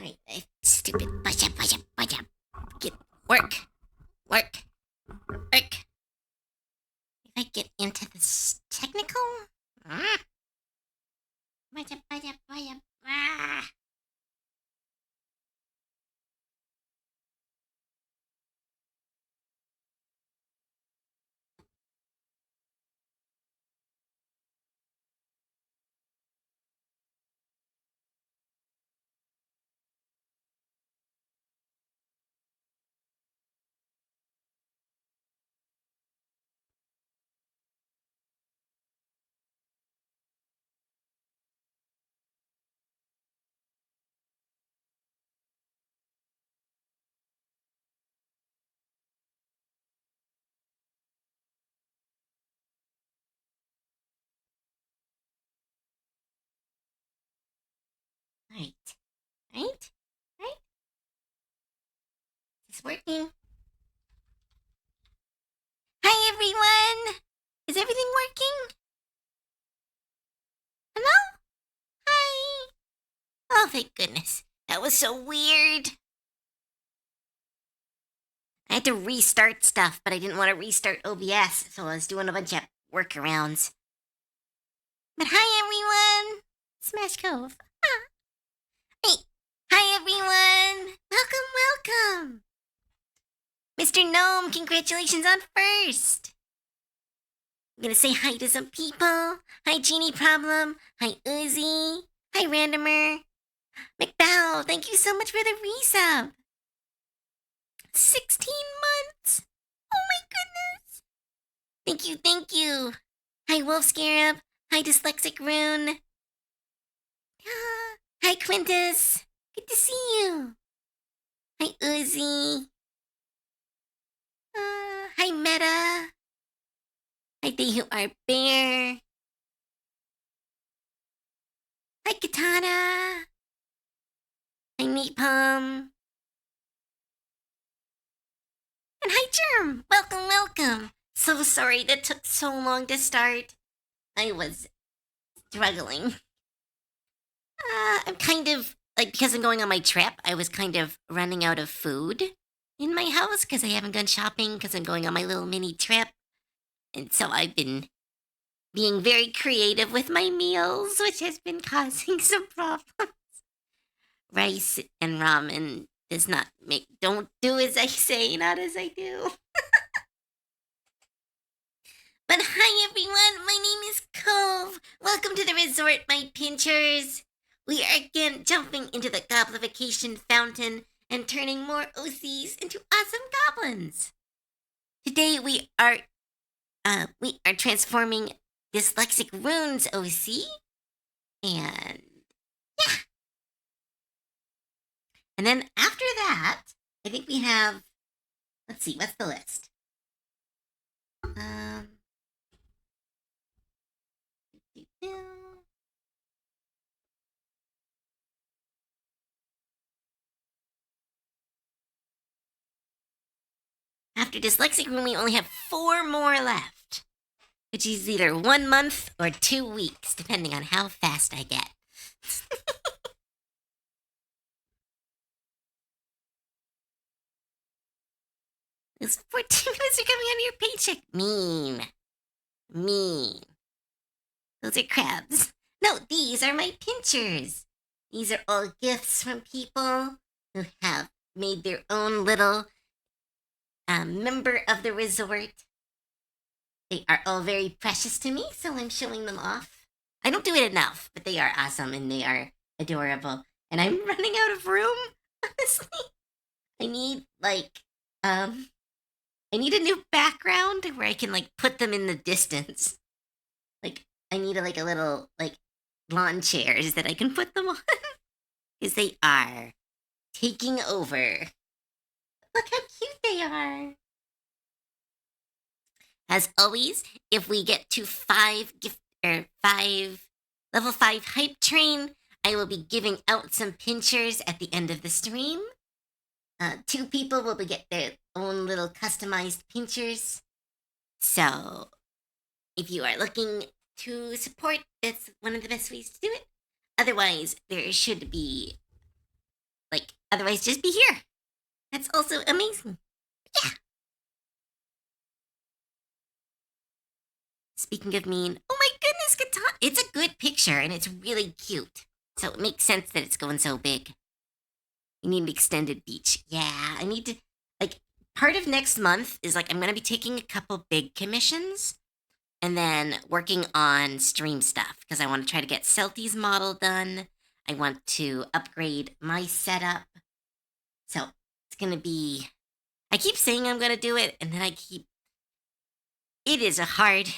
Alright, stupid push up, push up, push up. Get work, work, work. If I get into this technical, push up, push up, push up. Right, right, right. It's working. Hi everyone. Is everything working? Hello? Hi. Oh, thank goodness. That was so weird. I had to restart stuff, but I didn't want to restart OBS, so I was doing a bunch of workarounds. But hi everyone. Smash Cove. Ah. Hey. Hi everyone. Welcome, welcome. Mr. Gnome, congratulations on first. I'm gonna say hi to some people. Hi, Genie Problem. Hi, Uzi. Hi, Randomer. McBow, thank you so much for the resub. 16 months. Oh my goodness. Thank you, thank you. Hi, Wolf Scarab. Hi, Dyslexic Rune. Hi, Quintus. Good to see you. Hi, Uzi. Hi, Meta. Hi, They Who Are Bear. Hi, Katana. Hi, Napalm. And hi, Germ. Welcome, welcome. So sorry that took so long to start. I was struggling. I'm kind of, like, because I'm going on my trip, I was kind of running out of food in my house because I haven't gone shopping because I'm going on my little mini trip. And so I've been being very creative with my meals, which has been causing some problems. Rice and ramen does not make, don't do as I say, not as I do. But hi everyone, my name is Cove. Welcome to the resort, my pinchers. We are again jumping into the goblification fountain and turning more OCs into awesome goblins. Today we are transforming Dyslexic Rune's OC, and yeah. And then after that, I think we have, let's see, what's the list? After Dyslexic Room, we only have 4 more left, which is either 1 month or 2 weeks, depending on how fast I get. Those 14 minutes are coming out of your paycheck. Mean. Mean. Those are crabs. No, these are my pinchers. These are all gifts from people who have made their own little member of the resort. They are all very precious to me, so I'm showing them off. I don't do it enough, but they are awesome and they are adorable. And I'm running out of room, honestly. I need I need a new background where I can put them in the distance. I need a little lawn chairs that I can put them on because they are taking over. Look how cute they are. As always, if we get to 5 level 5 hype train, I will be giving out some pinchers at the end of the stream. 2 people will get their own little customized pinchers. So, if you are looking to support, that's one of the best ways to do it. Otherwise, there should be Like, otherwise, just be here. That's also amazing. Yeah. Speaking of mean, oh my goodness, Katana. It's a good picture and it's really cute. So it makes sense that it's going so big. You need an extended beach. Yeah, I need to, like, part of next month is like, I'm going to be taking a couple big commissions and then working on stream stuff because I want to try to get Celti's model done. I want to upgrade my setup. So it's going to be, I keep saying I'm going to do it, and then it is a hard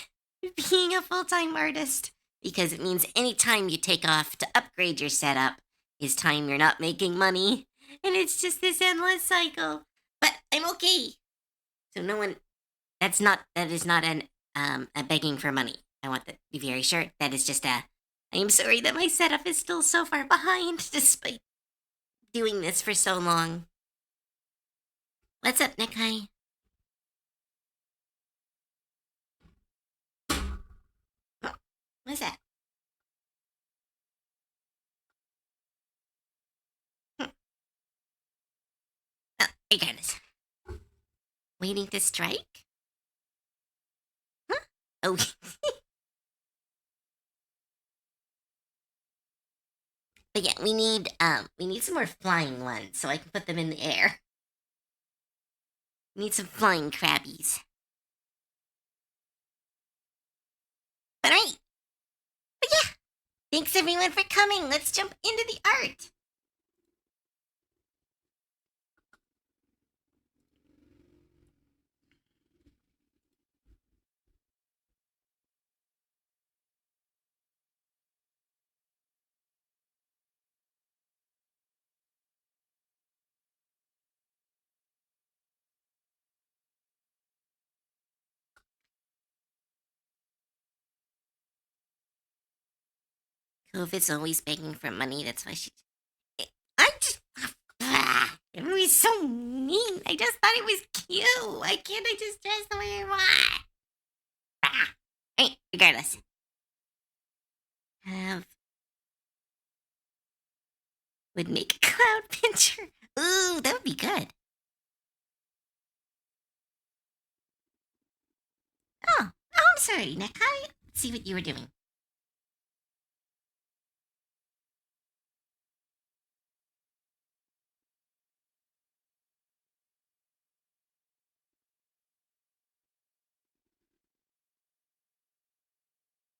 being a full time artist because it means any time you take off to upgrade your setup is time you're not making money. And it's just this endless cycle. But I'm okay. So no one, that is not a begging for money. I want to be very sure. That is just I am sorry that my setup is still so far behind despite doing this for so long. What's up, Nikai? Oh, what's that? Oh, regardless. Waiting to strike? Huh? Oh. But yeah, we need some more flying ones so I can put them in the air. We need some flying crabbies. But alright. But yeah, thanks everyone for coming. Let's jump into the art. Kova's always begging for money. That's why she. I just. Everybody's so mean. I just thought it was cute. Why can't I just dress the way I want? Hey, regardless. Have. Would make a cloud picture. Ooh, that would be good. Oh, I'm sorry, Nekai. Let's see what you were doing.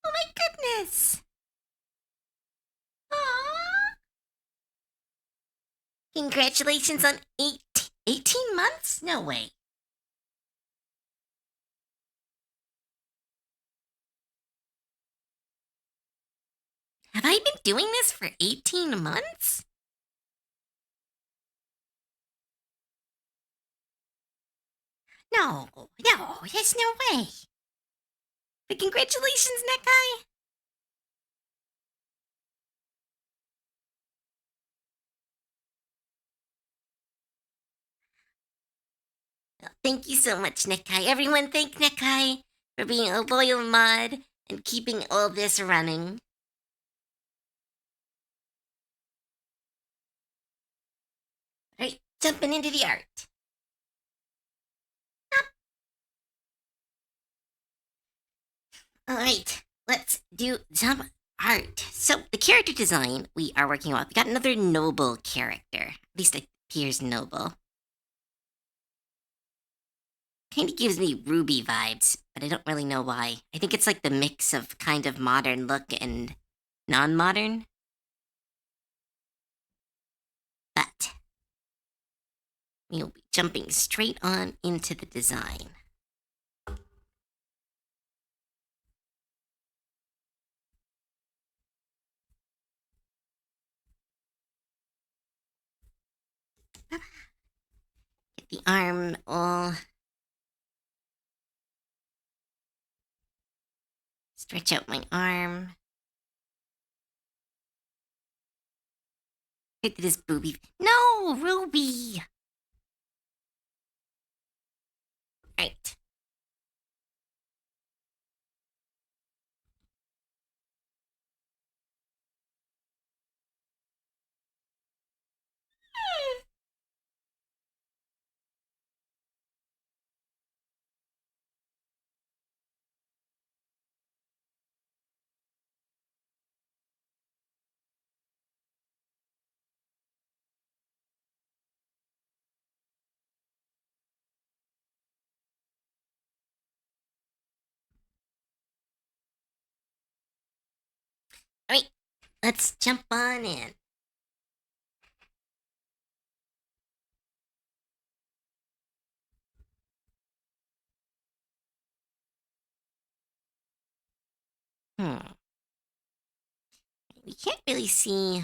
Oh my goodness. Aww. Congratulations on 18 months? No way. Have I been doing this for 18 months? No, there's no way. But congratulations, Nekai. Well, thank you so much, Nekai. Everyone, thank Nekai for being a loyal mod and keeping all this running. Alright, jumping into the art. Alright, let's do some art. So, the character design we are working on, we got another noble character. At least it appears noble. Kind of gives me Ruby vibes, but I don't really know why. I think it's like the mix of kind of modern look and non modern. But we'll be jumping straight on into the design. Get the arm all. Stretch out my arm. Hit this booby. No, Ruby! Right. Alright, let's jump on in. Hmm. We can't really see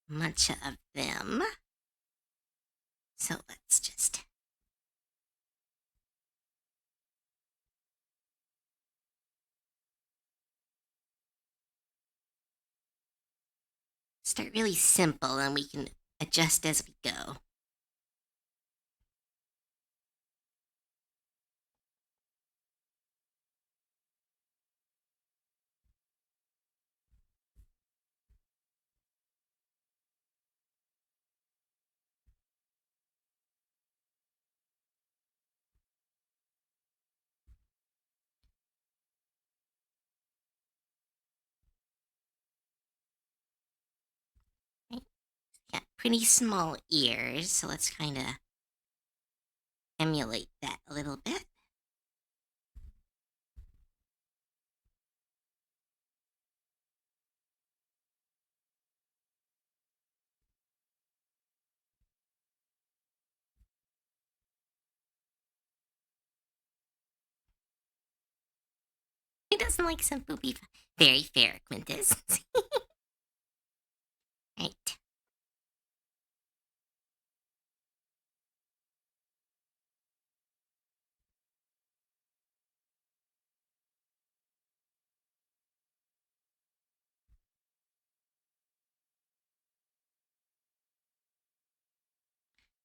much of them. So let's just start really simple and we can adjust as we go. Right? Got pretty small ears, so let's kind of emulate that a little bit. Who doesn't like some poopy? Very fair, Quintus. Right.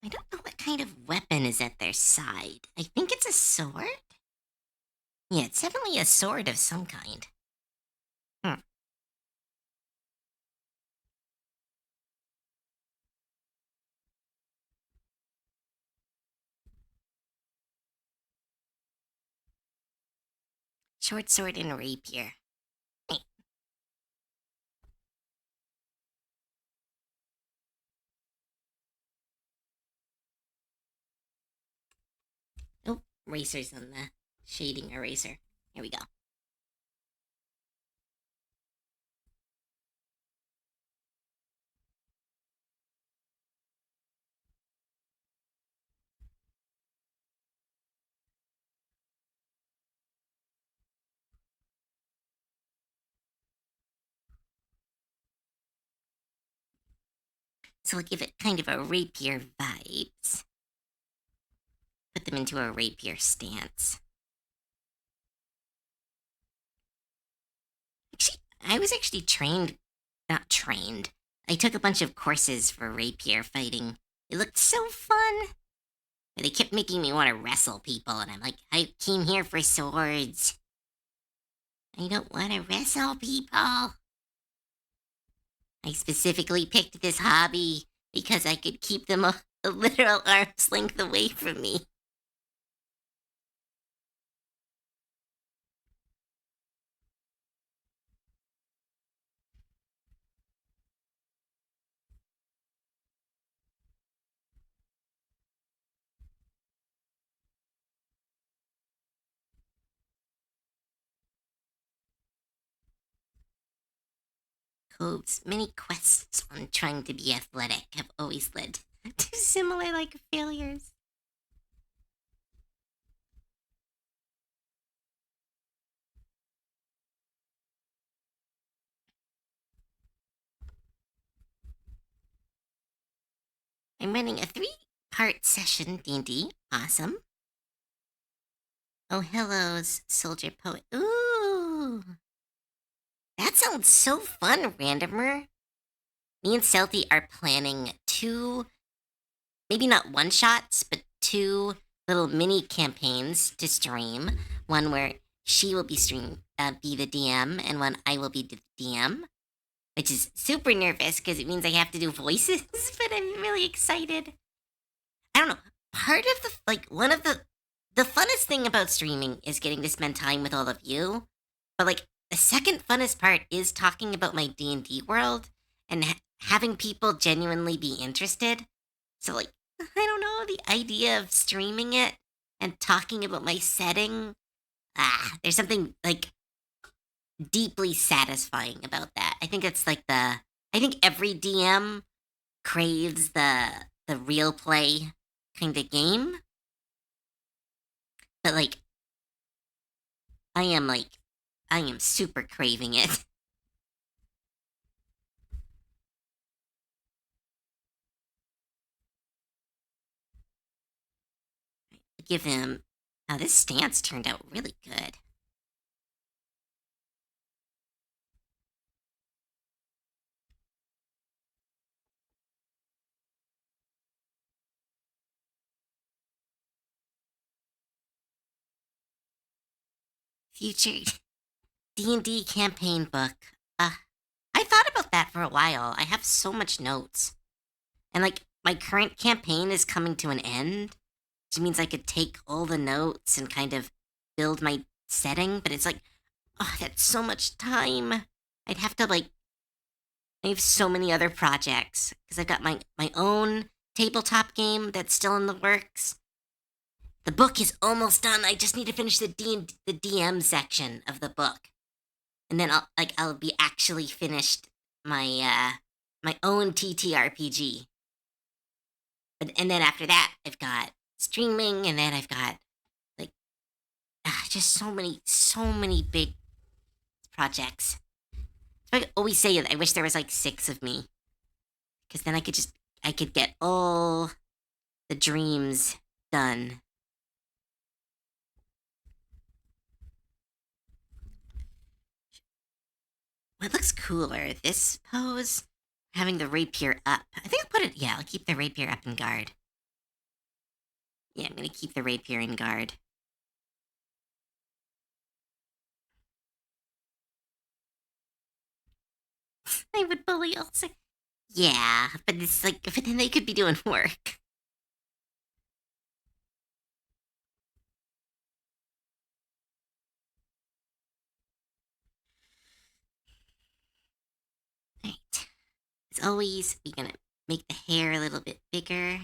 I don't know what kind of weapon is at their side. I think it's a sword? Yeah, it's definitely a sword of some kind. Hmm. Short sword and rapier. Hey. Oh, erasers on the shading eraser. Here we go. So we'll give it kind of a rapier vibes. Put them into a rapier stance. Actually, I was actually trained, not trained. I took a bunch of courses for rapier fighting. It looked so fun. But they kept making me want to wrestle people, and I'm like, I came here for swords. I don't want to wrestle people. I specifically picked this hobby because I could keep them a literal arm's length away from me. Cove's many quests on trying to be athletic have always led to similar like failures. I'm running a 3-part session D&D. Awesome. Oh, hello, soldier poet. Ooh, that sounds so fun, randomer. Me and Stealthy are planning 2, maybe not one shots, but 2 little mini campaigns to stream. One where she will be the DM, and one I will be the DM, which is super nervous because it means I have to do voices, but I'm really excited. I don't know. Part of one of the funnest thing about streaming is getting to spend time with all of you. But the second funnest part is talking about my D&D world and having people genuinely be interested. So I don't know, the idea of streaming it and talking about my setting, there's something deeply satisfying about that. I think it's like I think every DM craves the real play kind of game, but like I am super craving it. Give him. Now this stance turned out really good. Future D&D campaign book. Uh, I thought about that for a while. I have so much notes. And like my current campaign is coming to an end, which means I could take all the notes and kind of build my setting, but it's like, oh, that's so much time. I'd have to like I have so many other projects because I've got my own tabletop game that's still in the works. The book is almost done. I just need to finish the DM section of the book, and then I'll be actually finished my my own TTRPG. And then after that, I've got streaming, and then I've got like just so many big projects. So I always say I wish there was like 6 of me, because then I could get all the dreams done. What looks cooler, this pose, having the rapier up? I think I'll put it. Yeah, I'll keep the rapier up in guard. Yeah, I'm gonna keep the rapier in guard. I would bully also. Yeah, but it's like, but then they could be doing work. Right. As always, we're gonna make the hair a little bit bigger.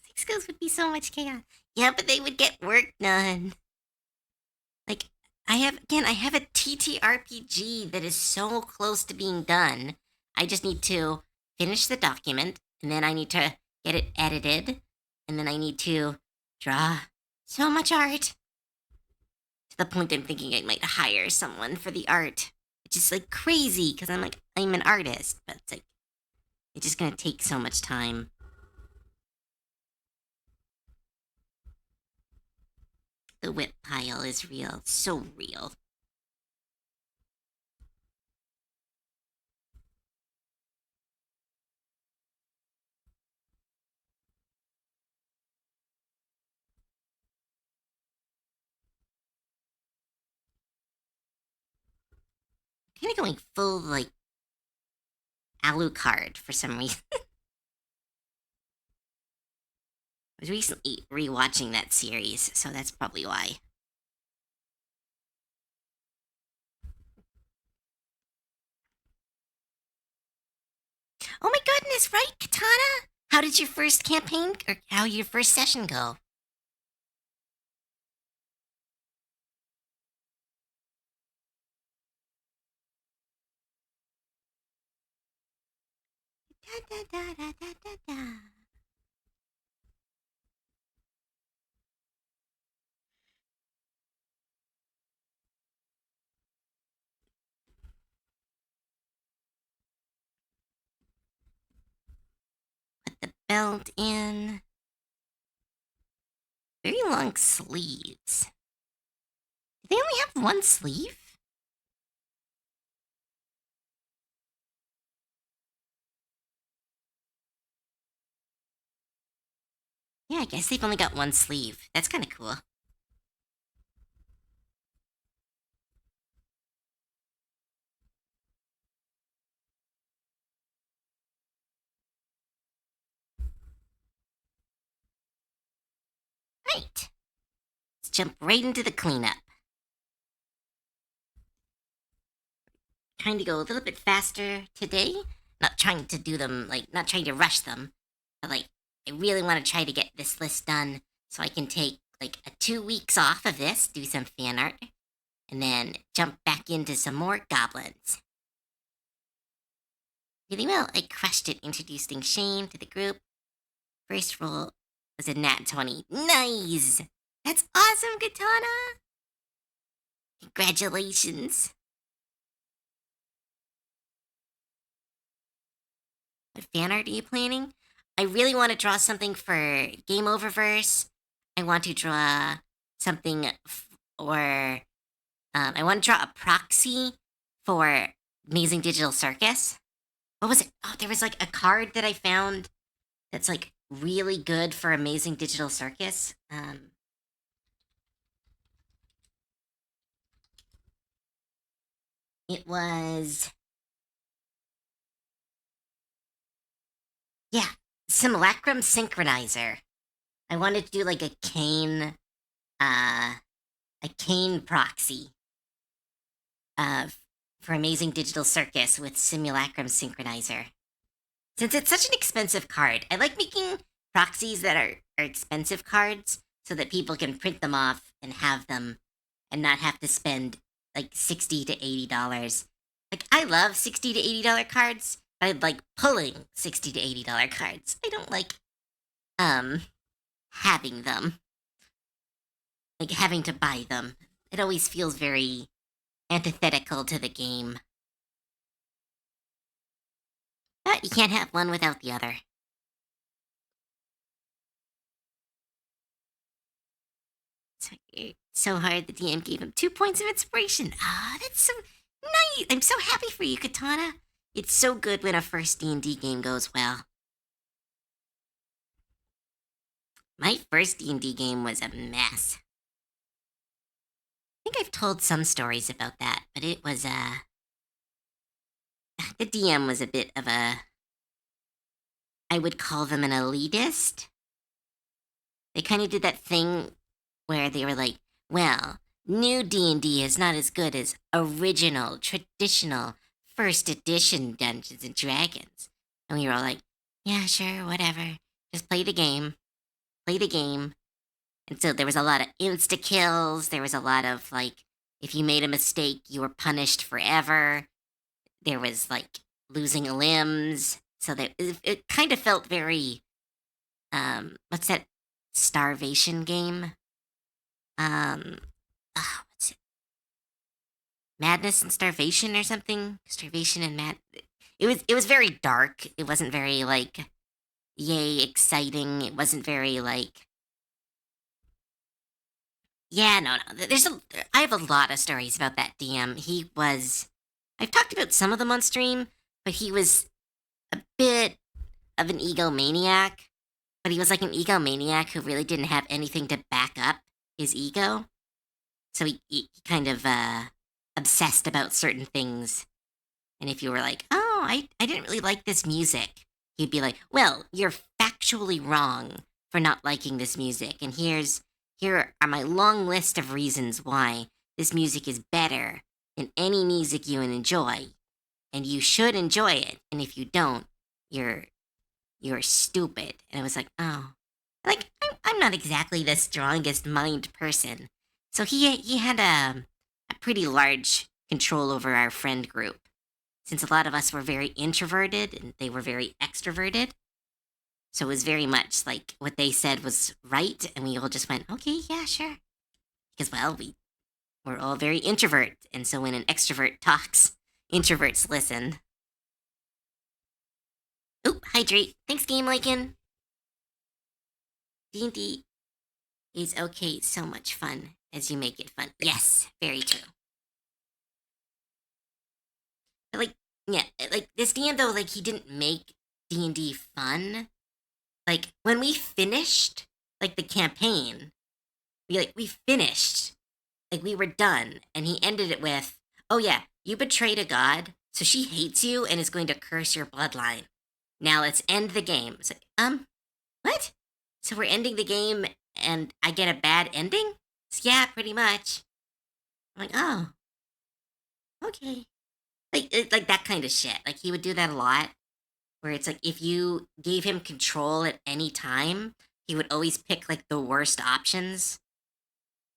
Six skills would be so much chaos. Yeah, but they would get work done. Like, I have a TTRPG that is so close to being done. I just need to finish the document, and then I need to get it edited, and then I need to draw so much art to the point I'm thinking I might hire someone for the art. Which is like crazy because I'm an artist, but it's like it's just gonna take so much time. The whip pile is real, so real. Kind of going full like Alucard for some reason. I was recently rewatching that series, so that's probably why. Oh my goodness, right, Katana? How did your first campaign or how your first session go? Da, da, da, da, da, da, da. Put the belt in. Very long sleeves. Do they only have one sleeve? Yeah, I guess they've only got one sleeve. That's kind of cool. right. Let's jump right into the cleanup. Trying to go a little bit faster today. Not trying to do them, not trying to rush them. But, I really want to try to get this list done so I can take, 2 weeks off of this, do some fan art, and then jump back into some more goblins. Really well. I crushed it introducing Shane to the group. First roll was a nat 20. Nice! That's awesome, Katana! Congratulations. What fan art are you planning? I really want to draw something for Game Oververse. I want to draw something or I want to draw a proxy for Amazing Digital Circus. What was it? Oh, there was a card that I found that's really good for Amazing Digital Circus. It was, yeah, Simulacrum Synchronizer. I wanted to do a cane proxy for Amazing Digital Circus with Simulacrum Synchronizer. Since it's such an expensive card, I like making proxies that are expensive cards so that people can print them off and have them and not have to spend $60 to $80. I love $60 to $80 cards, but I like pulling $60 to $80 cards. I don't like having them. Having to buy them. It always feels very antithetical to the game. But you can't have one without the other. So hard the DM gave him 2 points of inspiration. Ah, that's so nice. I'm so happy for you, Katana. It's so good when a first D&D game goes well. My first D&D game was a mess. I think I've told some stories about that, but it was, the DM was a bit of I would call them an elitist. They kind of did that thing where they were like, well, new D&D is not as good as original, traditional, first edition Dungeons and Dragons. And we were all like, yeah, sure, whatever. Just play the game. Play the game. And so there was a lot of insta-kills. There was a lot of, if you made a mistake, you were punished forever. There was, losing limbs. So that it kind of felt very, what's that starvation game? What's it? Madness and Starvation or something? Starvation and It was very dark. It wasn't very, yay, exciting. It wasn't very, yeah, no. I have a lot of stories about that DM. I've talked about some of them on stream, but he was a bit of an egomaniac. But he was an egomaniac who really didn't have anything to back up his ego. So he kind of obsessed about certain things. And if you were like, oh, I didn't really like this music, he'd be like, well, you're factually wrong for not liking this music. And here are my long list of reasons why this music is better than any music you enjoy. And you should enjoy it. And if you don't, you're stupid. And I was like, oh. I'm not exactly the strongest mind person. So he had a pretty large control over our friend group. Since a lot of us were very introverted and they were very extroverted. So it was very much what they said was right, and we all just went, okay, yeah, sure. Because, well, we're all very introvert, and so when an extrovert talks, introverts listen. Oop, hydrate. Thanks, Game Lycan. D&D is okay, so much fun as you make it fun. Yes, very true. But, yeah, this DM, though, he didn't make D&D fun. When we finished, the campaign, we finished. We were done. And he ended it with, oh yeah, you betrayed a god, so she hates you and is going to curse your bloodline. Now let's end the game. It's what? So we're ending the game and I get a bad ending? Yeah, pretty much. I'm like, oh, okay. Like that kind of shit. Like he would do that a lot, where it's like if you gave him control at any time, he would always pick like the worst options.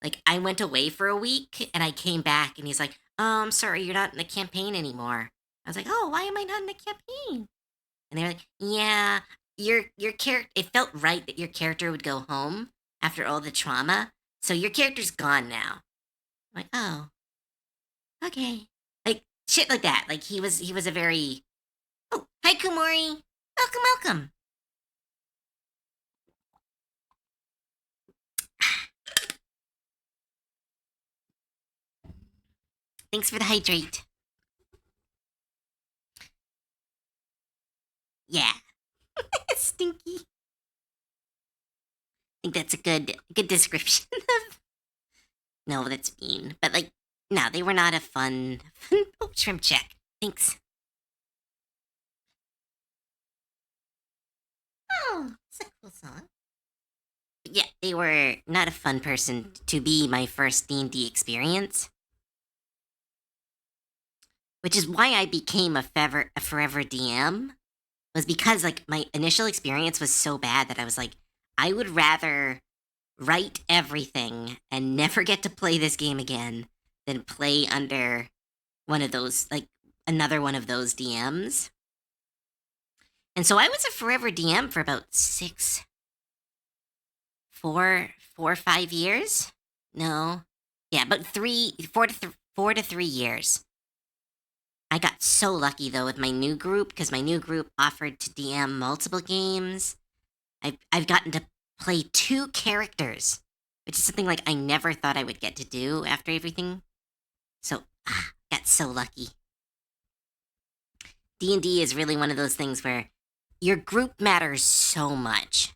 Like I went away for a week and I came back and he's like, "Oh, I'm sorry, you're not in the campaign anymore." I was like, "Oh, why am I not in the campaign?" And they were like, "Yeah, your character. It felt right that your character would go home after all the trauma, so your character's gone now." I'm like, "Oh, okay." Like shit like that. Like he was a very oh hi Kumori, welcome welcome. Thanks for the hydrate. Yeah, stinky. I think that's a good description of. No, that's mean. But like, no, they were not a fun. Oh, shrimp check. Thanks. Oh, it's a cool song. But yeah, they were not a fun person to be my first D&D experience, which is why I became a forever DM. Was because like my initial experience was so bad that I was like, I would rather write everything and never get to play this game again than play under one of those like another one of those DMs. And so I was a forever DM for about 4 or 5 years. No, yeah, about 4 to 3 years. I got so lucky though with my new group because my new group offered to DM multiple games. I've gotten to play 2 characters, which is something like I never thought I would get to do after everything. So got so lucky. D&D is really one of those things where your group matters so much.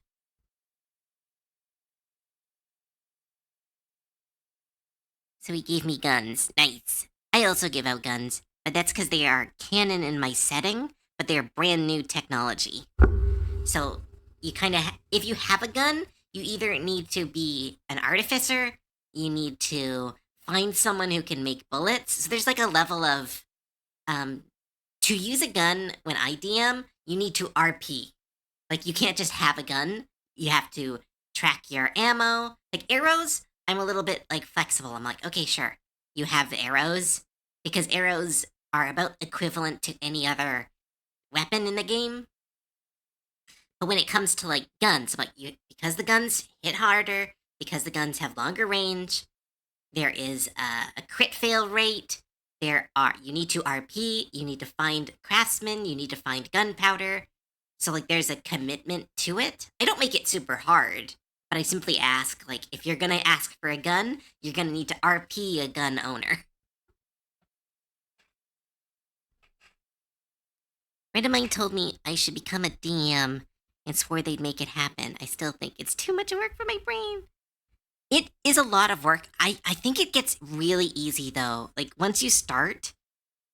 So he gave me guns. Nice. I also give out guns, but that's because they are canon in my setting, but they are brand new technology. So you kind of, if you have a gun, you either need to be an artificer, you need to find someone who can make bullets. So there's like a level of, um, to use a gun when I DM, you need to RP. Like you can't just have a gun. You have to track your ammo. Like arrows, I'm a little bit like flexible. I'm like, okay, sure. You have the arrows because arrows are about equivalent to any other weapon in the game. But when it comes to like guns, like you because the guns hit harder, because the guns have longer range, there is a crit fail rate. There are you need to RP, you need to find craftsmen, you need to find gunpowder. So like there's a commitment to it. I don't make it super hard, but I simply ask like if you're gonna ask for a gun, you're gonna need to RP a gun owner. Friend of mine told me I should become a DM and swore they'd make it happen. I still think it's too much work for my brain. It is a lot of work. I think it gets really easy though. Like once you start,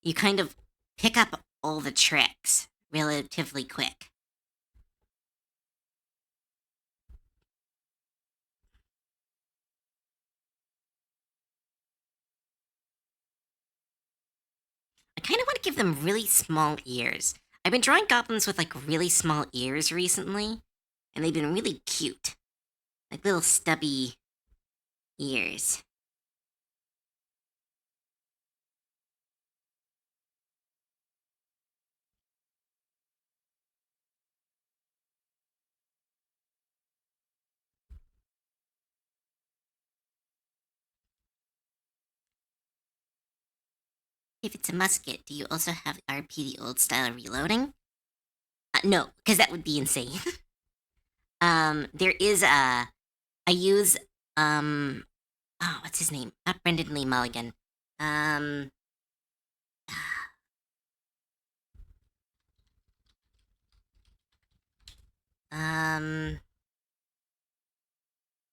you kind of pick up all the tricks relatively quick. I kind of want to give them really small ears. I've been drawing goblins with like really small ears recently, and they've been really cute. Like little stubby ears. If it's a musket, do you also have RP the old style reloading? No, because that would be insane. There is a. I use um. Oh, what's his name? Not Brendan Lee Mulligan. Um. Um.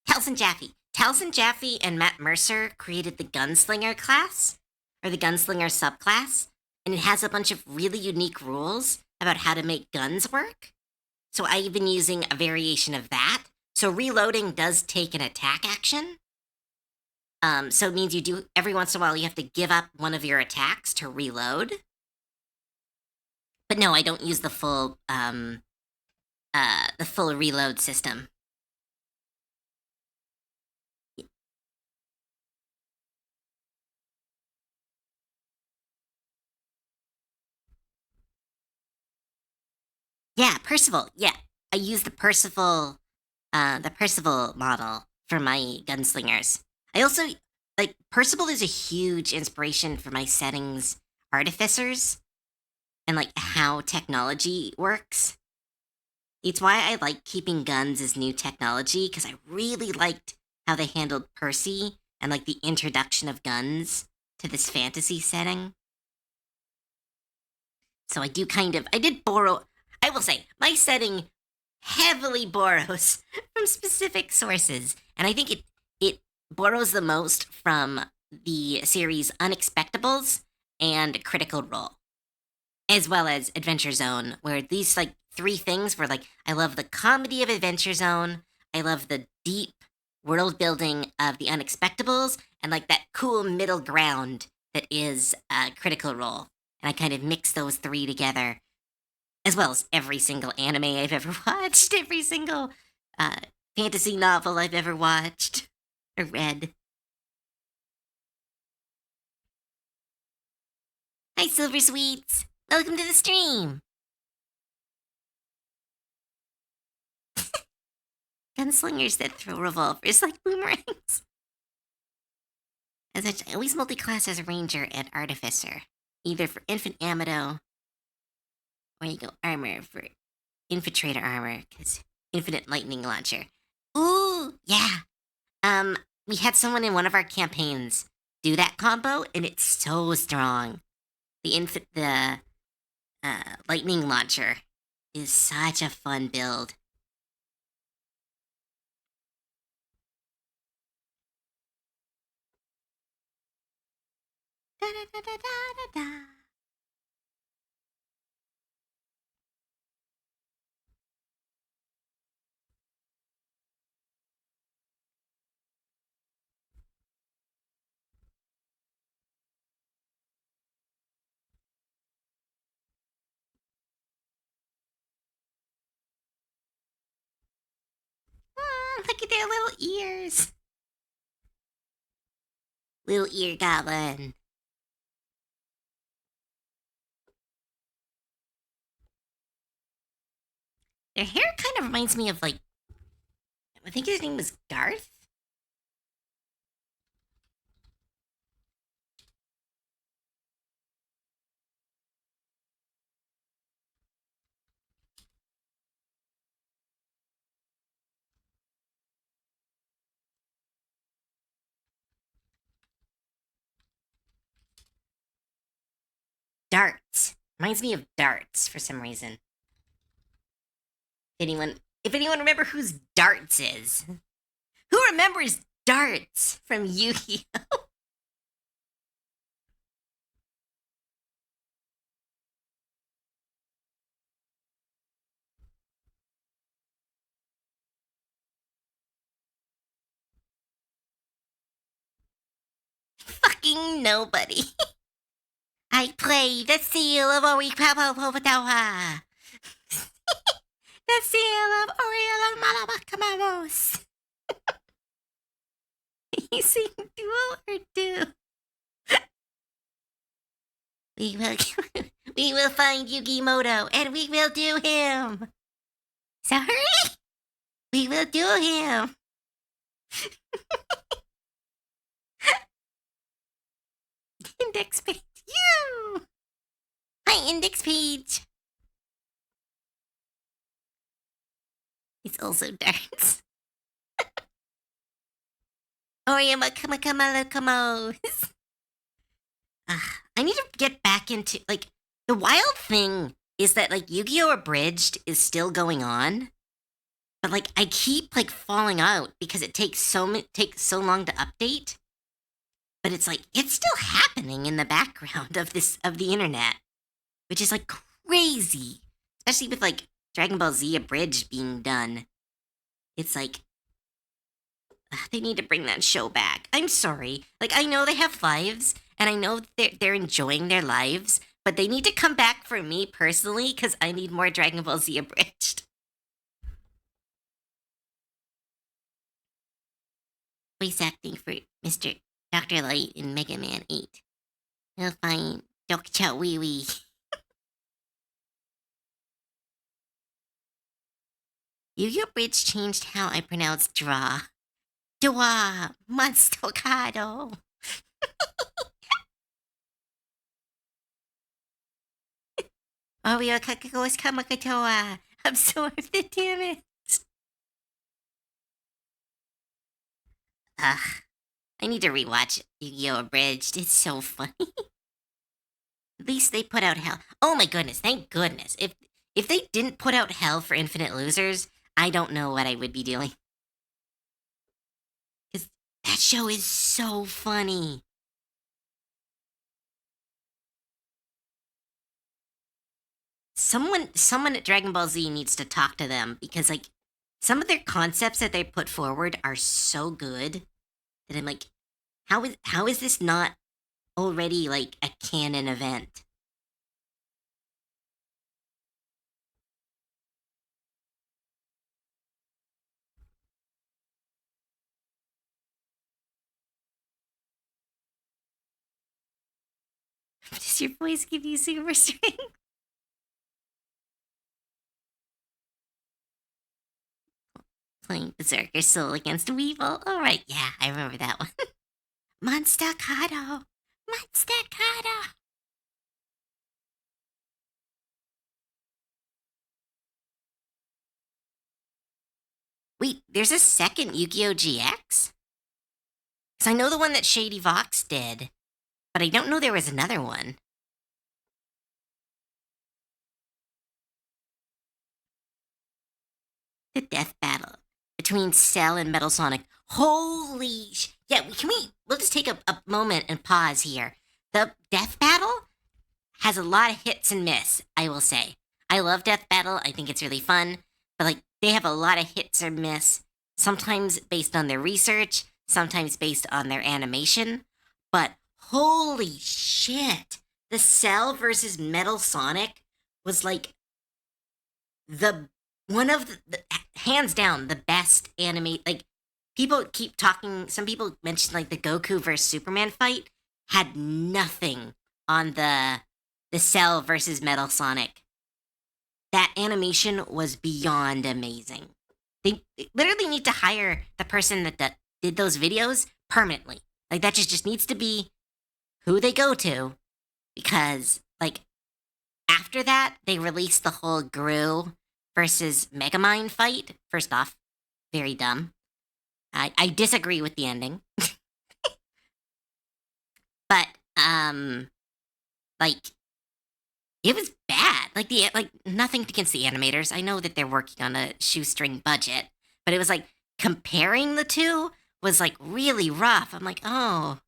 Taliesin Jaffe. Taliesin Jaffe and Matt Mercer created the Gunslinger class, or the Gunslinger subclass, and it has a bunch of really unique rules about how to make guns work. So I've been using a variation of that. So reloading does take an attack action. So it means you do every once in a while you have to give up one of your attacks to reload. But no, I don't use the full reload system. Yeah, Percival. Yeah, I use the Percival model for my gunslingers. I also like Percival is a huge inspiration for my settings artificers and like how technology works. It's why I like keeping guns as new technology because I really liked how they handled Percy and like the introduction of guns to this fantasy setting. So I did borrow, I will say, my setting heavily borrows from specific sources. And I think it borrows the most from the series Unexpectables and Critical Role, as well as Adventure Zone, where these like three things were like, I love the comedy of Adventure Zone, I love the deep world building of the Unexpectables, and like that cool middle ground that is Critical Role. And I kind of mix those three together, as well as every single anime I've ever watched, every single fantasy novel I've ever watched or read. Hi, Silver Sweets! Welcome to the stream! Gunslingers that throw revolvers like boomerangs. As I always multi-class as a ranger and artificer, either for infant ammo or you go armor for infiltrator armor, because infinite lightning launcher. Ooh, yeah. We had someone in one of our campaigns do that combo, and it's so strong. The lightning launcher is such a fun build. Da, da, da, da, da, da. Look at their little ears. Little ear goblin. Their hair kind of reminds me of like, I think his name was Garth. Darts. Reminds me of darts for some reason. If anyone remember whose darts is. Who remembers darts from Yu-Gi-Oh? Fucking nobody. I play the seal of Oricapopopatawa. The seal of Oriel Malabacamamos. You sing duel or do? We will find Yugi Moto and we will do him. Sorry? We will do him. Index page. You. Hi, index page. It's also darts. Oriamakamakamalakamos. I need to get back into like the wild thing is that like Yu-Gi-Oh! Abridged is still going on, but like I keep like falling out because it takes so long to update. But it's like it's still happening in the background of the internet, which is like crazy, especially with like Dragon Ball Z Abridged being done. It's like They need to bring that show back. I'm sorry. Like, I know they have lives, and I know they're enjoying their lives, but they need to come back for me personally because I need more Dragon Ball Z abridged. Voice acting for Mr. Dr. Light in Mega Man 8. You'll find Dr. Wee Wee. Yu-Gi-Oh! Bridge changed how I pronounce draw. Dwa, Monstocado. Oreo Kakagos Kamakatoa. Absorb the damage. Ugh. I need to rewatch Yu-Gi-Oh! Abridged. It's so funny. At least they put out hell. Oh my goodness, thank goodness. If they didn't put out hell for Infinite Losers, I don't know what I would be doing. Because that show is so funny. Someone at Dragon Ball Z needs to talk to them because like some of their concepts that they put forward are so good that I'm like, how is this not already like a canon event? Does your voice give you super strength? Playing Berserker Soul against Weevil. All right, yeah, I remember that one. Monstacado. Monstacado. Wait, there's a second Yu-Gi-Oh! GX? Because I know the one that Shady Vox did, but I don't know there was another one. The death battle between Cell and Metal Sonic. Holy yeah, we'll just take a moment and pause here. The death battle has a lot of hits and miss, I will say. I love Death Battle. I think it's really fun. But like they have a lot of hits or miss, sometimes based on their research, sometimes based on their animation. But holy shit. The Cell versus Metal Sonic was like the one of the hands down the best anime. Like people keep talking, some people mentioned like the Goku versus Superman fight had nothing on the Cell versus Metal Sonic. That animation was beyond amazing. They literally need to hire the person that did those videos permanently. Like that just needs to be who they go to because like after that they released the whole Gru versus Megamind fight. First off, very dumb. I disagree with the ending. But like it was bad. Like nothing against the animators. I know that they're working on a shoestring budget, but it was like comparing the two was like really rough. I'm like, oh,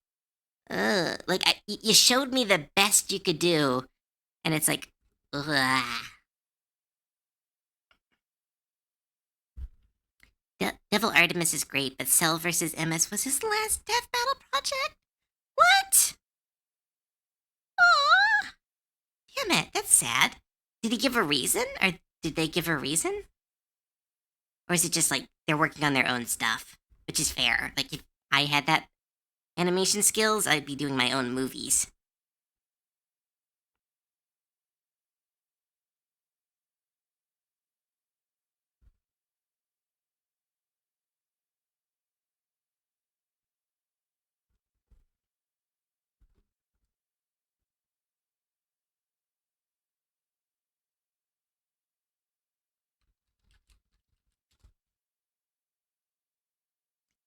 like you showed me the best you could do, and it's like, ugh. Devil Artemis is great, but Cell versus MS was his last death battle project. What? Aw, damn it, that's sad. Did he give a reason, or did they give a reason? Or is it just like they're working on their own stuff, which is fair? Like if I had that animation skills, I'd be doing my own movies.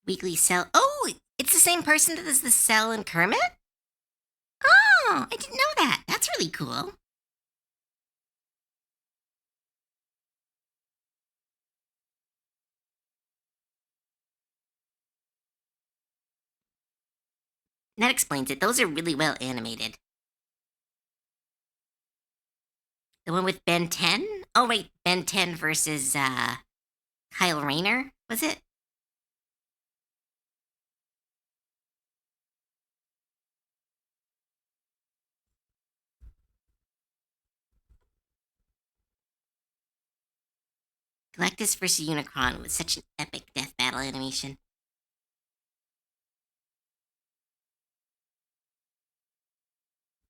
Weekly Cell. Oh, it's the same person that does the Cell and Kermit? Oh, I didn't know that. That's really cool. That explains it. Those are really well animated. The one with Ben 10? Oh, wait, Ben 10 versus Kyle Rayner, was it? Galactus vs. Unicron was such an epic death battle animation.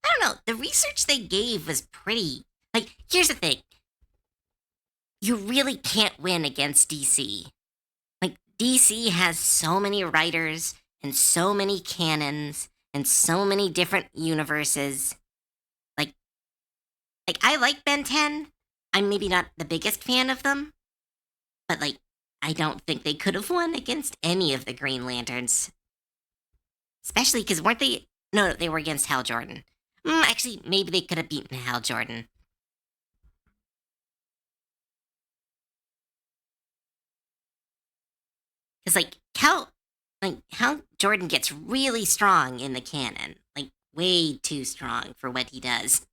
I don't know. The research they gave was pretty. Like, here's the thing. You really can't win against DC. Like, DC has so many writers and so many canons and so many different universes. Like, I like Ben 10. I'm maybe not the biggest fan of them, but like, I don't think they could have won against any of the Green Lanterns. Especially because weren't they? No, they were against Hal Jordan. Actually, maybe they could have beaten Hal Jordan. Because Hal Jordan gets really strong in the canon, like way too strong for what he does.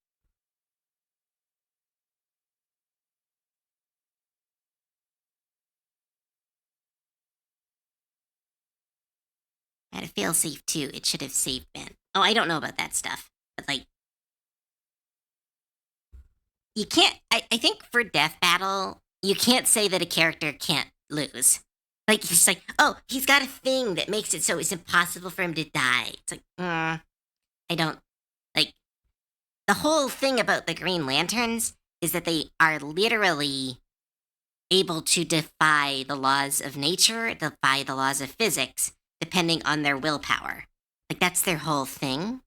Had a failsafe too. It should have saved Ben. Oh, I don't know about that stuff, but like, you can't. I think for Death Battle, you can't say that a character can't lose. Like, it's like, oh, he's got a thing that makes it so it's impossible for him to die. It's like, I don't like the whole thing about the Green Lanterns is that they are literally able to defy the laws of nature, defy the laws of physics, depending on their willpower. Like, that's their whole thing.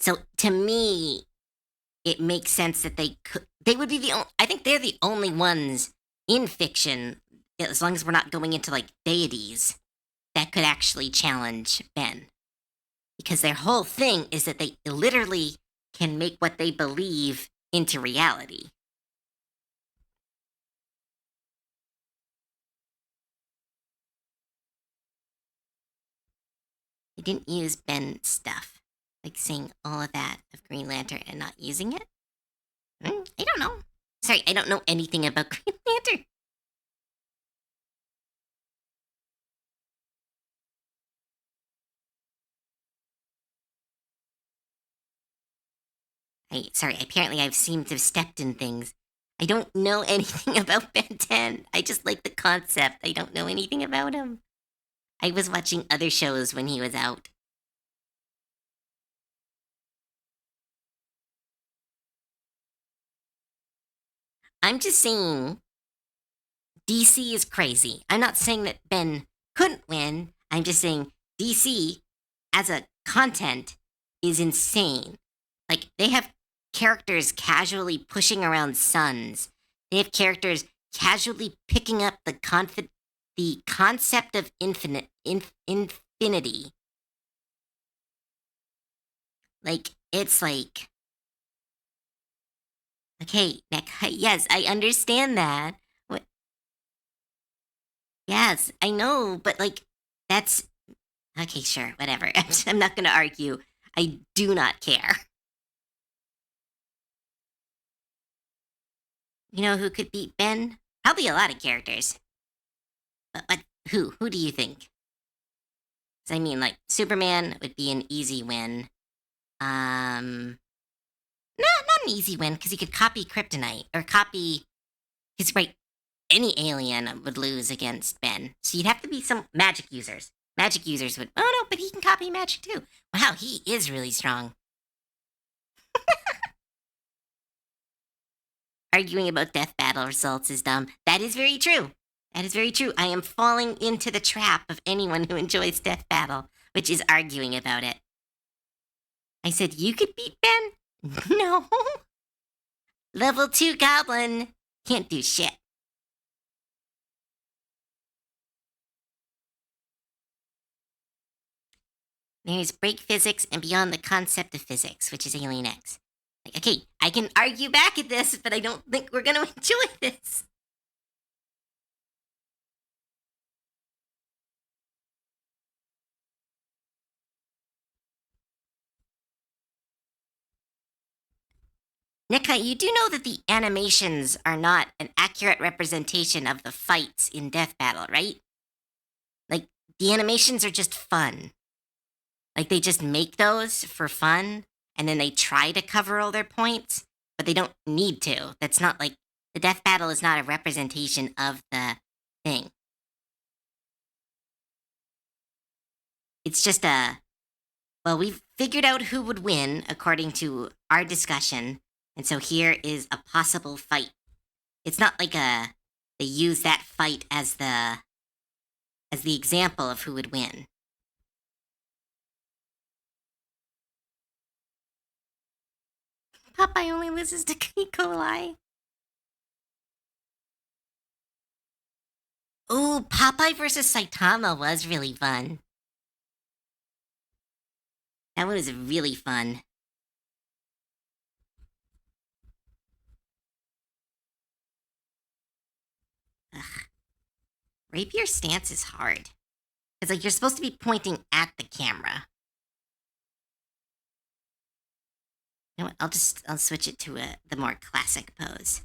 So to me, it makes sense that they would be I think they're the only ones in fiction, as long as we're not going into like deities, that could actually challenge Ben. Because their whole thing is that they literally can make what they believe into reality. They didn't use Ben's stuff, like saying all of that of Green Lantern and not using it. I don't know. Sorry, I don't know anything about Green Lantern. Apparently I've seemed to have stepped in things. I don't know anything about Ben 10. I just like the concept. I don't know anything about him. I was watching other shows when he was out. I'm just saying DC is crazy. I'm not saying that Ben couldn't win. I'm just saying DC as a content is insane. Like, they have characters casually pushing around suns. They have characters casually picking up the concept of infinity. Like, it's like, okay, yes, I understand that. What? Yes, I know, but like, that's okay. Sure, whatever. I'm not gonna argue. I do not care. You know who could beat Ben? Probably a lot of characters. But who? Who do you think? 'Cause I mean, like, Superman would be an easy win. Not an easy win because he could copy kryptonite or copy. Because right, any alien would lose against Ben. So you'd have to be some magic users. Magic users would. Oh no, but he can copy magic too. Wow, he is really strong. Arguing about death battle results is dumb. That is very true. That is very true. I am falling into the trap of anyone who enjoys death battle, which is arguing about it. I said, you could beat Ben? No. Level 2 Goblin. Can't do shit. There's break physics and beyond the concept of physics, which is Alien X. Like, okay, I can argue back at this, but I don't think we're going to enjoy this. Nikai, you do know that the animations are not an accurate representation of the fights in Death Battle, right? Like, the animations are just fun. Like, they just make those for fun, and then they try to cover all their points, but they don't need to. The death battle is not a representation of the thing. It's just well, we've figured out who would win according to our discussion, and so here is a possible fight. It's not like they use that fight as the example of who would win. Popeye only loses to E. coli. Ooh, Popeye versus Saitama was really fun. That one was really fun. Ugh. Rapier stance is hard. It's like you're supposed to be pointing at the camera. You know what? I'll switch it to the more classic pose.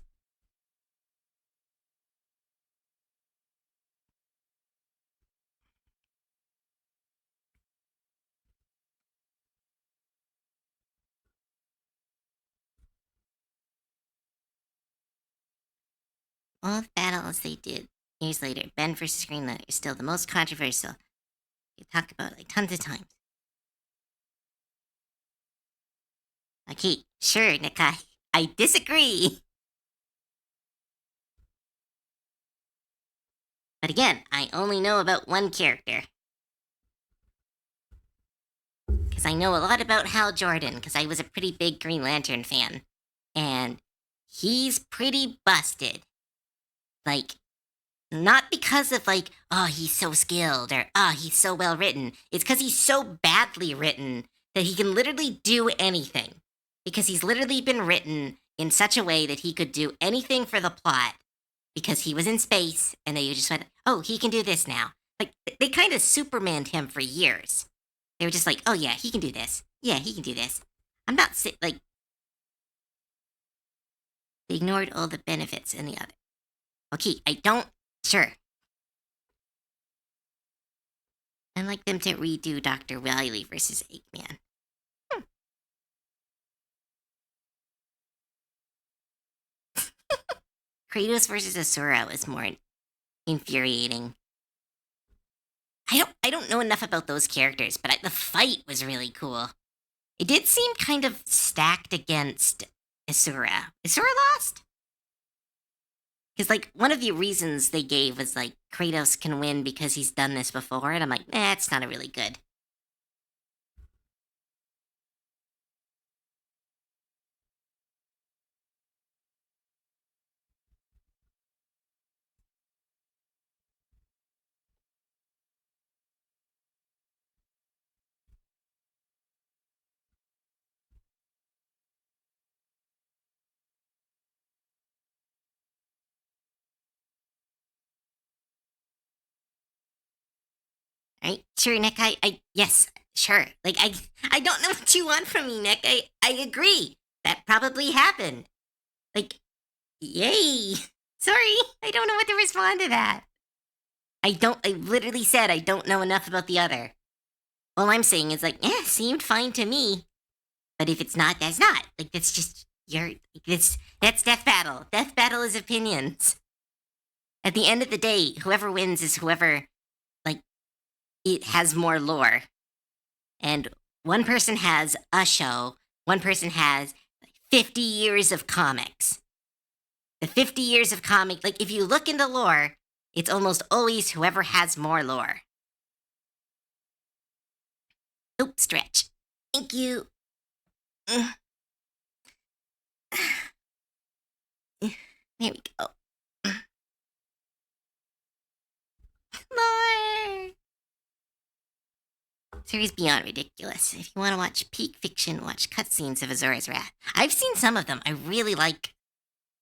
All the battles they did years later, Ben versus Green Lantern is still the most controversial. You talk about like tons of times. Okay, sure, Nikai. I disagree. But again, I only know about one character. Because I know a lot about Hal Jordan, because I was a pretty big Green Lantern fan. And he's pretty busted. Like, not because of like, oh, he's so skilled or oh, he's so well written. It's because he's so badly written that he can literally do anything. Because he's literally been written in such a way that he could do anything for the plot because he was in space and they just went, oh, he can do this now. Like, they kind of Supermaned him for years. They were just like, oh, yeah, he can do this. Yeah, he can do this. I'm not like, they ignored all the benefits in the other. Okay, I don't, sure. I'd like them to redo Dr. Wily versus Eggman. Kratos versus Asura was more infuriating. I don't know enough about those characters, but the fight was really cool. It did seem kind of stacked against Asura. Asura lost? Because, like, one of the reasons they gave was, like, Kratos can win because he's done this before, and I'm like, it's not a really good. Right? Sure, Nick, yes, sure. Like, I don't know what you want from me, Nick. I agree. That probably happened. Like, yay. Sorry, I don't know what to respond to that. I literally said I don't know enough about the other. All I'm saying is, like, seemed fine to me. But if it's not, that's not. Like, that's just, that's Death Battle. Death Battle is opinions. At the end of the day, whoever wins is whoever, like, it has more lore. And one person has a show, one person has 50 years of comics. The 50 years of comic, like, if you look into lore, it's almost always whoever has more lore. Oop, stretch. Thank you. There we go. More. Series beyond ridiculous. If you want to watch peak fiction, watch cutscenes of Azura's Wrath. I've seen some of them. I really like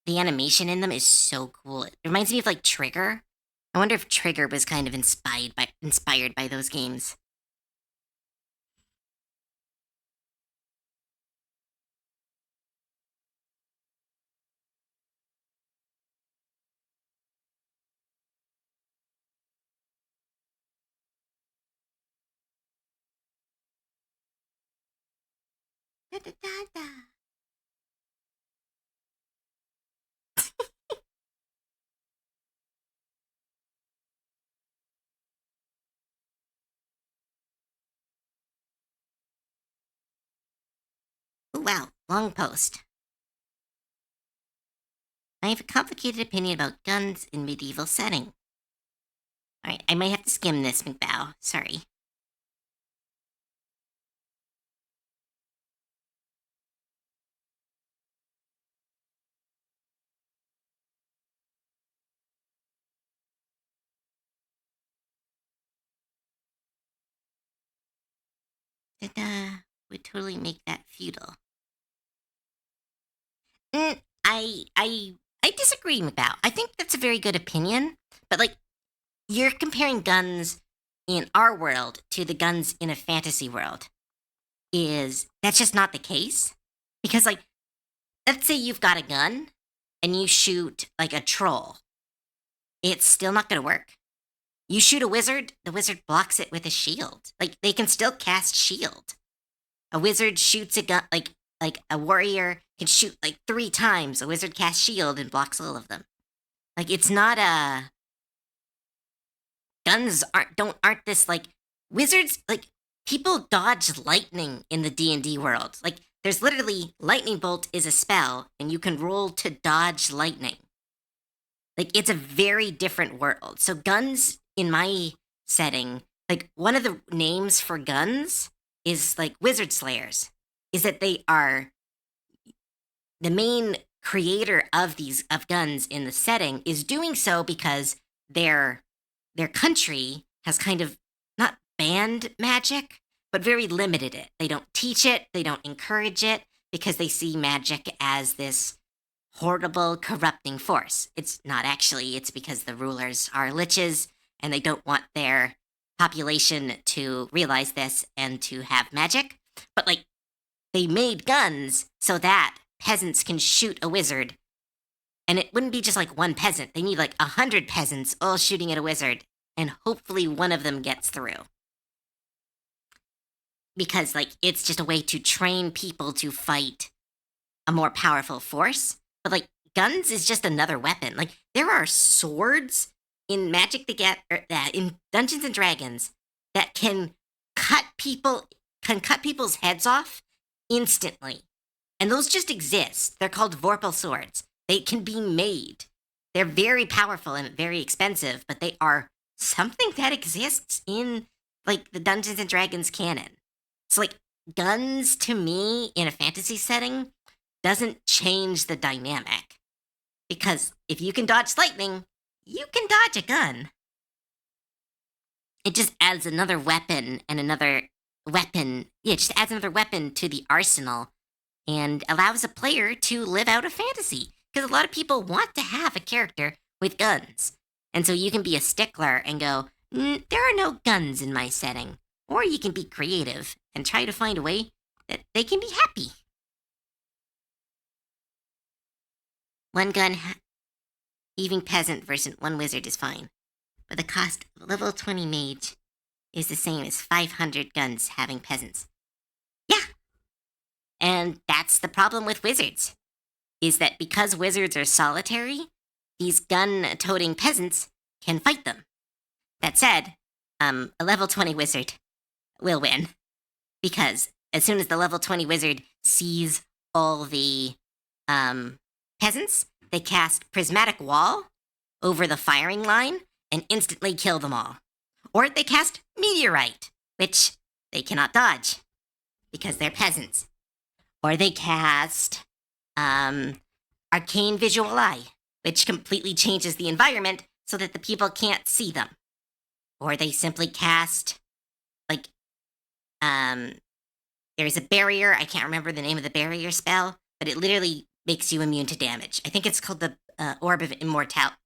the animation in them is so cool. It reminds me of like Trigger. I wonder if Trigger was kind of inspired by those games. Da, da, da, da. wow, long post. I have a complicated opinion about guns in medieval setting. Alright, I might have to skim this, McBow. Sorry. It would totally make that feudal. I disagree, McBow. I think that's a very good opinion, but like you're comparing guns in our world to the guns in a fantasy world. That's just not the case? Because like let's say you've got a gun and you shoot like a troll. It's still not going to work. You shoot a wizard, the wizard blocks it with a shield. Like they can still cast shield. A wizard shoots a gun like a warrior can shoot like 3 times. A wizard casts shield and blocks all of them. Like it's not a guns aren't this like wizards like people dodge lightning in the D&D world. Like there's literally lightning bolt is a spell and you can roll to dodge lightning. Like it's a very different world. So guns in my setting, like one of the names for guns is like wizard slayers. Is that they are the main creator of guns in the setting is doing so because their country has kind of not banned magic, but very limited it. They don't teach it, they don't encourage it because they see magic as this horrible, corrupting force. It's not actually, it's because the rulers are liches and they don't want their population to realize this and to have magic. But like, they made guns so that peasants can shoot a wizard. And it wouldn't be just like one peasant. They need like 100 peasants all shooting at a wizard. And hopefully one of them gets through. Because like, it's just a way to train people to fight a more powerful force. But like, guns is just another weapon. Like, there are swords in Magic in Dungeons and Dragons that can cut people's heads off instantly. And those just exist. They're called Vorpal swords. They can be made. They're very powerful and very expensive, but they are something that exists in like the Dungeons and Dragons canon. So like guns to me in a fantasy setting doesn't change the dynamic. Because if you can dodge lightning, you can dodge a gun. It just adds another weapon and another weapon. Yeah, it just adds another weapon to the arsenal and allows a player to live out a fantasy. Because a lot of people want to have a character with guns. And so you can be a stickler and go, there are no guns in my setting. Or you can be creative and try to find a way that they can be happy. One gun, even peasant versus one wizard is fine. But the cost of a level 20 mage is the same as 500 guns having peasants. Yeah. And that's the problem with wizards. Is that because wizards are solitary, these gun-toting peasants can fight them. That said, a level 20 wizard will win. Because as soon as the level 20 wizard sees all the peasants, they cast Prismatic Wall over the firing line and instantly kill them all. Or they cast Meteorite, which they cannot dodge because they're peasants. Or they cast Arcane Visual Eye, which completely changes the environment so that the people can't see them. Or they simply cast, like, there's a barrier. I can't remember the name of the barrier spell, but it literally makes you immune to damage. I think it's called the Orb of Immortality.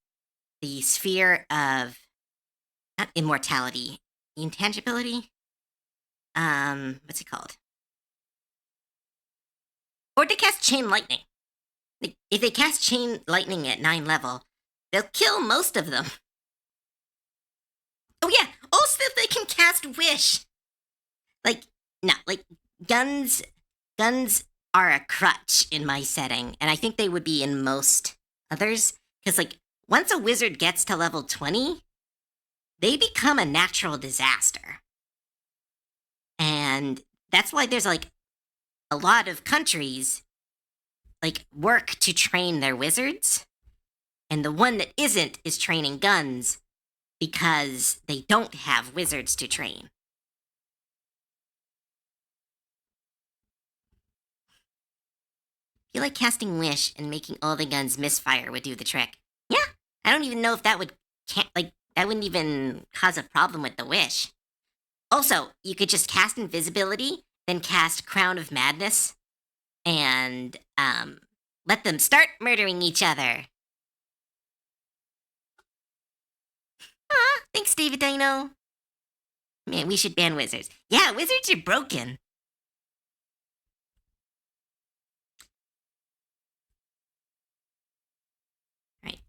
The Sphere of, not immortality, intangibility? What's it called? Or they cast Chain Lightning. If they cast Chain Lightning at 9 level, they'll kill most of them. Oh yeah, also they can cast Wish. Like, no, like, guns are a crutch in my setting, and I think they would be in most others, because, like, once a wizard gets to level 20, they become a natural disaster. And that's why there's, like, a lot of countries, like, work to train their wizards, and the one that isn't is training guns because they don't have wizards to train. I feel like casting Wish and making all the guns misfire would do the trick. Yeah, I don't even know if that would, that wouldn't even cause a problem with the Wish. Also, you could just cast Invisibility, then cast Crown of Madness, and let them start murdering each other. Aw, thanks, David Dino. Man, we should ban wizards. Yeah, wizards are broken. Right.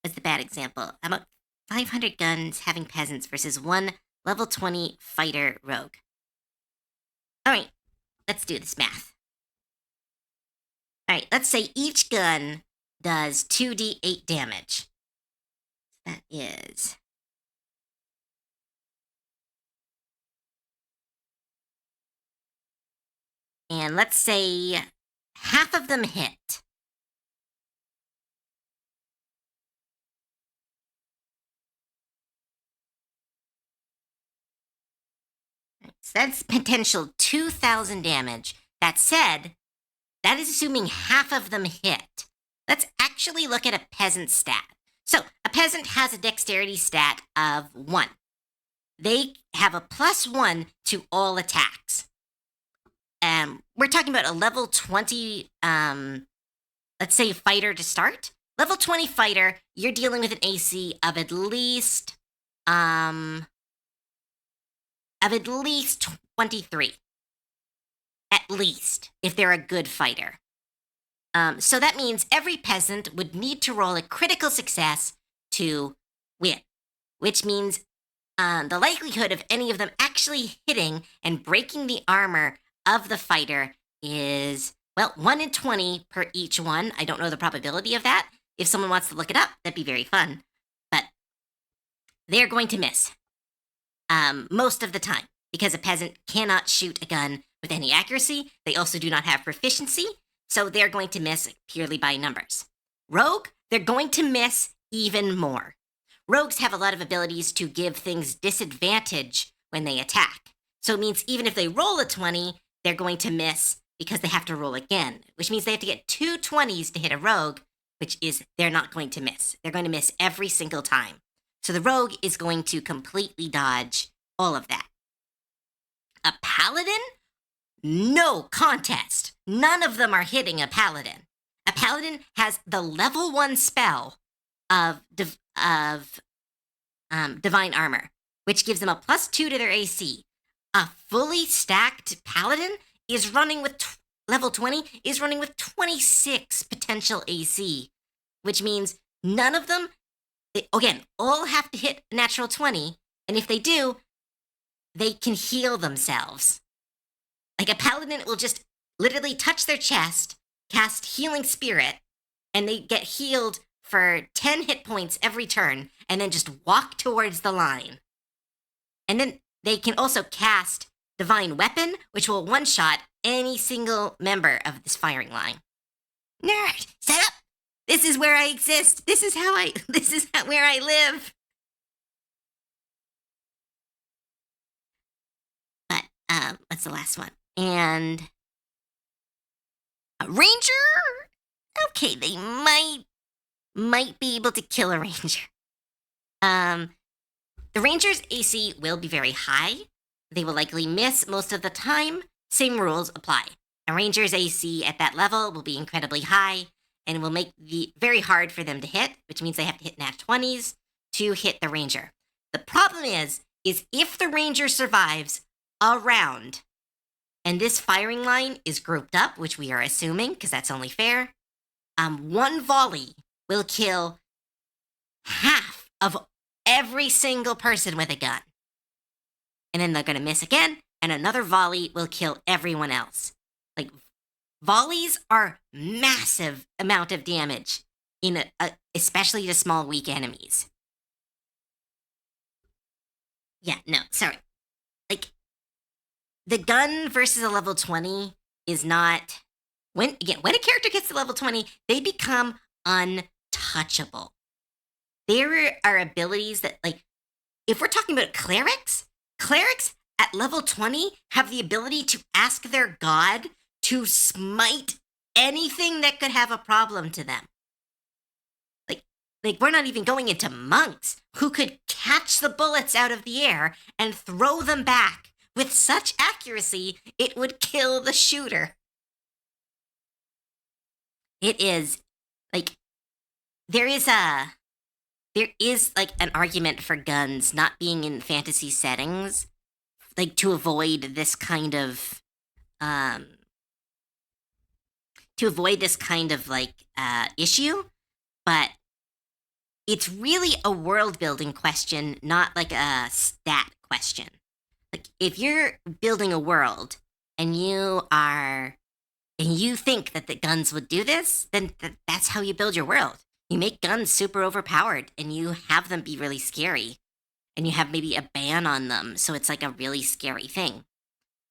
What's the bad example? How about 500 guns having peasants versus one level 20 fighter rogue? Alright, let's do this math. Alright, let's say each gun does 2d8 damage. That is... And let's say half of them hit. So that's potential 2,000 damage. That said, that is assuming half of them hit. Let's actually look at a peasant stat. So, a peasant has a dexterity stat of 1. They have a +1 to all attacks. We're talking about a level 20, let's say, fighter to start. Level 20 fighter, you're dealing with an AC of at least 23. At least, if they're a good fighter. So that means every peasant would need to roll a critical success to win, which means the likelihood of any of them actually hitting and breaking the armor of the fighter is, well, 1 in 20 per each one. I don't know the probability of that. If someone wants to look it up, that'd be very fun. But they're going to miss most of the time because a peasant cannot shoot a gun with any accuracy. They also do not have proficiency, so they're going to miss purely by numbers. Rogue, they're going to miss even more. Rogues have a lot of abilities to give things disadvantage when they attack. So it means even if they roll a 20, they're going to miss because they have to roll again, which means they have to get 2 20s to hit a rogue, which is they're not going to miss. They're going to miss every single time. So the rogue is going to completely dodge all of that. A paladin? No contest. None of them are hitting a paladin. A paladin has the level 1 spell of divine armor, which gives them a +2 to their AC. A fully stacked paladin is running with level 20 is running with 26 potential AC, which means none of them, again, all have to hit a natural 20, and if they do, they can heal themselves. Like a paladin will just literally touch their chest, cast Healing Spirit, and they get healed for 10 hit points every turn, and then just walk towards the line. And then they can also cast Divine Weapon, which will one-shot any single member of this firing line. Nerd, set up! This is where I exist. This is where I live. But, what's the last one? And a ranger? Okay, they might be able to kill a ranger. The ranger's AC will be very high. They will likely miss most of the time. Same rules apply. A ranger's AC at that level will be incredibly high and will make it very hard for them to hit, which means they have to hit nat 20s to hit the ranger. The problem is if the ranger survives a round, and this firing line is grouped up, which we are assuming, because that's only fair, one volley will kill half of every single person with a gun. And then they're going to miss again, and another volley will kill everyone else. Like, volleys are massive amount of damage. in especially to small weak enemies. Yeah, no, sorry. Like the gun versus a level 20 is not when a character gets to level 20, they become untouchable. There are abilities that like if we're talking about clerics at level 20 have the ability to ask their god to smite anything that could have a problem to them. Like, like we're not even going into monks who could catch the bullets out of the air and throw them back with such accuracy it would kill the shooter. It is like there is a there is like an argument for guns not being in fantasy settings, like to avoid this kind of um like issue, but it's really a world building question, not like a stat question. Like if you're building a world and you think that the guns would do this, then that's how you build your world. You make guns super overpowered and you have them be really scary. And you have maybe a ban on them, so it's like a really scary thing.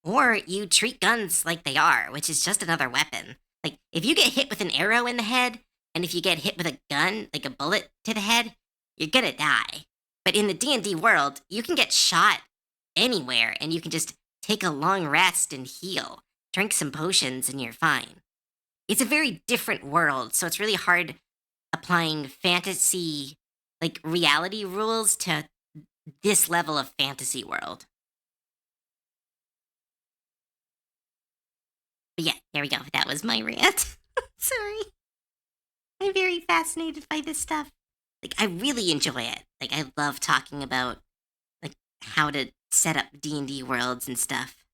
Or you treat guns like they are, which is just another weapon. Like if you get hit with an arrow in the head, and if you get hit with a gun, like a bullet to the head, you're gonna die. But in the D&D world, you can get shot anywhere and you can just take a long rest and heal. Drink some potions and you're fine. It's a very different world, so it's really hard applying fantasy like reality rules to this level of fantasy world. But yeah, there we go. That was my rant. Sorry. I'm very fascinated by this stuff. Like I really enjoy it. Like I love talking about like how to set up D&D worlds and stuff.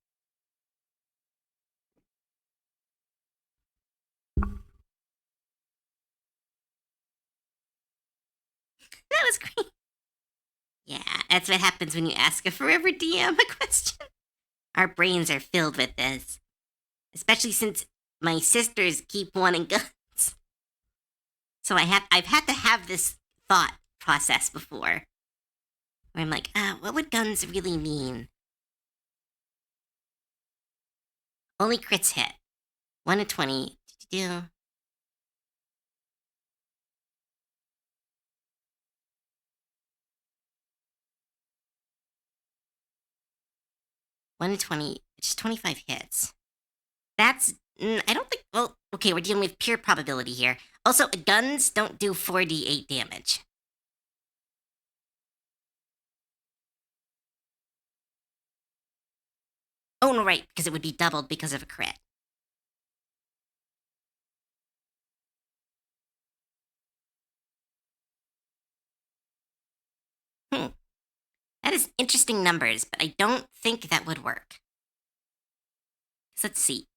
That was great. Yeah, that's what happens when you ask a forever DM a question. Our brains are filled with this, especially since my sisters keep wanting guns. So I've had to have this thought process before. Where I'm like, what would guns really mean? Only crits hit. 1 in 20. Do 1 in 20, which is 25 hits. That's, I don't think, well, okay, we're dealing with pure probability here. Also, guns don't do 4d8 damage. Oh, no, right, because it would be doubled because of a crit. Hmm. That is interesting numbers, but I don't think that would work. So let's see.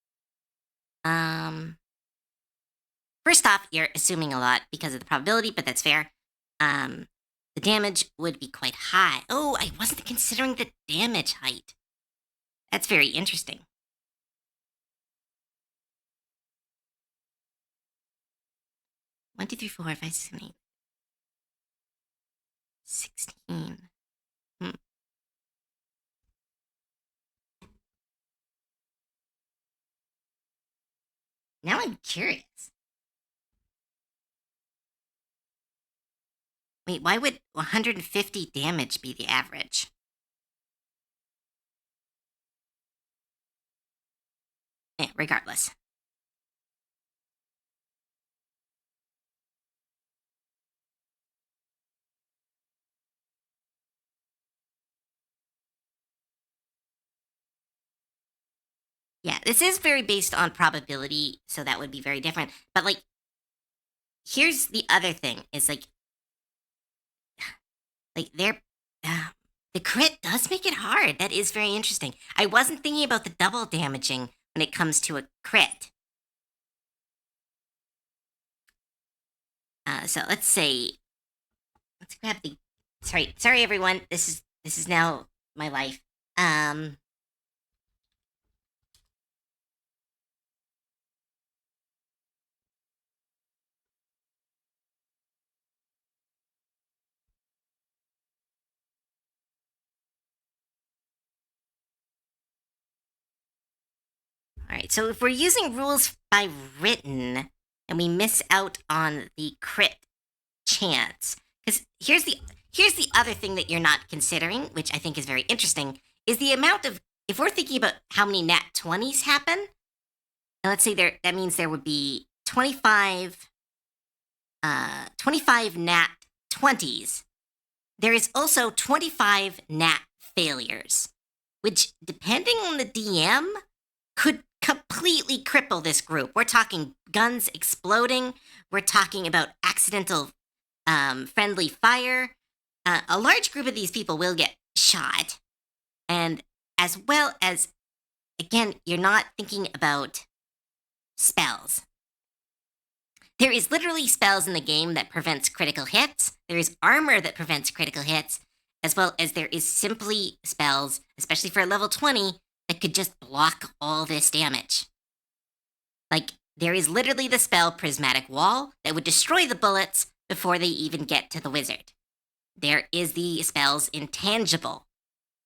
First off, you're assuming a lot because of the probability, but that's fair. The damage would be quite high. Oh, I wasn't considering the damage height. That's very interesting. One, two, three, four, five, six, seven, eight. 16. Hmm. Now I'm curious. Wait, why would 150 damage be the average? Regardless. Yeah, this is very based on probability, so that would be very different. But like, here's the other thing: is like they're the crit does make it hard. That is very interesting. I wasn't thinking about the double damaging when it comes to a crit. So let's say, let's grab the. Sorry, everyone. This is now my life. Um, right, so if we're using rules by written and we miss out on the crit chance, because here's the other thing that you're not considering, which I think is very interesting, is the amount of, if we're thinking about how many nat 20s happen, and let's say that means there would be 25 nat 20s. There is also 25 nat failures, which, depending on the DM, could completely cripple this group. We're talking guns exploding. We're talking about accidental friendly fire. A large group of these people will get shot. And as well as, again, you're not thinking about spells. There is literally spells in the game that prevents critical hits. There is armor that prevents critical hits, as well as there is simply spells, especially for a level 20, that could just block all this damage. Like, there is literally the spell Prismatic Wall that would destroy the bullets before they even get to the wizard. There is the spells Intangible.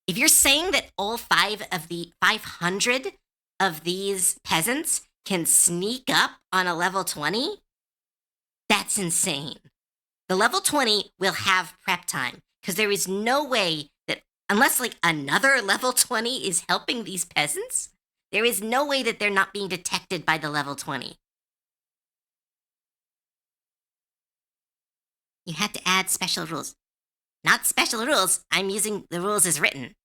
If you're saying that all 500 of these peasants can sneak up on a level 20, that's insane. The level 20 will have prep time, because there is no way that, unless like another level 20 is helping these peasants, there is no way that they're not being detected by the level 20. You had to add special rules. Not special rules, I'm using the rules as written.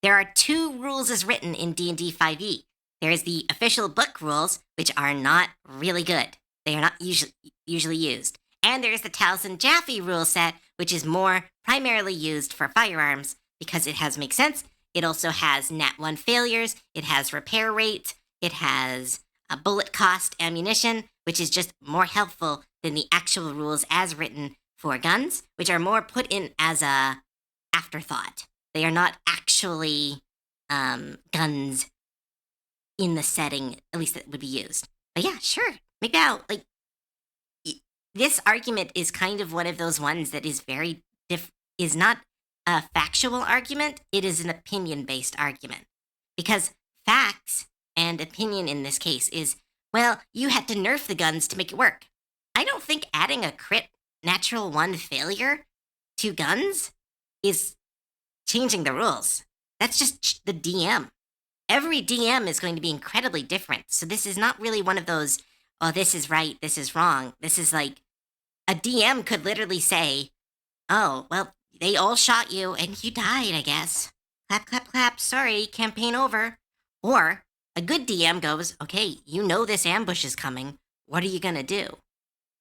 There are 2 rules as written in D&D 5e. There is the official book rules, which are not really good. They are not usually used. And there is the Taliesin Jaffe rule set, which is more primarily used for firearms because it makes sense. It also has nat 1 failures. It has repair rate. It has a bullet cost ammunition, which is just more helpful than the actual rules as written for guns, which are more put in as a afterthought. They are not actually guns in the setting, at least that would be used. But yeah, sure, make it out. Like, this argument is kind of one of those ones that is very is not a factual argument. It is an opinion-based argument, because facts and opinion in this case is, well, you had to nerf the guns to make it work. I don't think adding a crit natural 1 failure to guns is changing the rules. That's just the DM. Every DM is going to be incredibly different. So this is not really one of those, oh, this is right, this is wrong. This is like, a DM could literally say, oh, well, they all shot you and you died, I guess. Clap, clap, clap. Sorry, campaign over. Or a good DM goes, okay, you know this ambush is coming. What are you going to do?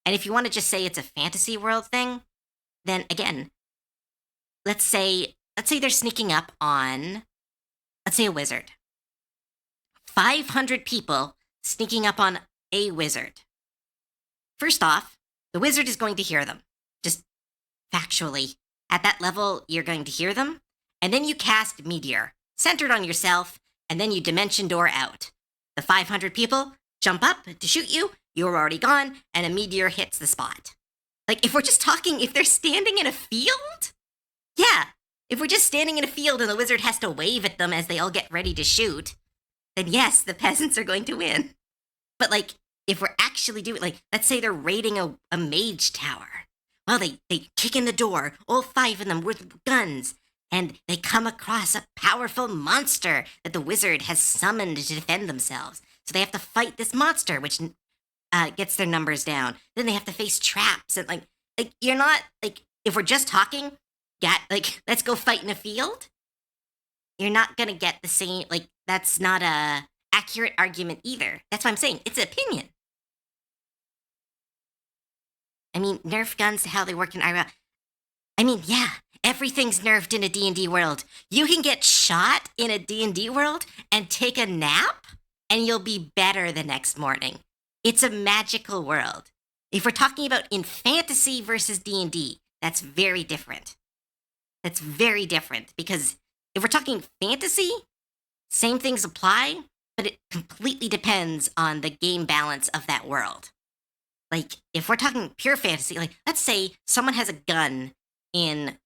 And if you want to just say it's a fantasy world thing, then again, let's say they're sneaking up on, let's say, a wizard. 500 people sneaking up on a wizard. First off, the wizard is going to hear them. Just factually. At that level, you're going to hear them. And then you cast Meteor, centered on yourself, and then you Dimension Door out. The 500 people jump up to shoot you, you're already gone, and a meteor hits the spot. Like, if we're just talking, if they're standing in a field? Yeah, if we're just standing in a field and the wizard has to wave at them as they all get ready to shoot, then yes, the peasants are going to win. But, like, if we're actually doing, like, let's say they're raiding a mage tower. Well, they kick in the door, all 5 of them with guns, and they come across a powerful monster that the wizard has summoned to defend themselves. So they have to fight this monster, which gets their numbers down. Then they have to face traps, and like you're not, like, if we're just talking, let's go fight in a field, you're not gonna get the same, like, that's not a accurate argument either. That's what I'm saying. It's an opinion. I mean, Nerf guns to how they work in IRL. I mean, yeah, everything's nerfed in a D&D world. You can get shot in a D&D world and take a nap, and you'll be better the next morning. It's a magical world. If we're talking about in fantasy versus D&D, that's very different. That's very different, because if we're talking fantasy, same things apply, but it completely depends on the game balance of that world. Like, if we're talking pure fantasy, like, let's say someone has a gun in,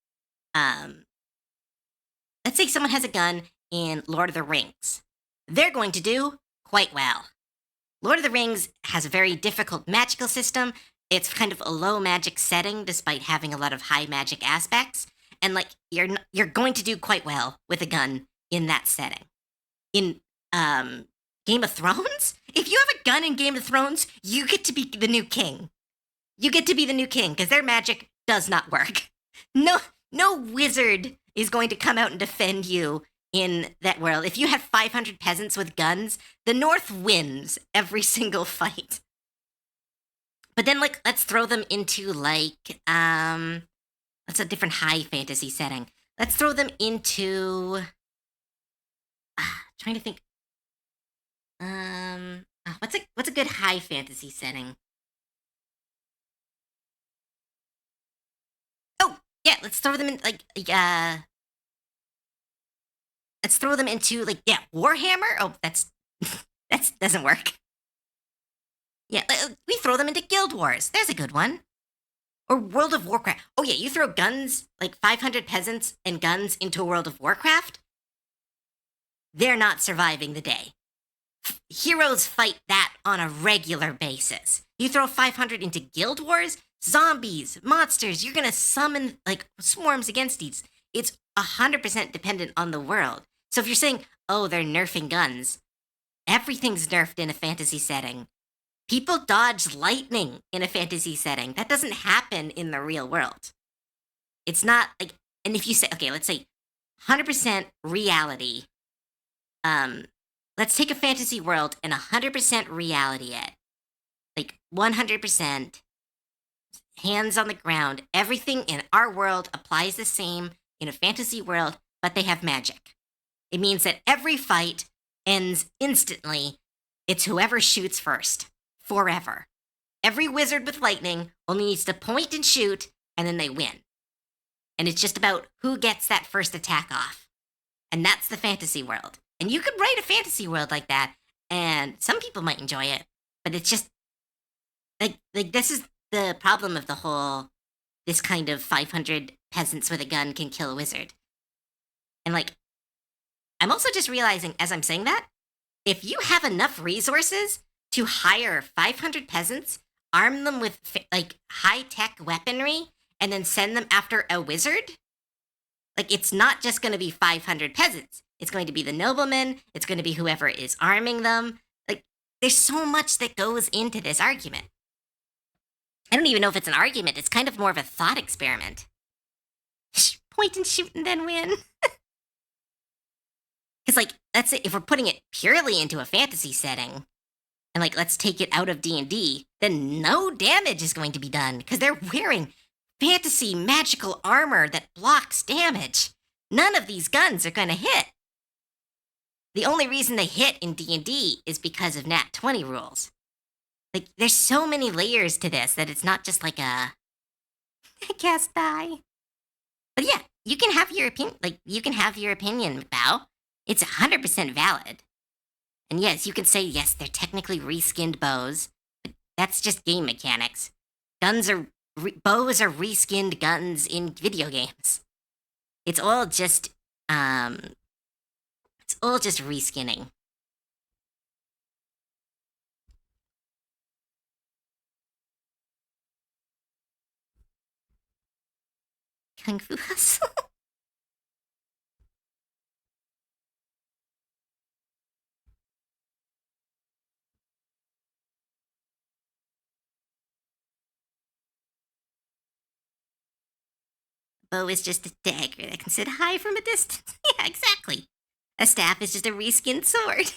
Lord of the Rings. They're going to do quite well. Lord of the Rings has a very difficult magical system. It's kind of a low magic setting, despite having a lot of high magic aspects. And like you're going to do quite well with a gun in that setting. In Game of Thrones, if you have a gun in Game of Thrones, you get to be the new king. You get to be the new king because their magic does not work. No wizard is going to come out and defend you in that world. If you have 500 peasants with guns, the North wins every single fight. But then, like, let's throw them into, like, that's a different high fantasy setting. Let's throw them into, trying to think, what's a good high fantasy setting? Oh, yeah, let's throw them in, like, let's throw them into, like, yeah, Warhammer? Oh, that doesn't work. Yeah, we throw them into Guild Wars. There's a good one. Or World of Warcraft. Oh, yeah, you throw guns, like 500 peasants and guns into World of Warcraft, they're not surviving the day. Heroes fight that on a regular basis. You throw 500 into Guild Wars, zombies, monsters, you're gonna summon, like, swarms against these. It's 100% dependent on the world. So if you're saying, oh, they're nerfing guns, everything's nerfed in a fantasy setting. People dodge lightning in a fantasy setting. That doesn't happen in the real world. It's not like, and if you say, okay, let's say 100% reality. Let's take a fantasy world and 100% reality it. Like 100% hands on the ground. Everything in our world applies the same in a fantasy world, but they have magic. It means that every fight ends instantly. It's whoever shoots first, forever. Every wizard with lightning only needs to point and shoot, and then they win. And it's just about who gets that first attack off. And that's the fantasy world. And you could write a fantasy world like that, and some people might enjoy it, but it's just like this is the problem of the whole, this kind of 500 peasants with a gun can kill a wizard. And like, I'm also just realizing as I'm saying that, if you have enough resources to hire 500 peasants, arm them with like high-tech weaponry, and then send them after a wizard, like it's not just going to be 500 peasants. It's going to be the noblemen. It's going to be whoever is arming them. Like, there's so much that goes into this argument. I don't even know if it's an argument. It's kind of more of a thought experiment. Point and shoot and then win. Because, like, let's say if we're putting it purely into a fantasy setting, and, like, let's take it out of D&D, then no damage is going to be done, because they're wearing fantasy magical armor that blocks damage. None of these guns are going to hit. The only reason they hit in D&D is because of Nat 20 rules. Like, there's so many layers to this that it's not just like a I cast die. But yeah, you can have your opinion. Like, you can have your opinion, Bao. It's 100% valid. And yes, you can say, yes, they're technically reskinned bows, but that's just game mechanics. Bows are reskinned guns in video games. It's all just reskinning. Kung Fu Hustle. Bow is just a dagger that can sit high from a distance. Yeah, exactly. A staff is just a reskinned sword.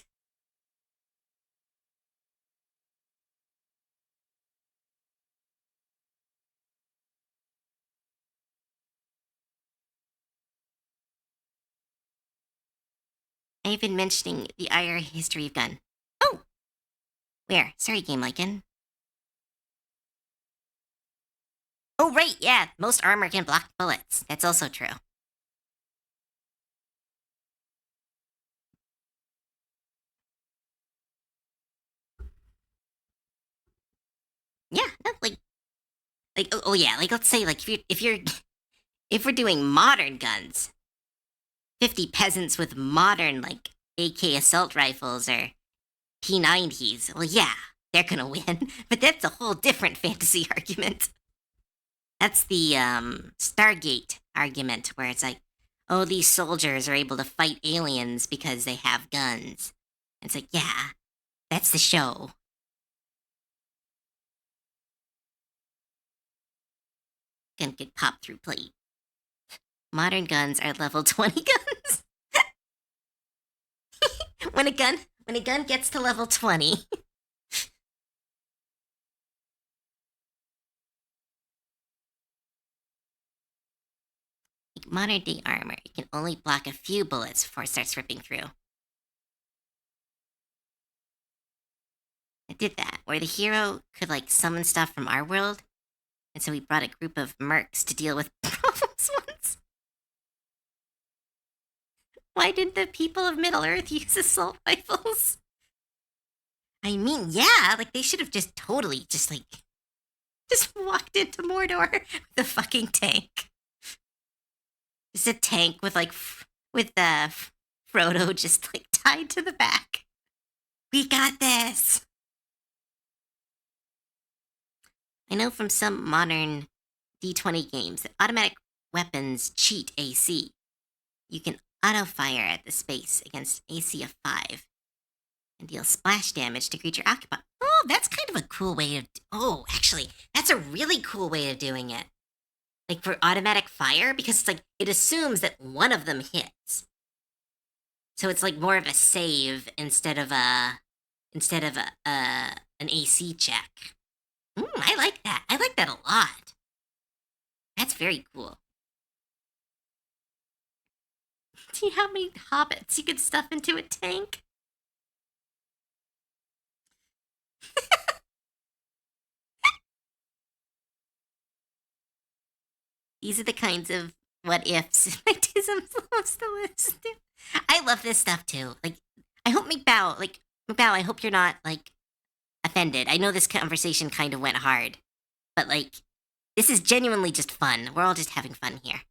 I've been mentioning the IR history of gun. Oh! Where? Sorry, Game Lycan. Oh, right, yeah. Most armor can block bullets. That's also true. Yeah, no, oh yeah, like let's say like if we're doing modern guns, 50 peasants with modern like AK assault rifles are P90s. Well, yeah, they're gonna win, but that's a whole different fantasy argument. That's the Stargate argument, where it's like, oh, these soldiers are able to fight aliens because they have guns. It's like, yeah, that's the show. Gonna get popped through plate. Modern guns are level 20 guns. when a gun gets to level 20. Like modern day armor, it can only block a few bullets before it starts ripping through. I did that, where the hero could like summon stuff from our world, and so we brought a group of mercs to deal with problems once. Why didn't the people of Middle Earth use assault rifles? I mean, yeah, like they should have just totally just walked into Mordor with a fucking tank. Just a tank with Frodo just like tied to the back. We got this. I know from some modern D20 games that automatic weapons cheat AC. You can auto-fire at the space against AC of 5 and deal splash damage to creature occupied. Oh, that's kind of a cool way of... Oh, actually, that's a really cool way of doing it. Like for automatic fire, because it's like, it assumes that one of them hits. So it's like more of a save instead of an AC check. I like that. I like that a lot. That's very cool. See how many hobbits you could stuff into a tank? These are the kinds of what ifs my Tism loves to listen to. I love this stuff too. Like, I hope McBow, I hope you're not like offended. I know this conversation kind of went hard, but like, this is genuinely just fun. We're all just having fun here.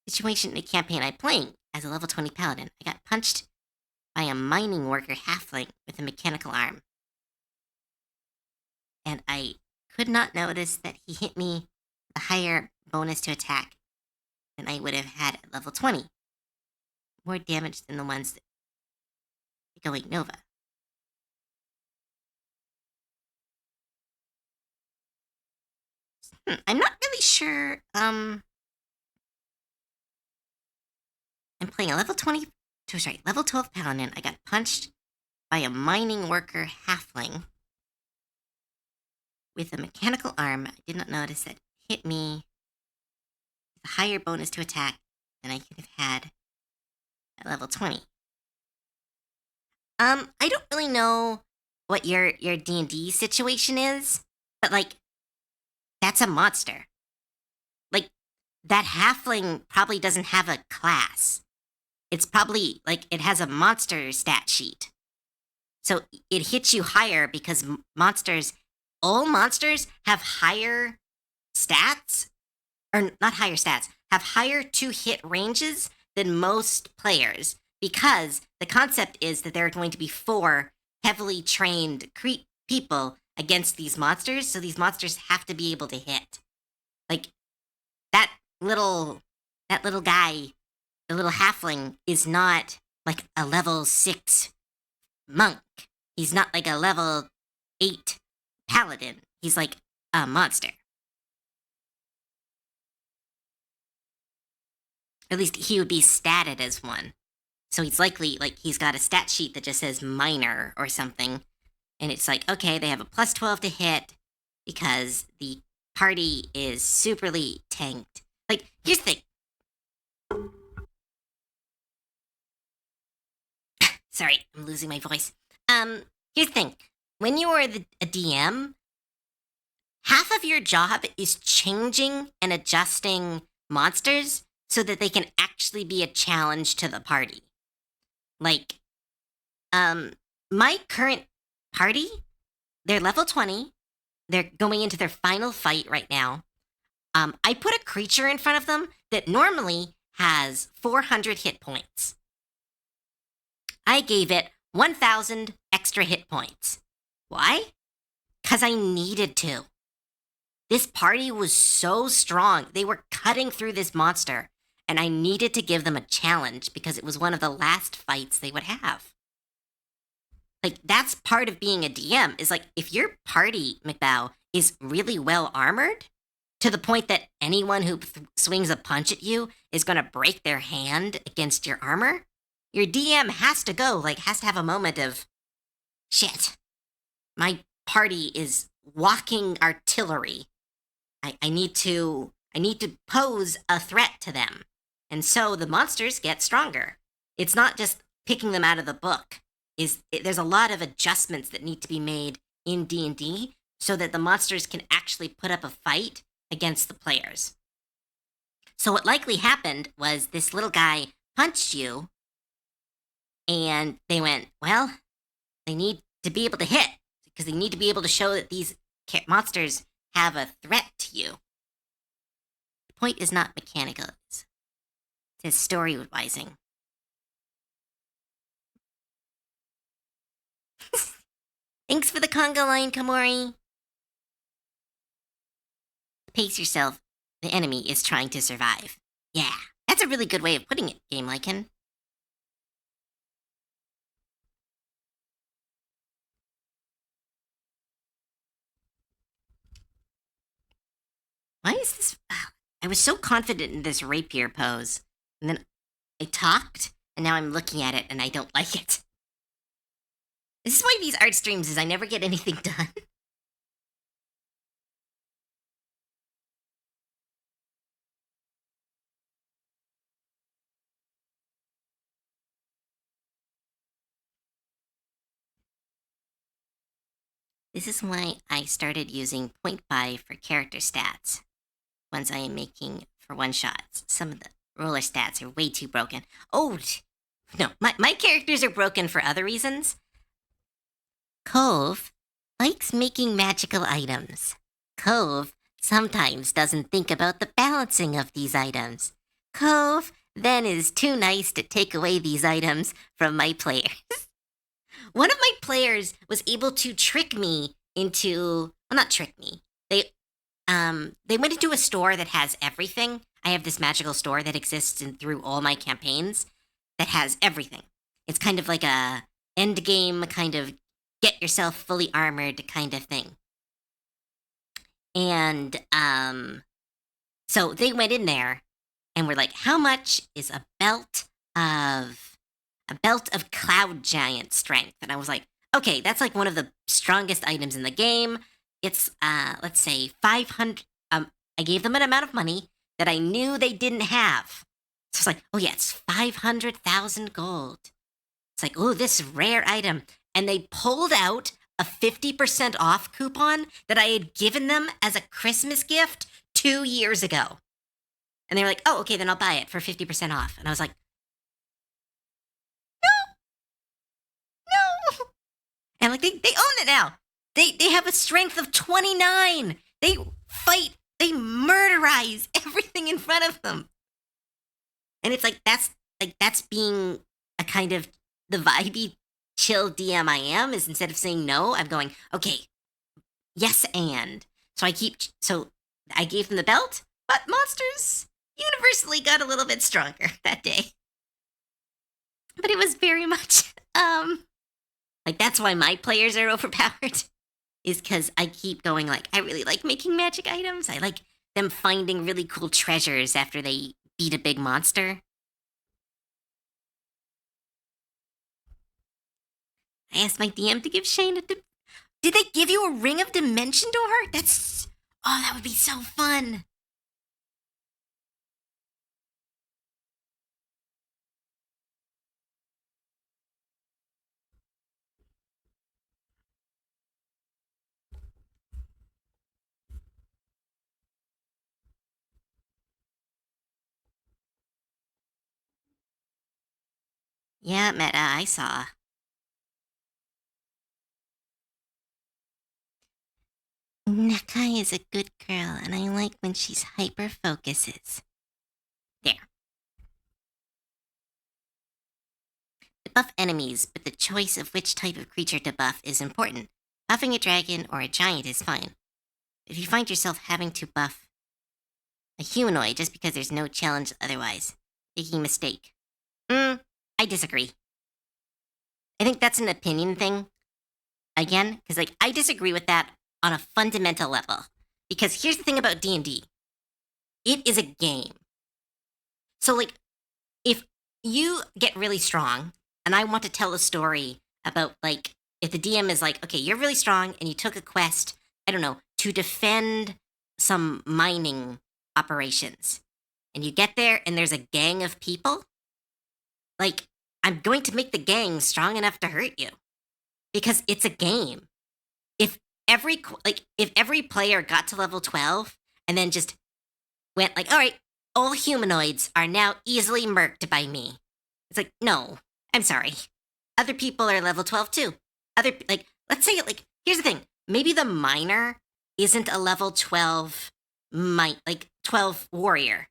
Situation in a campaign I'm playing as a level 20 paladin. I got punched by a mining worker halfling with a mechanical arm. And I could not notice that he hit me with a higher bonus to attack than I would have had at level 20. More damage than the ones that going Nova. I'm not really sure. I'm playing a level 12 paladin. I got punched by a mining worker halfling with a mechanical arm. I did not notice that it hit me with a higher bonus to attack than I could have had at level 20. I don't really know what your D&D situation is, but like, that's a monster. Like, that halfling probably doesn't have a class. It's probably, like, it has a monster stat sheet. So it hits you higher because all monsters have higher stats, or not higher stats, have higher to-hit ranges than most players, because the concept is that there are going to be 4 heavily trained people against these monsters, so these monsters have to be able to hit. Like, that little guy, the little halfling, is not like a level 6 monk. He's not like a level 8 paladin. He's like a monster. At least he would be statted as one. So he's likely, like, he's got a stat sheet that just says minor or something. And it's like, okay, they have a plus 12 to hit because the party is superly tanked. Like, here's the thing. Sorry, I'm losing my voice. Here's the thing. When you are a DM, half of your job is changing and adjusting monsters so that they can actually be a challenge to the party. Like, my current party, they're level 20. They're going into their final fight right now. I put a creature in front of them that normally has 400 hit points. I gave it 1,000 extra hit points. Why? Because I needed to. This party was so strong. They were cutting through this monster, and I needed to give them a challenge because it was one of the last fights they would have. Like, that's part of being a DM, is like, if your party, McBow, is really well armored, to the point that anyone who swings a punch at you is going to break their hand against your armor, your DM has to go, like, has to have a moment of, shit, my party is walking artillery. I need to pose a threat to them. And so the monsters get stronger. It's not just picking them out of the book. There's a lot of adjustments that need to be made in D&D so that the monsters can actually put up a fight against the players. So what likely happened was this little guy punched you, and they went, well, they need to be able to hit, because they need to be able to show that these monsters have a threat to you. The point is not mechanical. It's story-advising. Thanks for the conga line, Kamori. Pace yourself. The enemy is trying to survive. Yeah, that's a really good way of putting it, Game Lycan. Why is this? I was so confident in this rapier pose, and then I talked, and now I'm looking at it, and I don't like it. This is why these art streams is I never get anything done. This is why I started using 0.5 for character stats. Ones I am making for one-shots. Some of the roller stats are way too broken. Oh, no, my characters are broken for other reasons. Cove likes making magical items. Cove sometimes doesn't think about the balancing of these items. Cove then is too nice to take away these items from my players. One of my players was able to trick me into, well, not trick me. They went into a store that has everything. I have this magical store that exists through all my campaigns that has everything. It's kind of like a end game kind of get yourself fully armored kind of thing. And so they went in there and were like, how much is a belt of cloud giant strength? And I was like, okay, that's like one of the strongest items in the game. It's let's say 500. I gave them an amount of money that I knew they didn't have. So it's like, oh yeah, it's 500,000 gold. It's like, oh, this rare item. And they pulled out a 50% off coupon that I had given them as a Christmas gift 2 years ago. And they were like, oh, okay, then I'll buy it for 50% off. And I was like, no. And like, they own it now. They have a strength of 29. They fight, they murderize everything in front of them. And it's like, that's being a kind of the vibey, chill DM I am, is instead of saying no, I'm going, okay, yes, and. So I gave them the belt, but monsters universally got a little bit stronger that day. But it was very much, like, that's why my players are overpowered, is because I keep going, like, I really like making magic items. I like them finding really cool treasures after they beat a big monster. I asked my DM to give Shane did they give you a ring of dimension door? That would be so fun. Yeah, Meta, I saw. Nakai is a good girl, and I like when she's hyper-focuses. There. buff enemies, but the choice of which type of creature to buff is important. Buffing a dragon or a giant is fine. If you find yourself having to buff a humanoid just because there's no challenge otherwise, making a mistake. I disagree. I think that's an opinion thing. Again, because like I disagree with that on a fundamental level. Because here's the thing about D&D. It is a game. So like, if you get really strong, and I want to tell a story about like, if the DM is like, okay, you're really strong, and you took a quest, I don't know, to defend some mining operations, and you get there, and there's a gang of people, like, I'm going to make the gang strong enough to hurt you. Because it's a game. If every player got to level 12, and then just went like, all right, all humanoids are now easily murked by me. It's like, no, I'm sorry. Other people are level 12 too. Let's say, like, here's the thing. Maybe the miner isn't a level 12 12 warrior.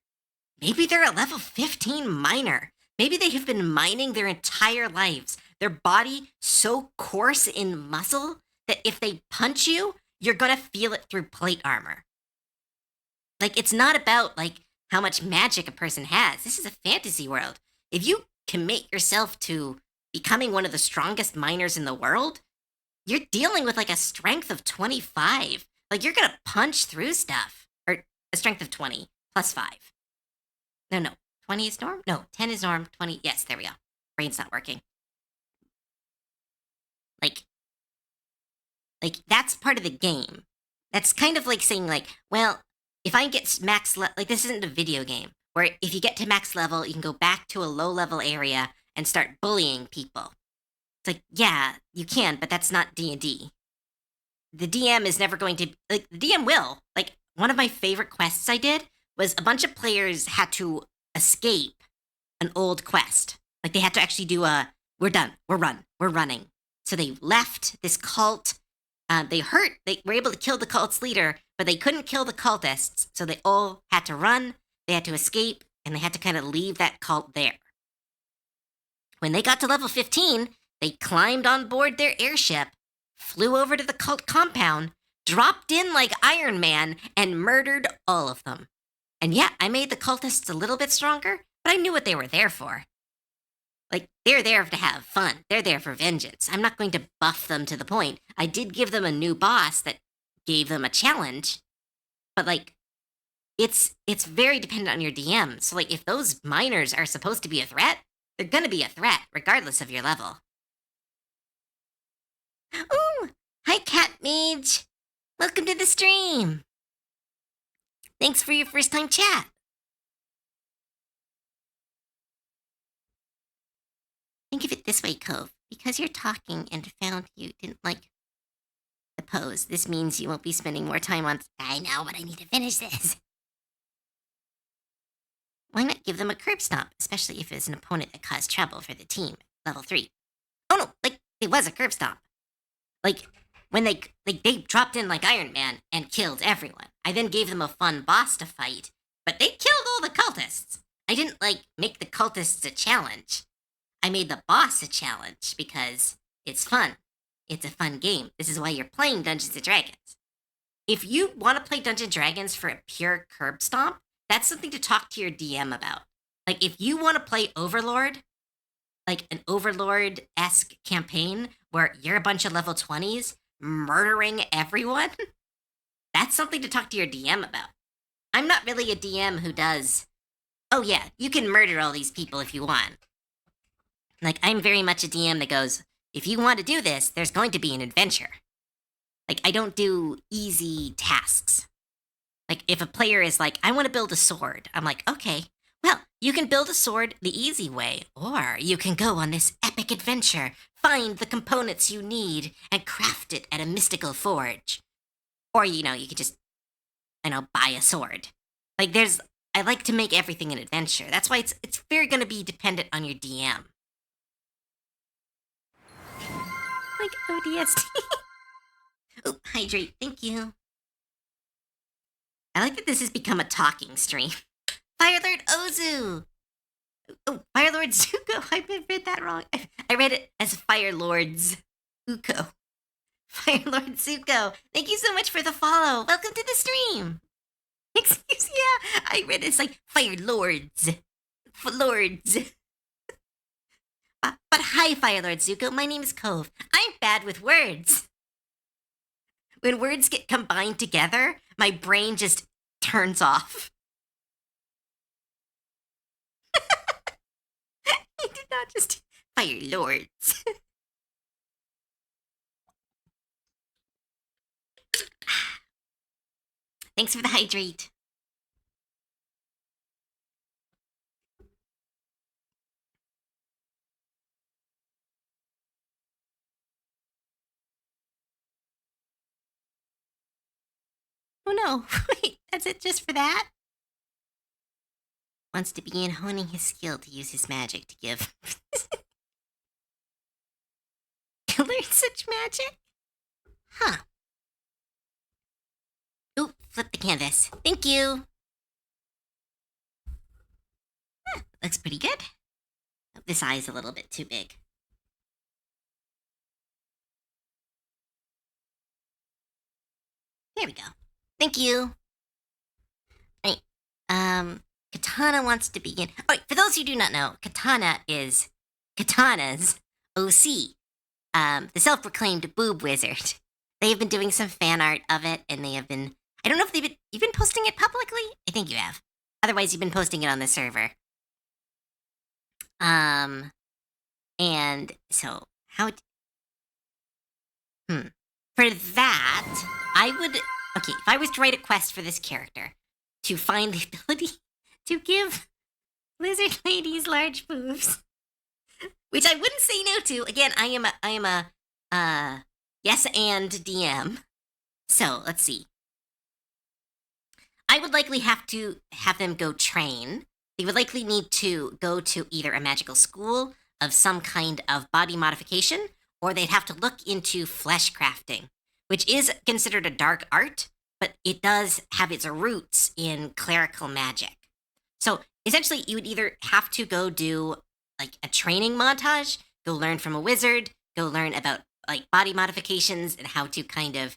Maybe they're a level 15 miner. Maybe they have been mining their entire lives. Their body so coarse in muscle that if they punch you, you're gonna feel it through plate armor. Like, it's not about, like, how much magic a person has. This is a fantasy world. If you commit yourself to becoming one of the strongest miners in the world, you're dealing with, like, a strength of 25. Like, you're gonna punch through stuff. Or a strength of 20 plus 5. No. 20 is norm? No, 10 is norm. 20, yes, there we go. Brain's not working. Like that's part of the game. That's kind of like saying, like, well, if I get max like, this isn't a video game where if you get to max level, you can go back to a low level area and start bullying people. It's like, yeah, you can, but that's not D&D. The DM is never going to, like, the DM will. Like, one of my favorite quests I did was a bunch of players had to escape an old quest. Like, they had to actually do we're done, we're running. So they left this cult. They were able to kill the cult's leader, but they couldn't kill the cultists. So they all had to run, they had to escape, and they had to kind of leave that cult there. When they got to level 15, they climbed on board their airship, flew over to the cult compound, dropped in like Iron Man, and murdered all of them. And yeah, I made the cultists a little bit stronger, but I knew what they were there for. Like, they're there to have fun. They're there for vengeance. I'm not going to buff them to the point. I did give them a new boss that gave them a challenge, but, like, it's very dependent on your DM. So, like, if those miners are supposed to be a threat, they're gonna be a threat, regardless of your level. Ooh! Hi, Cat Mage! Welcome to the stream! Thanks for your first time chat. Think of it this way, Cove. Because you're talking and found you didn't like the pose, this means you won't be spending more time on... I know, but I need to finish this. Why not give them a curb stomp, especially if it's an opponent that caused trouble for the team, level 3? Oh no, like, it was a curb stomp. Like, when they dropped in like Iron Man and killed everyone. I then gave them a fun boss to fight, but they killed all the cultists. I didn't, like, make the cultists a challenge. I made the boss a challenge because it's fun. It's a fun game. This is why you're playing Dungeons & Dragons. If you want to play Dungeons & Dragons for a pure curb stomp, that's something to talk to your DM about. Like, if you want to play Overlord, like an Overlord-esque campaign where you're a bunch of level 20s murdering everyone, that's something to talk to your DM about. I'm not really a DM who does, oh yeah, you can murder all these people if you want. Like, I'm very much a DM that goes, if you want to do this, there's going to be an adventure. Like, I don't do easy tasks. Like, if a player is like, I want to build a sword, I'm like, okay, well, you can build a sword the easy way, or you can go on this epic adventure, find the components you need, and craft it at a mystical forge. Or, you could just, buy a sword. Like, I like to make everything an adventure. That's why it's very going to be dependent on your DM. Like ODST. Oh, hydrate, thank you. I like that this has become a talking stream. Fire Alert Ozu! Oh, Fire Lord Zuko. I read that wrong. I read it as Fire Lord's Zuko. Fire Lord Zuko. Thank you so much for the follow. Welcome to the stream. Excuse me. Yeah, I read it's like Fire Lords. Lords. But hi, Fire Lord Zuko. My name is Cove. I'm bad with words. When words get combined together, my brain just turns off. You did not just Fire Lords. Thanks for the hydrate. Oh no, wait, that's it just for that? Wants to begin honing his skill to use his magic to give. Learn such magic? Huh. Oop, flip the canvas. Thank you. Looks pretty good. Oh, this eye is a little bit too big. There we go. Thank you. Right. Katana wants to begin. All right, for those who do not know, Katana is Katana's OC, the self-proclaimed boob wizard. They have been doing some fan art of it, and they have been. I don't know if you've been posting it publicly. I think you have. Otherwise, you've been posting it on the server. And so how? For that, I would. Okay, if I was to write a quest for this character to find the ability to give lizard ladies large boobs, which I wouldn't say no to. Again, I am a yes and DM. So let's see. I would likely have to have them go train. They would likely need to go to either a magical school of some kind of body modification, or they'd have to look into flesh crafting, which is considered a dark art, but it does have its roots in clerical magic. So essentially, you would either have to go do like a training montage, go learn from a wizard, go learn about like body modifications and how to kind of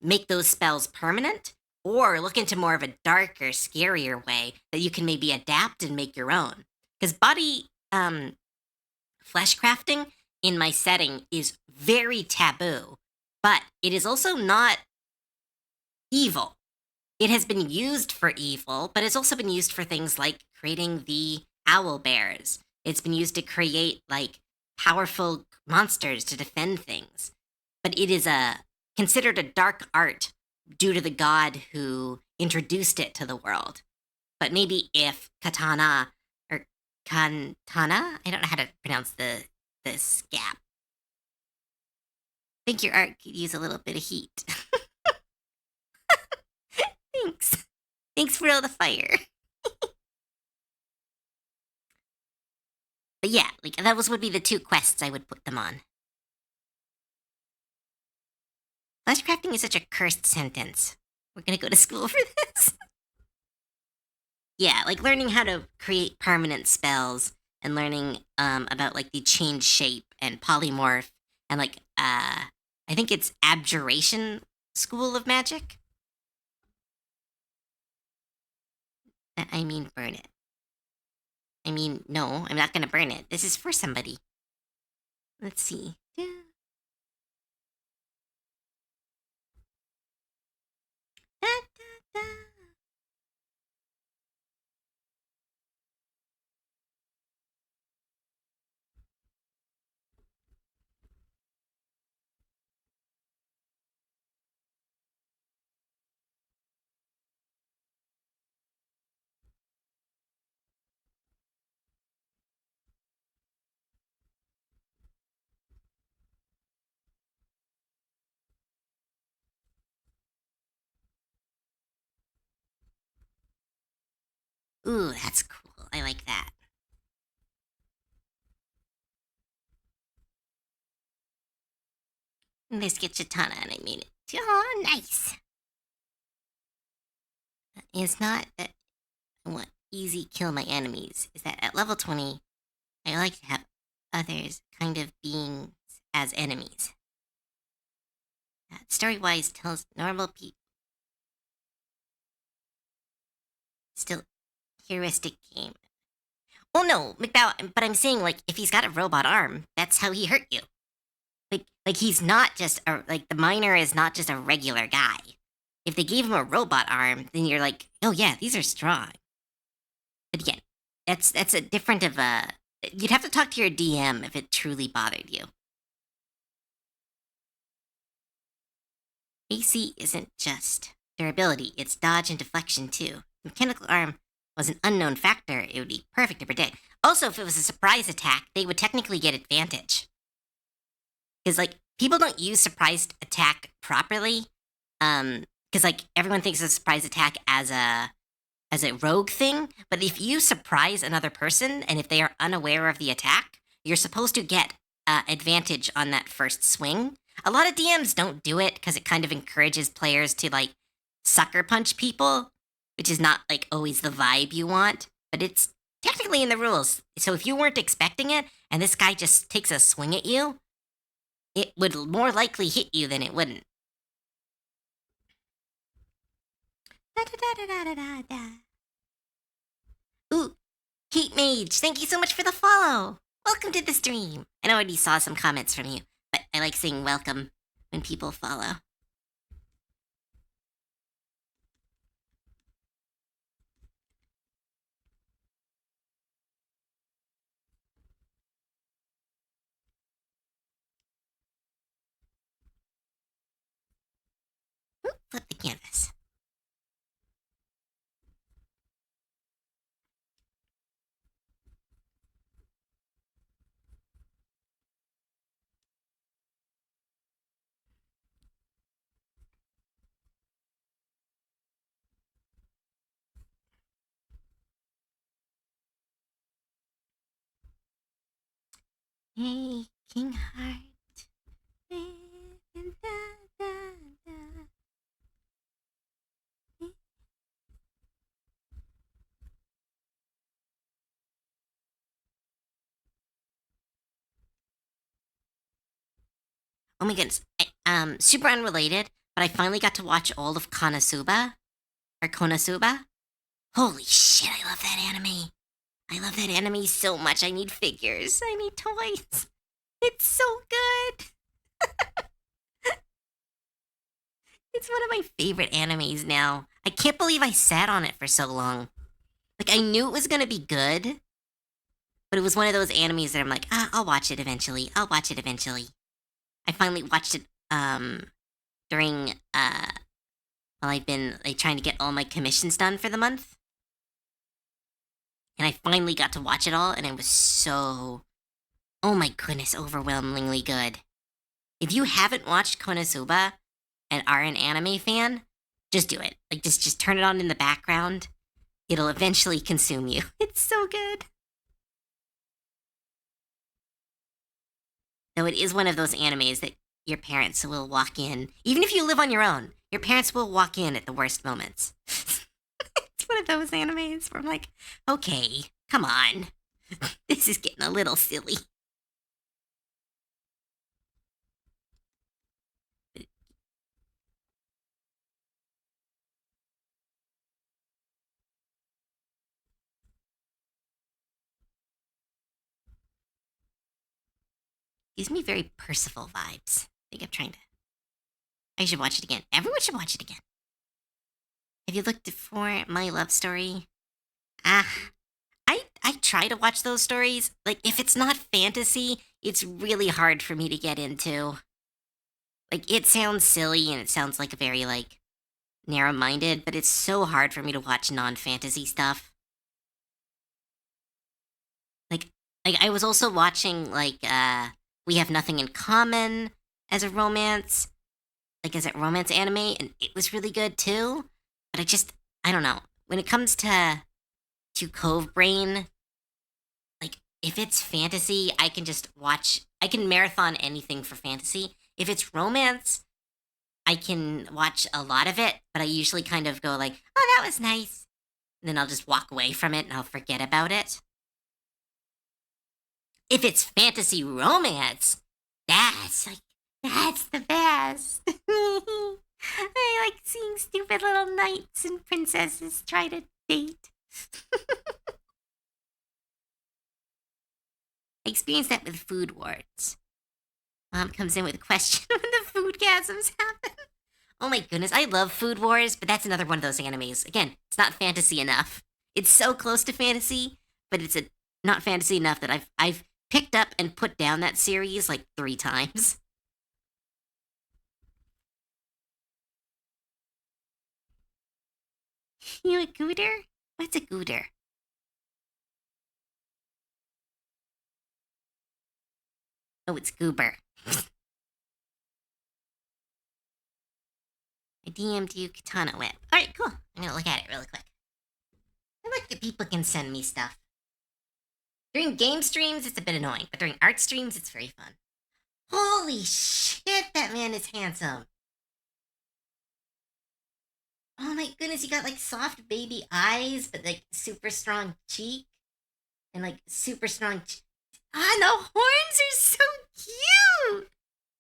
make those spells permanent, or look into more of a darker, scarier way that you can maybe adapt and make your own. Because body flesh crafting in my setting is very taboo, but it is also not evil. It has been used for evil, but it's also been used for things like creating the owl bears. It's been used to create like powerful monsters to defend things. But it is considered a dark art due to the god who introduced it to the world. But maybe if Katana or Kantana, I don't know how to pronounce this gap. I think your art could use a little bit of heat. Thanks. Thanks for all the fire. But yeah, like would be the two quests I would put them on. Flesh crafting is such a cursed sentence. We're gonna go to school for this. Yeah, like learning how to create permanent spells and learning about like the change shape and polymorph and like I think it's abjuration school of magic. I mean burn it. I mean, no, I'm not gonna burn it. This is for somebody. Let's see. Yeah. Da, da, da. Ooh, that's cool. I like that. And this gets a ton and I made it. Oh, nice. It's not that. What? easy kill my enemies is that at level 20, I like to have others kind of beings as enemies. Story-wise, tells normal people. Still, heuristic game. Well, no, McBow, but I'm saying, like, if he's got a robot arm, that's how he hurt you. Like he's not just like the miner is not just a regular guy. If they gave him a robot arm, then you're like, oh yeah, these are strong. But again, that's a different of a. You'd have to talk to your DM if it truly bothered you. AC isn't just durability; it's dodge and deflection too. Mechanical arm was an unknown factor. It would be perfect to predict. Also, if it was a surprise attack, they would technically get advantage. Because, like, people don't use surprise attack properly. Because, like, everyone thinks of surprise attack as a rogue thing. But if you surprise another person, and if they are unaware of the attack, you're supposed to get advantage on that first swing. A lot of DMs don't do it because it kind of encourages players to, like, sucker punch people, which is not, like, always the vibe you want. But it's technically in the rules. So if you weren't expecting it, and this guy just takes a swing at you, it would more likely hit you than it wouldn't. Ooh, Heat Mage, thank you so much for the follow. Welcome to the stream. I already saw some comments from you, but I like saying welcome when people follow. Ooh, flip the canvas. Hey, King Heart. Oh my goodness. Super unrelated, but I finally got to watch all of Konosuba. Or Konosuba. Holy shit, I love that anime. I love that anime so much. I need figures. I need toys. It's so good. It's one of my favorite animes now. I can't believe I sat on it for so long. Like, I knew it was gonna be good, but it was one of those animes that I'm like, I'll watch it eventually. I'll watch it eventually. I finally watched it, during, while I've been, like, trying to get all my commissions done for the month. And I finally got to watch it all, and it was so, oh my goodness, overwhelmingly good. If you haven't watched Konosuba and are an anime fan, just do it. Like, just turn it on in the background. It'll eventually consume you. It's so good. Though it is one of those animes that your parents will walk in. Even if you live on your own, your parents will walk in at the worst moments. It's one of those animes where I'm like, okay, come on. This is getting a little silly. Gives me very Percival vibes. I think I'm trying to. I should watch it again. Everyone should watch it again. Have you looked for My Love Story? I try to watch those stories. Like, if it's not fantasy, it's really hard for me to get into. Like, it sounds silly and it sounds like a very, like, narrow-minded, but it's so hard for me to watch non-fantasy stuff. Like I was also watching, like, We Have Nothing in Common as a romance, like as a romance anime, and it was really good too. But I don't know. When it comes to Cove Brain, like if it's fantasy, I can just watch. I can marathon anything for fantasy. If it's romance, I can watch a lot of it, but I usually kind of go like, "Oh, that was nice," And then I'll just walk away from it and I'll forget about it. If it's fantasy romance, that's like that's the best. I like seeing stupid little knights and princesses try to date. I experienced that with Food Wars. Mom comes in with a question when the food gasms happen. Oh my goodness, I love Food Wars, but that's another one of those animes. Again, it's not fantasy enough. It's so close to fantasy, but it's not fantasy enough that I've picked up and put down that series like 3 times. You a gooter? What's a gooter? Oh, it's goober. I DM'd you Katana Whip. Alright, cool. I'm gonna look at it really quick. I like that people can send me stuff. During game streams, it's a bit annoying, but during art streams, it's very fun. Holy shit, that man is handsome. Oh my goodness, he got like soft baby eyes, but like super strong cheek. And like super strong. The horns are so cute.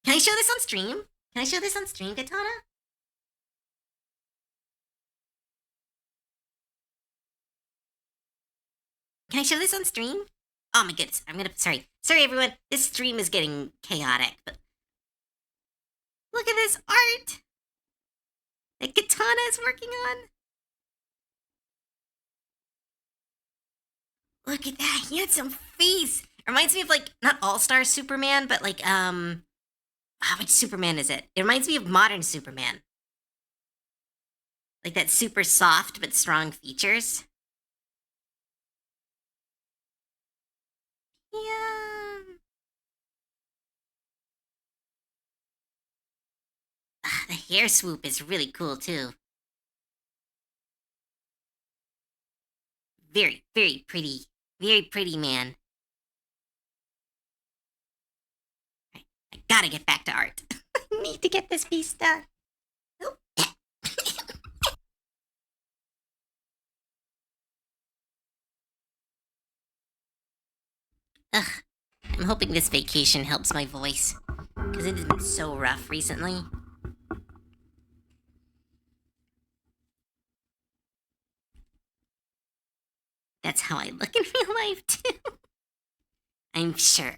Can I show this on stream? Can I show this on stream, Katana? Can I show this on stream? Oh my goodness, sorry everyone. This stream is getting chaotic, but look at this art that Katana is working on. Look at that, he had some face. It reminds me of like not All-Star Superman, but like which Superman is it? It reminds me of modern Superman. Like that super soft but strong features. Yeah. The hair swoop is really cool too. Very, very pretty. Very pretty man. I gotta get back to art. I need to get this piece done. Oh. Ugh. I'm hoping this vacation helps my voice. Because it has been so rough recently. That's how I look in real life, too. I'm sure.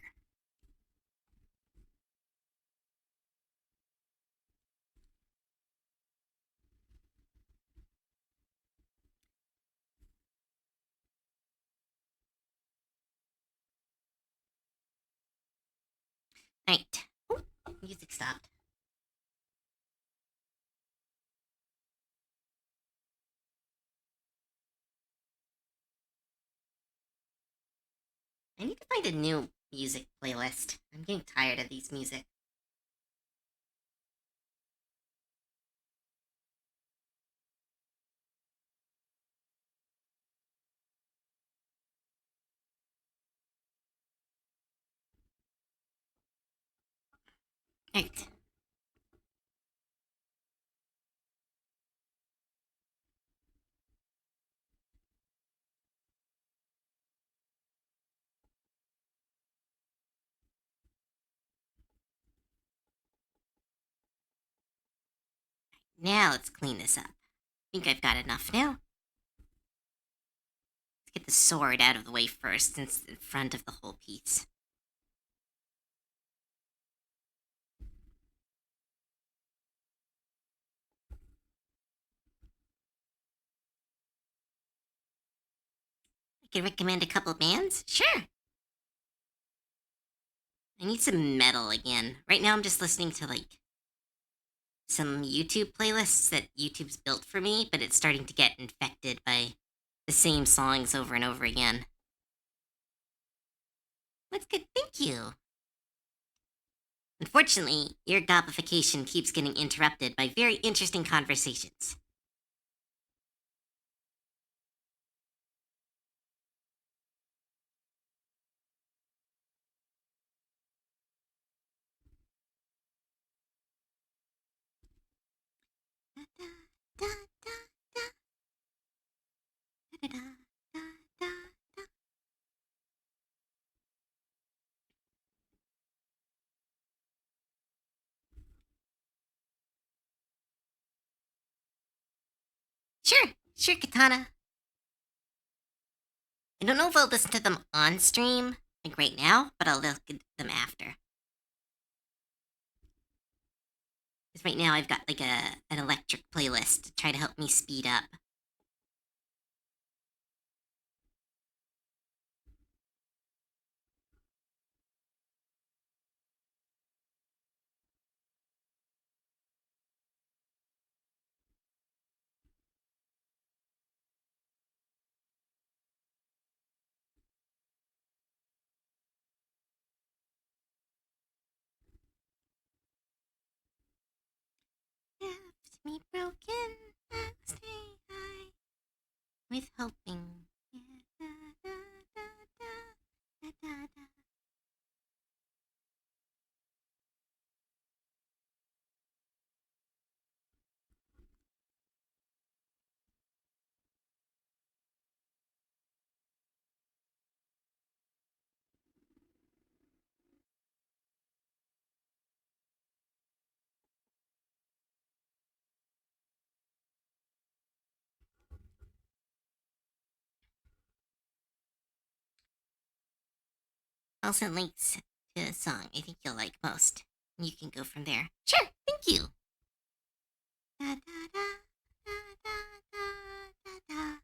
Alright. Oh, music stopped. I need to find a new music playlist. I'm getting tired of these music. Alright. Now let's clean this up. I think I've got enough now. Let's get the sword out of the way first, since it's in front of the whole piece. I can recommend a couple bands? Sure. I need some metal again. Right now I'm just listening to like some YouTube playlists that YouTube's built for me, but it's starting to get infected by the same songs over and over again. That's good, thank you. Unfortunately, your gobification keeps getting interrupted by very interesting conversations. Sure, Katana. I don't know if I'll listen to them on stream, like right now, but I'll look at them after. Because right now I've got like an electric playlist to try to help me speed up. Left me broken, I'll stay high with hoping. Da, da, da, da, da, da, da. I'll send links to a song I think you'll like most. And you can go from there. Sure, thank you. Da, da, da, da, da, da, da, da.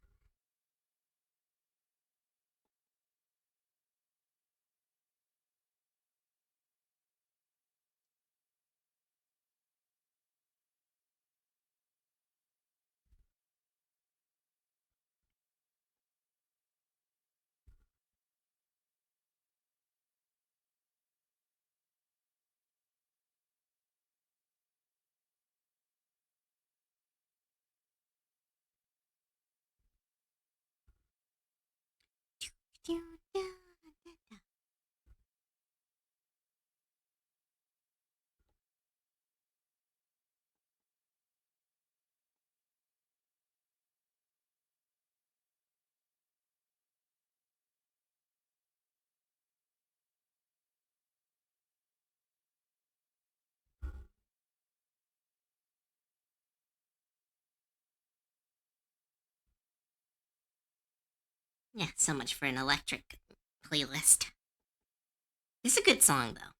Do, do, da, da. Yeah, so much for an electric playlist. It's a good song, though.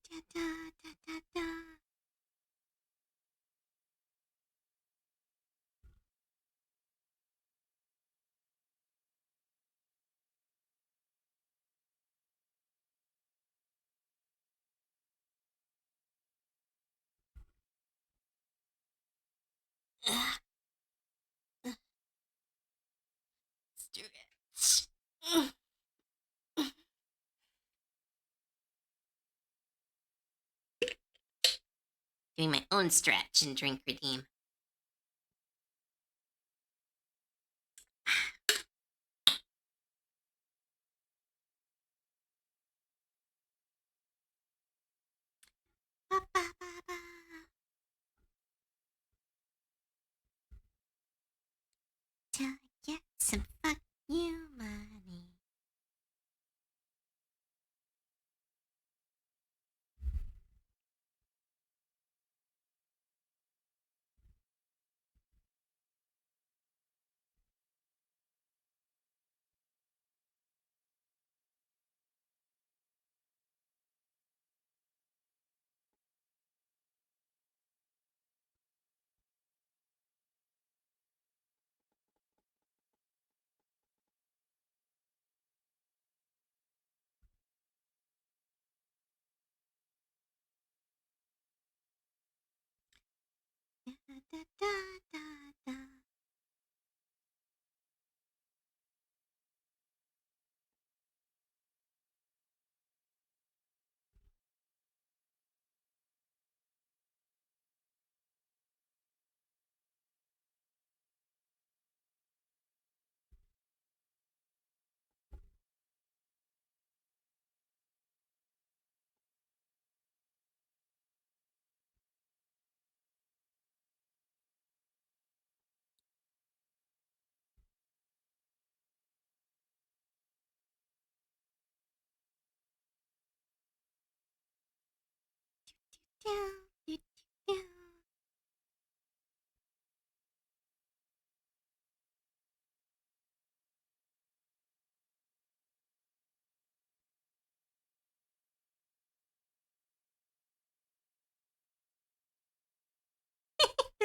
Da, da, da, da, da. Ugh, stretch. Doing my own stretch and drink redeem. Ba, ba, ba, ba. Till I get some fuck you money. Da, da, da, da, da.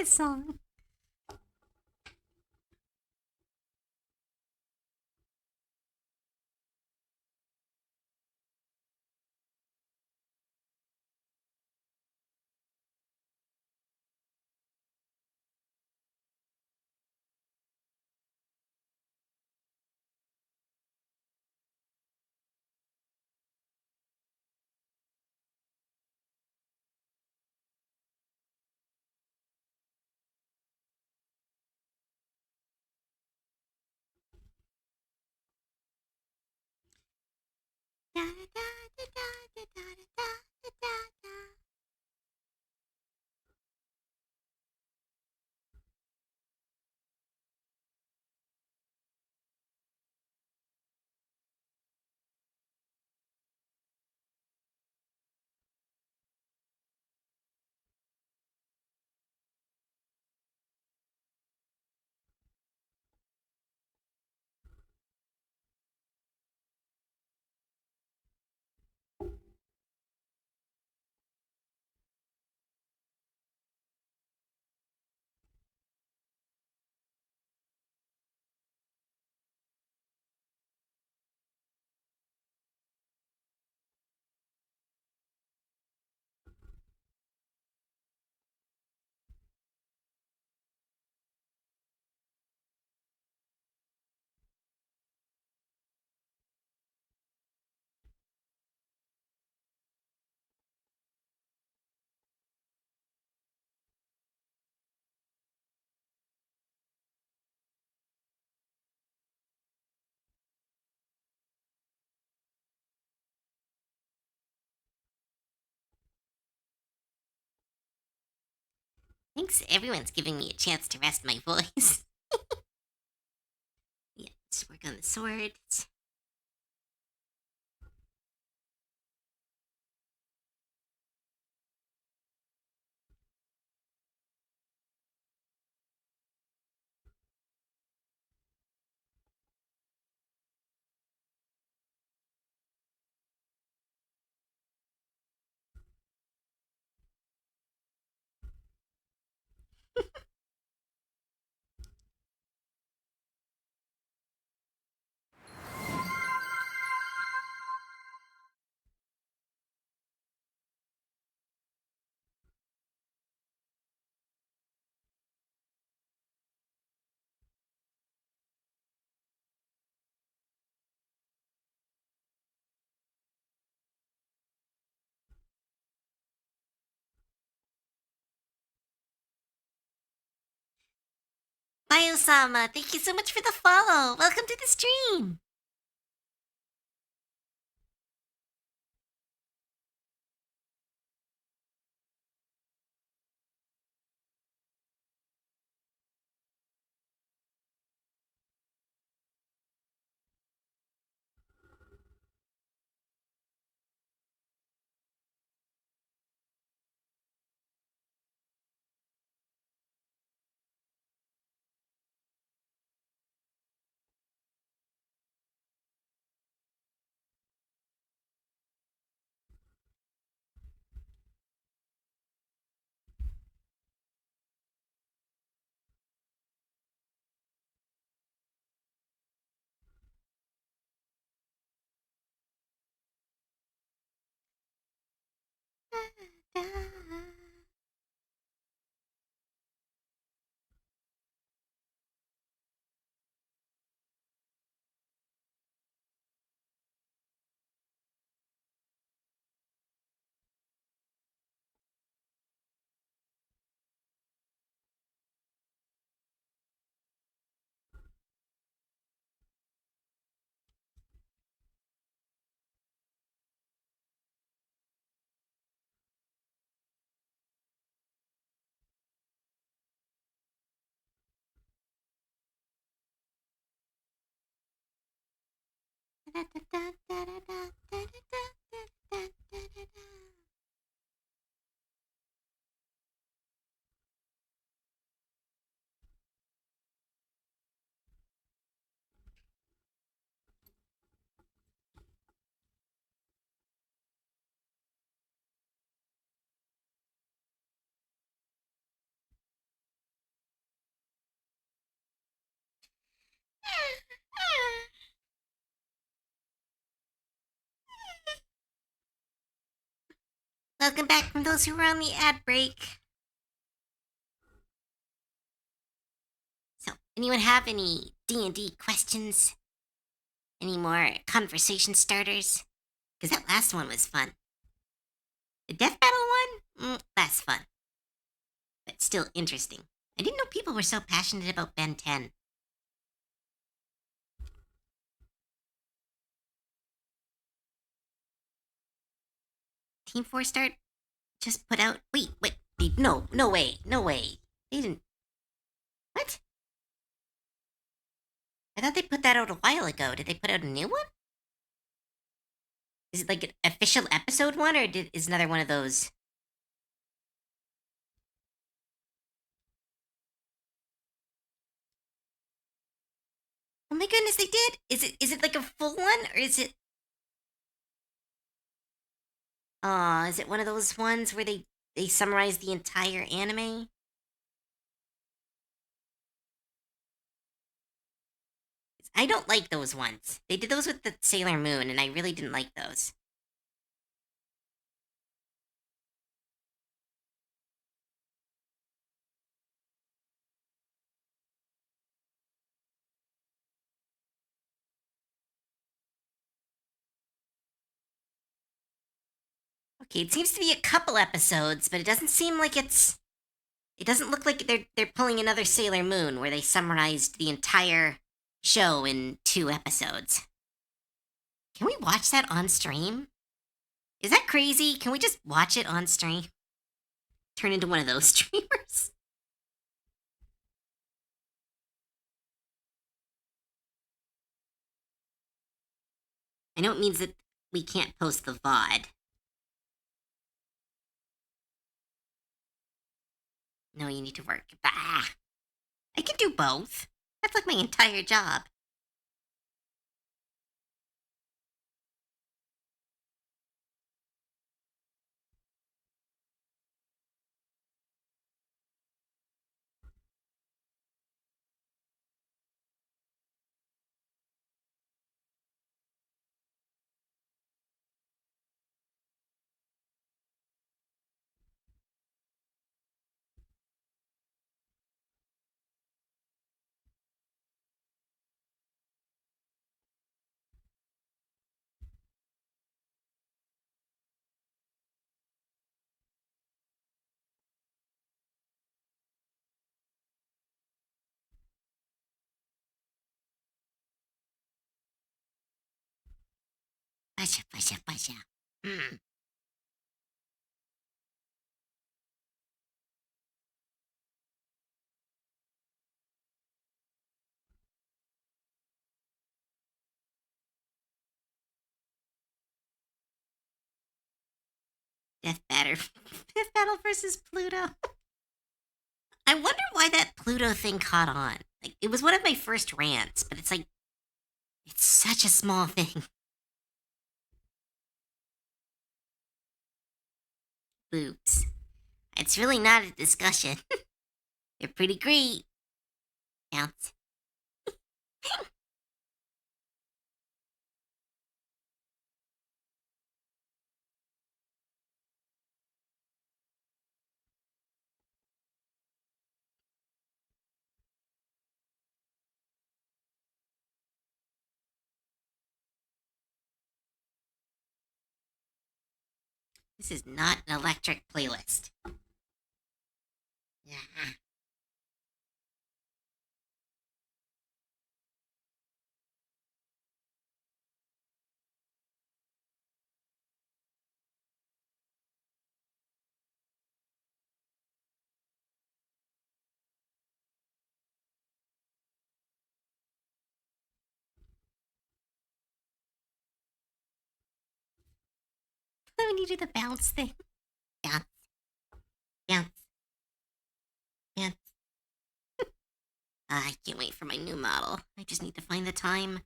this song. Da, da, da, da, da, da, da, da, da, da. Thanks, everyone's giving me a chance to rest my voice. Yeah, let's work on the swords. Bye, Osama. Thank you so much for the follow. Welcome to the stream. Da, da. Da, da, da, da, da, da, da, da, da, da, da, da. Welcome back from those who were on the ad break. So, anyone have any D&D questions? Any more conversation starters? Because that last one was fun. The death battle one? Less fun. But still interesting. I didn't know people were so passionate about Ben 10. Team 4 start just put out... Wait. No way. They didn't... What? I thought they put that out a while ago. Did they put out a new one? Is it like an official episode one, or is another one of those? Oh my goodness, they did! Is it like a full one, or is it... is it one of those ones where they summarize the entire anime? I don't like those ones. They did those with the Sailor Moon, and I really didn't like those. Okay, it seems to be a couple episodes, but it doesn't seem like it's... It doesn't look like they're pulling another Sailor Moon, where they summarized the entire show in 2 episodes. Can we watch that on stream? Is that crazy? Can we just watch it on stream? Turn into one of those streamers? I know it means that we can't post the VOD. No, you need to work. Bah! I can do both. That's like my entire job. Pasha. Mm. Death Battle versus Pluto. I wonder why that Pluto thing caught on. Like, it was one of my first rants, but it's like, it's such a small thing. Boobs. It's really not a discussion. They're pretty great. Counts. This is not an electric playlist. Yeah. When you do the bounce thing. Bounce. Bounce. Bounce. I can't wait for my new model. I just need to find the time.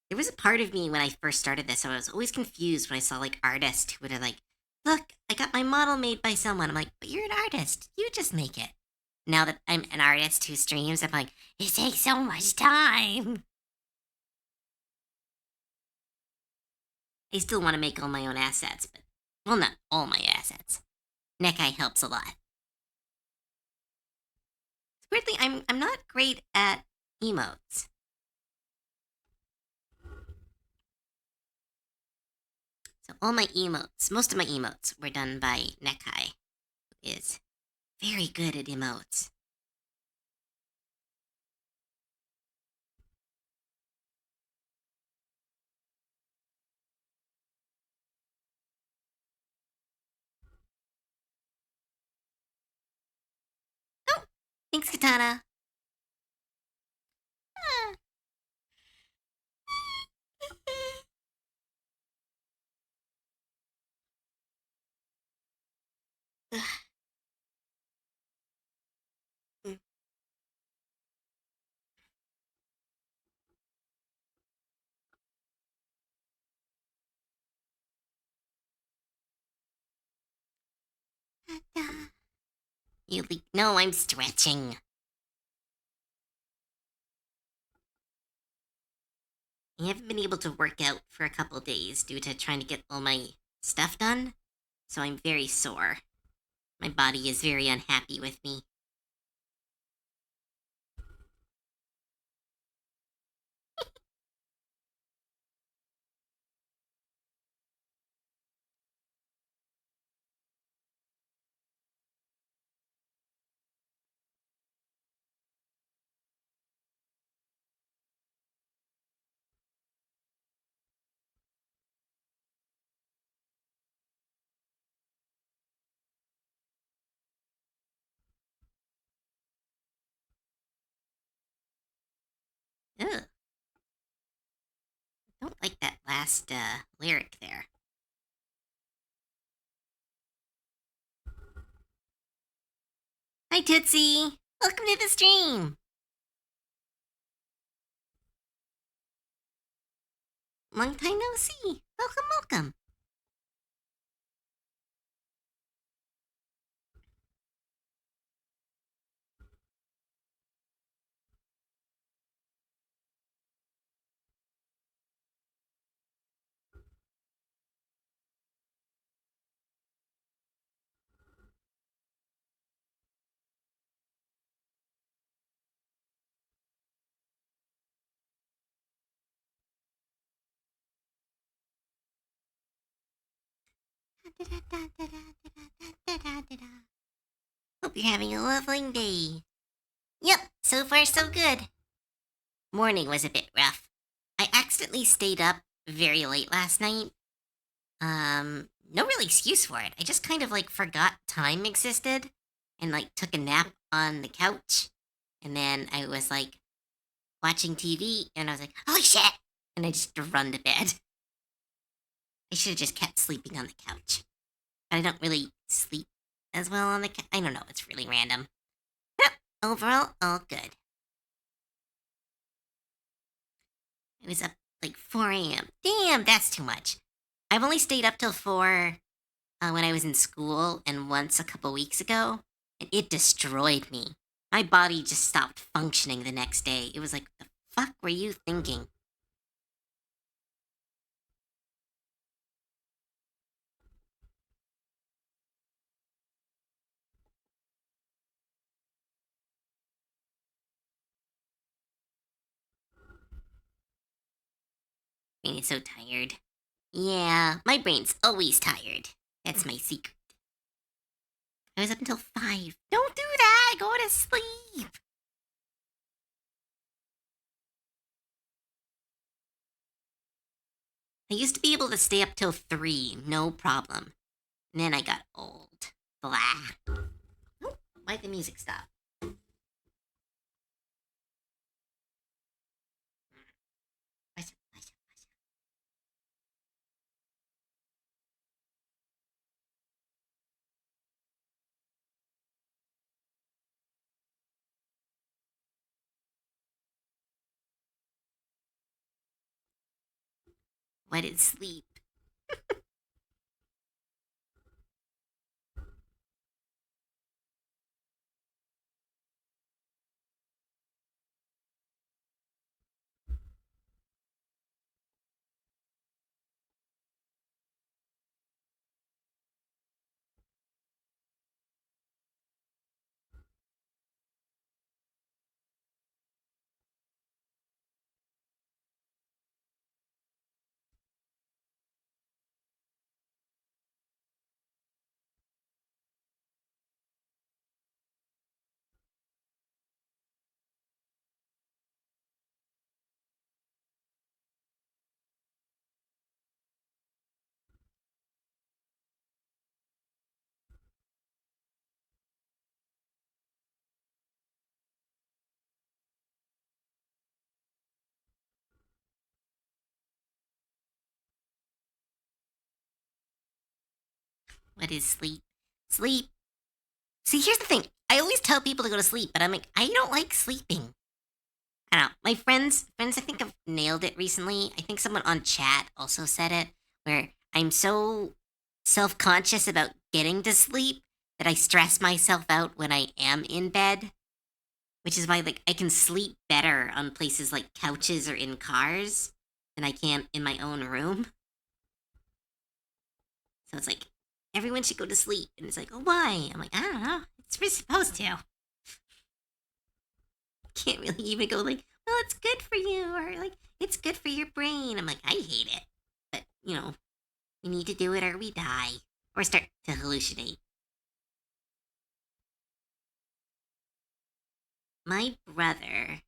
There was a part of me when I first started this, I was always confused when I saw like artists who would have like, look, I got my model made by someone. I'm like, but you're an artist. You just make it. Now that I'm an artist who streams, I'm like, it takes so much time. I still want to make all my own assets, but well, not all my assets. Nekai helps a lot. Weirdly, I'm not great at emotes. So all my emotes, most of my emotes were done by Nekai, who is very good at emotes. Oh, thanks, Katana. You leak. No, I'm stretching. I haven't been able to work out for a couple days due to trying to get all my stuff done, so I'm very sore. My body is very unhappy with me. Ugh. Don't like that last lyric there. Hi, Tootsie. Welcome to the stream. Long time no see. Welcome, welcome. Hope you're having a lovely day. Yep, so far so good. Morning was a bit rough. I accidentally stayed up very late last night. No real excuse for it. I just kind of like forgot time existed and like took a nap on the couch. And then I was like watching TV and I was like, holy shit! And I just run to bed. I should have just kept sleeping on the couch. I don't really sleep as well on the couch. I don't know, it's really random. Yep, overall, all good. I was up like 4 a.m. Damn, that's too much. I've only stayed up till 4 when I was in school and once a couple weeks ago, and it destroyed me. My body just stopped functioning the next day. It was like, the fuck were you thinking? I mean, it's so tired. Yeah, my brain's always tired. That's my secret. I was up until 5. Don't do that! Go to sleep! I used to be able to stay up till 3, no problem. And then I got old. Blah. Oh, why'd the music stop? Why did sleep? What is sleep? Sleep. See, here's the thing. I always tell people to go to sleep, but I'm like, I don't like sleeping. I don't know. My friends, I think have nailed it recently. I think someone on chat also said it, where I'm so self conscious about getting to sleep that I stress myself out when I am in bed, which is why like I can sleep better on places like couches or in cars than I can in my own room. So it's like everyone should go to sleep, and it's like, oh, why? I'm like, I don't know. It's we're supposed to. Can't really even go like, well, it's good for you, or like, it's good for your brain. I'm like, I hate it, but we need to do it or we die, or start to hallucinate. My brother,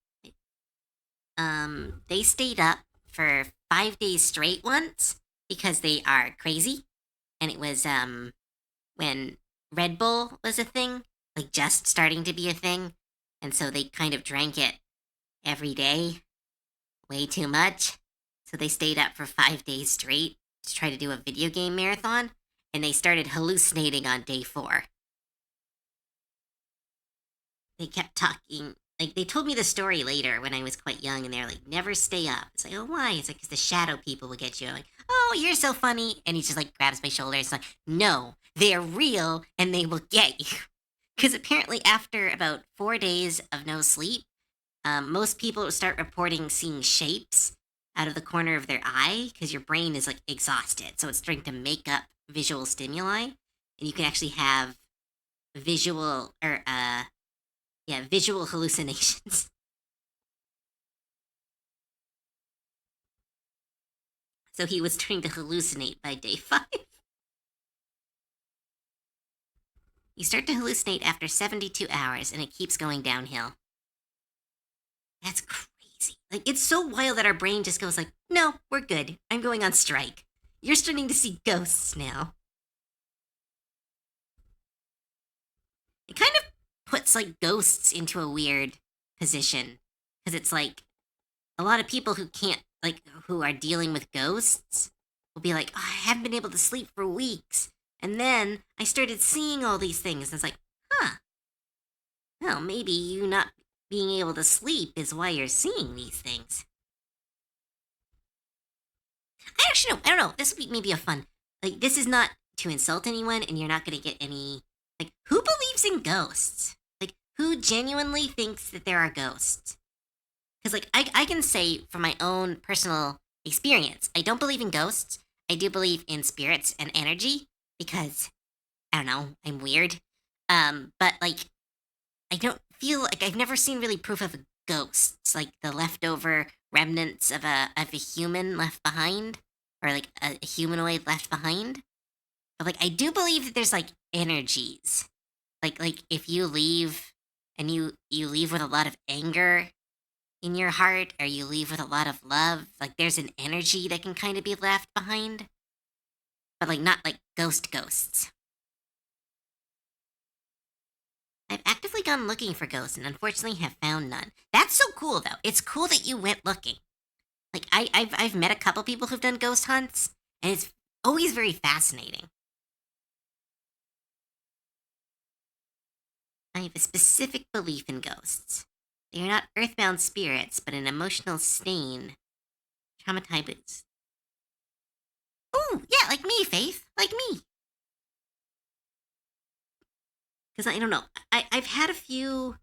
they stayed up for 5 days straight once because they are crazy, and it was when Red Bull was a thing, like just starting to be a thing, and so they kind of drank it every day, way too much. So they stayed up for 5 days straight to try to do a video game marathon, and they started hallucinating on day four. They kept talking. Like, they told me the story later when I was quite young, and they're like, never stay up. It's like, oh, why? It's like, because the shadow people will get you. I'm like, oh, you're so funny. And he just, like, grabs my shoulder. It's like, no, they're real, and they will get you. Because apparently, after about 4 days of no sleep, most people start reporting seeing shapes out of the corner of their eye because your brain is like exhausted. So it's trying to make up visual stimuli, and you can actually have visual or yeah, visual hallucinations. So he was trying to hallucinate by day five. You start to hallucinate after 72 hours, and it keeps going downhill. That's crazy. Like, it's so wild that our brain just goes like, no, we're good. I'm going on strike. You're starting to see ghosts now. It kind of puts like ghosts into a weird position because it's like a lot of people who can't like who are dealing with ghosts will be like, oh, I haven't been able to sleep for weeks, and then I started seeing all these things. And it's like, huh? Well, maybe you not being able to sleep is why you're seeing these things. I actually don't. I don't know. This would be maybe a fun. Like, this is not to insult anyone, and you're not going to get any. Like, who believes in ghosts? Like, who genuinely thinks that there are ghosts? Because, like, I can say from my own personal experience, I don't believe in ghosts. I do believe in spirits and energy because, I don't know, I'm weird. But, like, I don't feel like I've never seen really proof of ghosts, like the leftover remnants of a human left behind, or like a humanoid left behind. But like I do believe that there's like energies. Like if you leave and you leave with a lot of anger in your heart, or you leave with a lot of love, like there's an energy that can kind of be left behind. But like not like ghosts. I've actively gone looking for ghosts and unfortunately have found none. That's so cool though. It's cool that you went looking. Like I've met a couple people who've done ghost hunts, and it's always very fascinating. I have a specific belief in ghosts. They are not earthbound spirits, but an emotional stain. Traumatized. Oh, yeah, like me, Faith. Like me. Because I don't know. I've had a few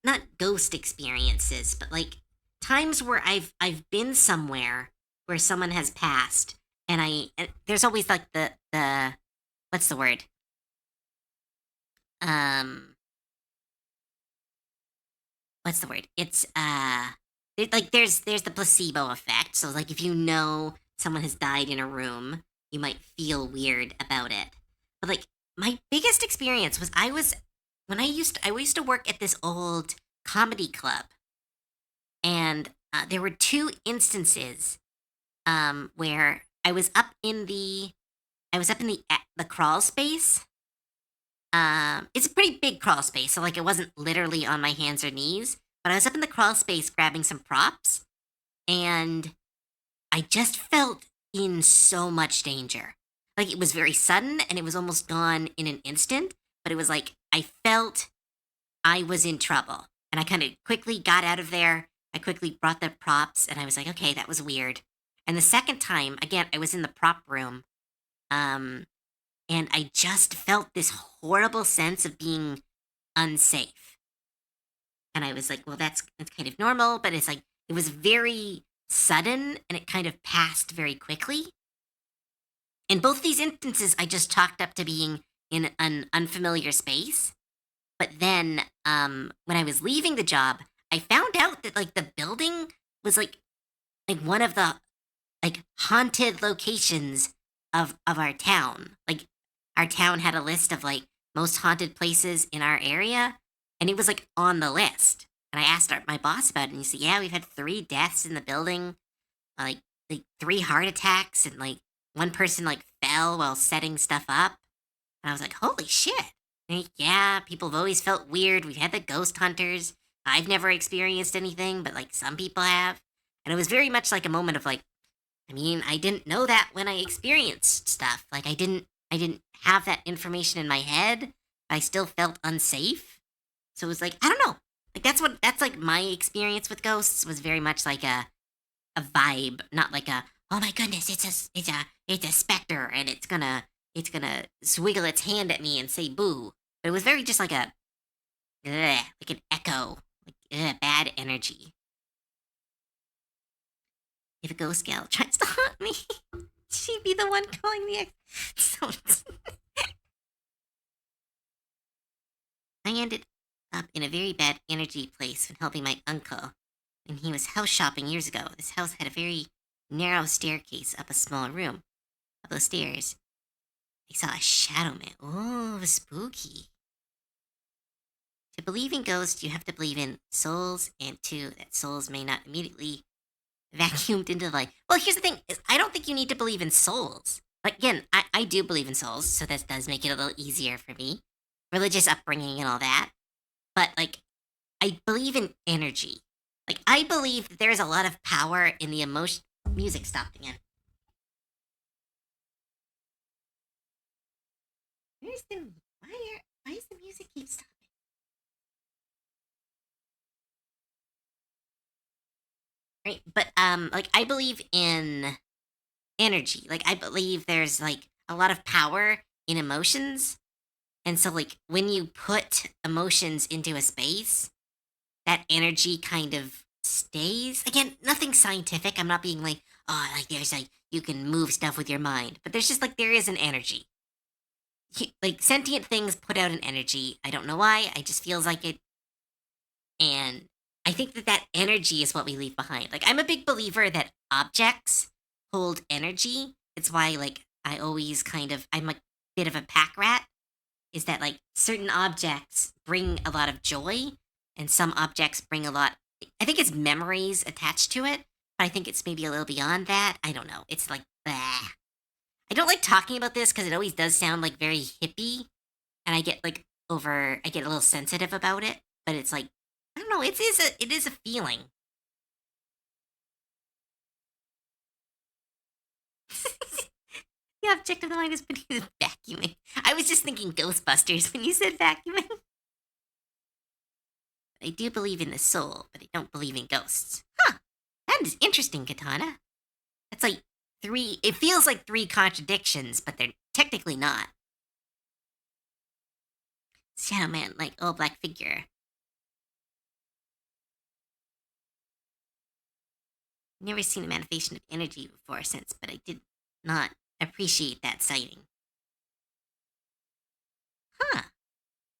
not ghost experiences, but like times where I've been somewhere where someone has passed, and there's always like the what's the word? Um, what's the word? It's like there's the placebo effect. So like if you know someone has died in a room, you might feel weird about it. But like my biggest experience was I used to work at this old comedy club, and there were two instances where I was up in the crawl space. It's a pretty big crawl space, so like it wasn't literally on my hands or knees, but I was up in the crawl space grabbing some props, and I just felt in so much danger. Like, it was very sudden and it was almost gone in an instant, but it was like I felt I was in trouble. And I kind of quickly got out of there. I quickly brought the props and I was like, okay, that was weird. And the second time, again, I was in the prop room. Um, and I just felt this horrible sense of being unsafe. And I was like, well, that's kind of normal, but it's like it was very sudden and it kind of passed very quickly. In both these instances, I just chalked up to being in an unfamiliar space. But then, when I was leaving the job, I found out that like the building was like one of the like haunted locations of our town. Like our town had a list of like most haunted places in our area, and it was like on the list. And I asked my boss about it, and he said, "Yeah, we've had 3 deaths in the building, like 3 heart attacks, and like one person like fell while setting stuff up." And I was like, "Holy shit!" And yeah, people have always felt weird. We've had the ghost hunters. I've never experienced anything, but like some people have. And it was very much like a moment of like, I mean, I didn't know that when I experienced stuff. Like I didn't have that information in my head. I still felt unsafe. So it was like, I don't know. Like that's like my experience with ghosts was very much like a vibe, not like a, oh my goodness, it's a specter and it's gonna swiggle its hand at me and say boo. But it was very just like like an echo, like bad energy. If a ghost gal tries to haunt me, she'd be the one calling the so I ended up in a very bad energy place when helping my uncle when he was house shopping years ago. This house had a very narrow staircase up a small room. Up those stairs, I saw a shadow man. Oh, spooky. To believe in ghosts, you have to believe in souls, and two, that souls may not immediately vacuumed into life. Well, here's the thing: is I don't think you need to believe in souls. Like again, I do believe in souls, so that does make it a little easier for me. Religious upbringing and all that. But like, I believe in energy. Like I believe that there's a lot of power in the emotion. Music stopped again. Where's the why is the music keep stopping? Right, but like I believe in energy. Like I believe there's like a lot of power in emotions. And so like when you put emotions into a space, that energy kind of stays. Again, nothing scientific. I'm not being like, oh, like there's like you can move stuff with your mind, but there's just like there is an energy. Like sentient things put out an energy. I don't know why. I just feels like it, and I think that that energy is what we leave behind. Like I'm a big believer that objects hold energy. It's why like I always kind of I'm a bit of a pack rat. Is that like certain objects bring a lot of joy, and some objects bring a lot. I think it's memories attached to it, but I think it's maybe a little beyond that. I don't know. It's like bah. I don't like talking about this because it always does sound like very hippie, and I get like I get a little sensitive about it. But it's like I don't know. It is a feeling. The object of the mind is beneath the vacuuming. I was just thinking Ghostbusters when you said vacuuming. I do believe in the soul, but I don't believe in ghosts. Huh. That is interesting, Katana. That's like it feels like 3 contradictions, but they're technically not. Shadow Man, like all black figure. Never seen a manifestation of energy before since, but I did not appreciate that sighting. Huh.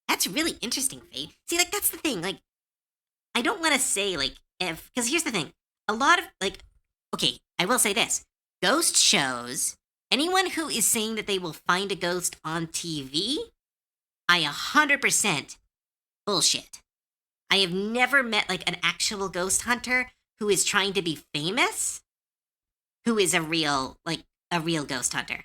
That's really interesting, Faye. See, like that's the thing. Like I don't want to say like if because here's the thing. A lot of like okay, I will say this. Ghost shows, anyone who is saying that they will find a ghost on TV, I 100% bullshit. I have never met like an actual ghost hunter who is trying to be famous, who is a real ghost hunter.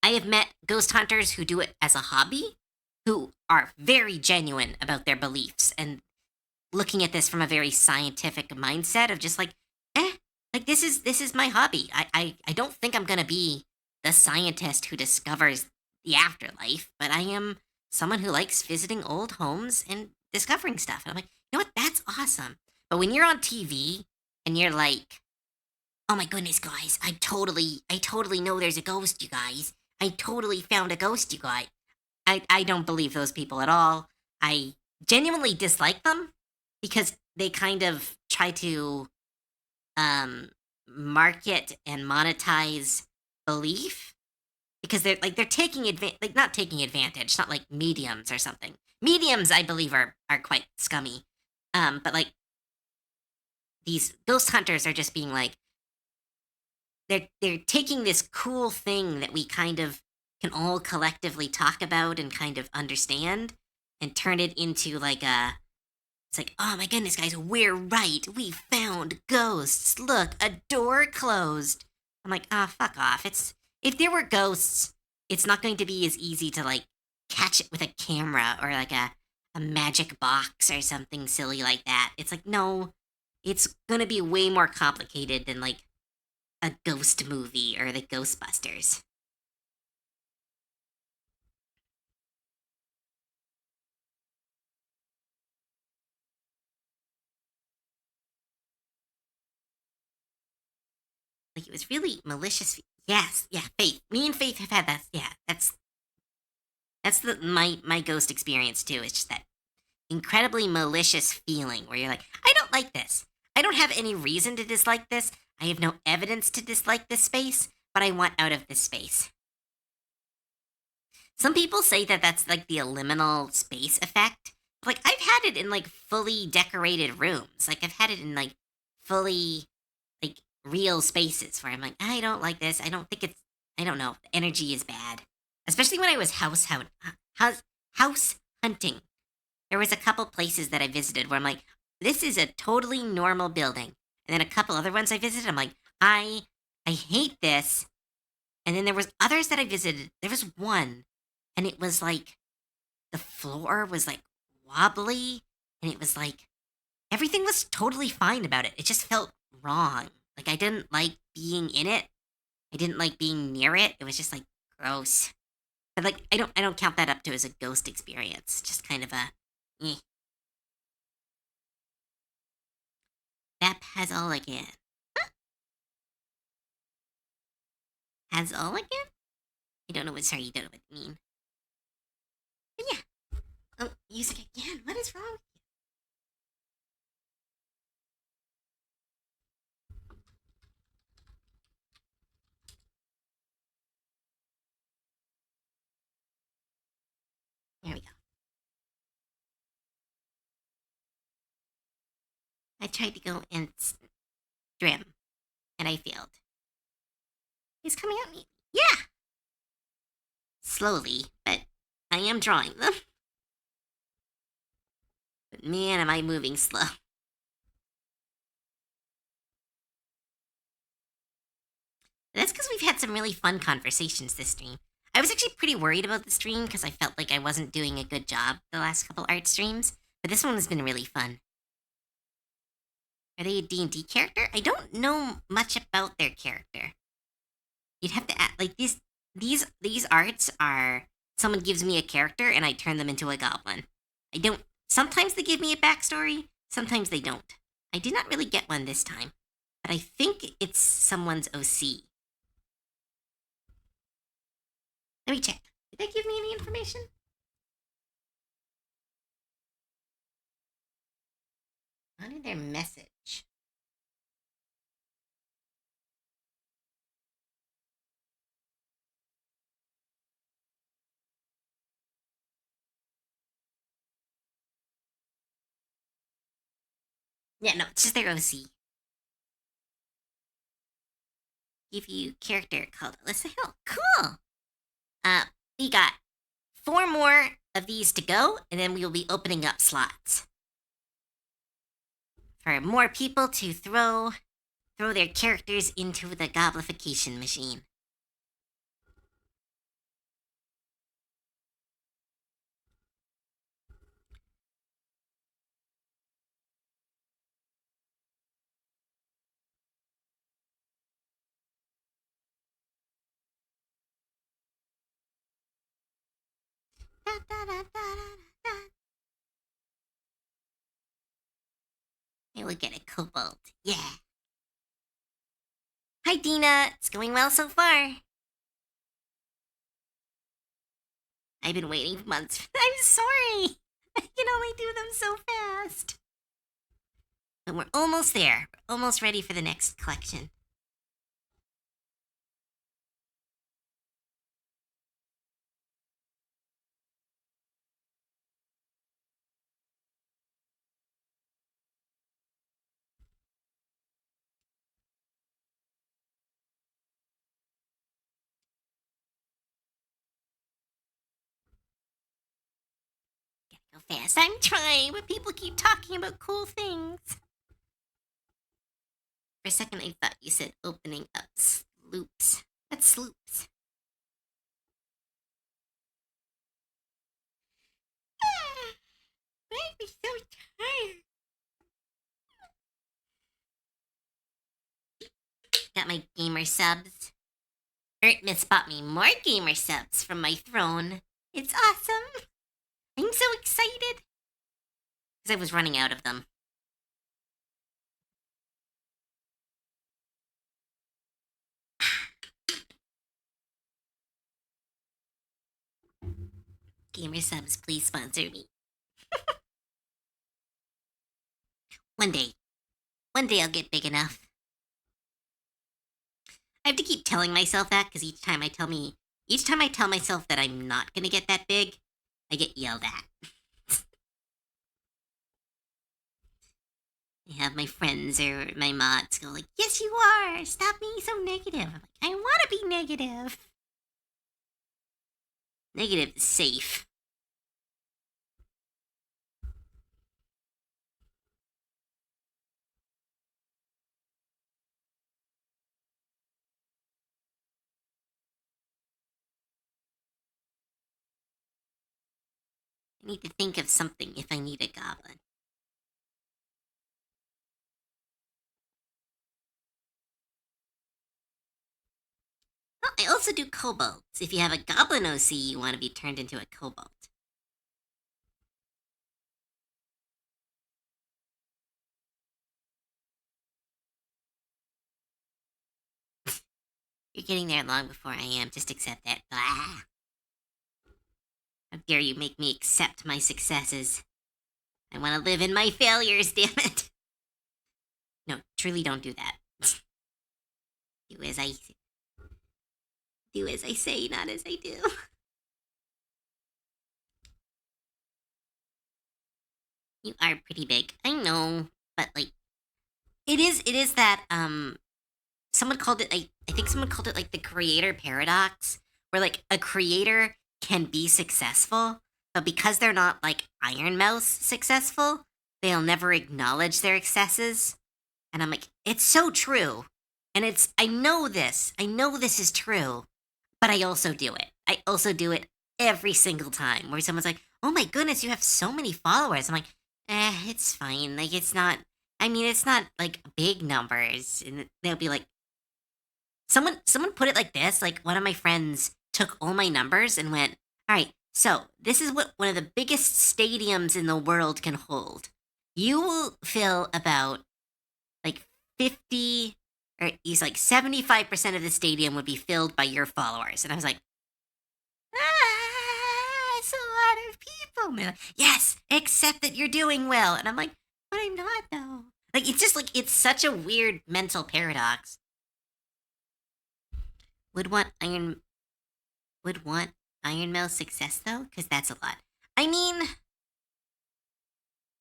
I have met ghost hunters who do it as a hobby, who are very genuine about their beliefs and looking at this from a very scientific mindset of just like, Like this is my hobby. I don't think I'm gonna be the scientist who discovers the afterlife, but I am someone who likes visiting old homes and discovering stuff. And I'm like, you know what? That's awesome. But when you're on TV and you're like, oh my goodness, guys, I totally know there's a ghost, you guys. I totally found a ghost, you guys. I don't believe those people at all. I genuinely dislike them because they kind of try to um market and monetize belief because they're taking advantage, like not taking advantage, not like mediums or something. Mediums I believe are quite scummy. But like these ghost hunters are just being like they're taking this cool thing that we kind of can all collectively talk about and kind of understand and turn it into like a it's like, oh my goodness, guys, we're right. We found ghosts. Look, a door closed. I'm like, ah, fuck off. It's if there were ghosts, it's not going to be as easy to like catch it with a camera or like a magic box or something silly like that. It's like, no, it's gonna be way more complicated than like a ghost movie or the Ghostbusters. Like it was really malicious. Yes, yeah, Faith. Me and Faith have had that. Yeah, that's the my ghost experience too. It's just that incredibly malicious feeling where you're like, I don't like this. I don't have any reason to dislike this. I have no evidence to dislike this space, but I want out of this space. Some people say that that's like the liminal space effect. Like I've had it in like fully decorated rooms. Like I've had it in like fully like real spaces where I'm like, I don't like this. I don't think it's I don't know. The energy is bad. Especially when I was house hunting. There was a couple places that I visited where I'm like, this is a totally normal building. And then a couple other ones I visited, I'm like, I I hate this. And then there was others that I visited. There was one, and it was like the floor was like wobbly, and it was like everything was totally fine about it. It just felt wrong. Like I didn't like being in it. I didn't like being near it. It was just like gross. But like I don't count that up to as a ghost experience. Just kind of a eh. That has all again. Has all again? I don't know what sorry, you don't know what you mean. But yeah. Oh, music again. What is wrong? There we go. I tried to go and trim, and I failed. He's coming at me. Yeah! Slowly, but I am drawing them. But man, am I moving slow. That's because we've had some really fun conversations this stream. I was actually pretty worried about the stream because I felt like I wasn't doing a good job the last couple art streams, but this one has been really fun. Are they a D&D character? I don't know much about their character. You'd have to act like these arts are someone gives me a character and I turn them into a goblin. I don't sometimes they give me a backstory, sometimes they don't. I did not really get one this time, but I think it's someone's OC. Let me check. Did they give me any information? Not in their message. Yeah, no, it's just their OC. Give you character called Alyssa Hill. Cool. Uh, we got 4 more of these to go, and then we will be opening up slots for more people to throw their characters into the goblification machine. I will get a cobalt. Yeah. Hi, Dina. It's going well so far. I've been waiting months. I'm sorry. I can only do them so fast. But we're almost there. We're almost ready for the next collection. Gotta go fast. I'm trying, but people keep talking about cool things. For a second, I thought you said opening up sloops. That's sloops. I'm so tired. Got my gamer subs. Ertmiss bought me more gamer subs from my throne. It's awesome. I'm so excited. Because I was running out of them. Gamer subs, please sponsor me. One day. One day I'll get big enough. I have to keep telling myself that because each time I tell myself that I'm not gonna get that big, I get yelled at. I have my friends or my mods go like, "Yes, you are. Stop being so negative." I'm like, I want to be negative. Negative is safe. I need to think of something if I need a goblin. Oh, I also do kobolds. If you have a goblin OC, you want to be turned into a kobold. You're getting there long before I am. Just accept that. Blah. How dare you make me accept my successes? I want to live in my failures, damn it. No, truly don't do that. Do as I say, not as I do. You are pretty big. I know, but like it is that someone called it I think someone called it like the creator paradox, where like a creator can be successful, but because they're not like Iron Mouse successful, they'll never acknowledge their excesses. And I'm like, it's so true. And I know this. I know this is true, but I also do it. I also do it every single time where someone's like, "Oh my goodness, you have so many followers." I'm like, it's fine. Like, it's not, I mean, it's not like big numbers. And they'll be like, someone put it like this. Like, one of my friends took all my numbers and went, "All right, so this is what one of the biggest stadiums in the world can hold. You will fill about like 50, or he's like 75% of the stadium would be filled by your followers." And I was like, it's a lot of people. And they're like, "Yes, except that you're doing well." And I'm like, "But I'm not though." Like, it's just like, it's such a weird mental paradox. Would want Iron would want Iron Mail success though, because that's a lot. I mean,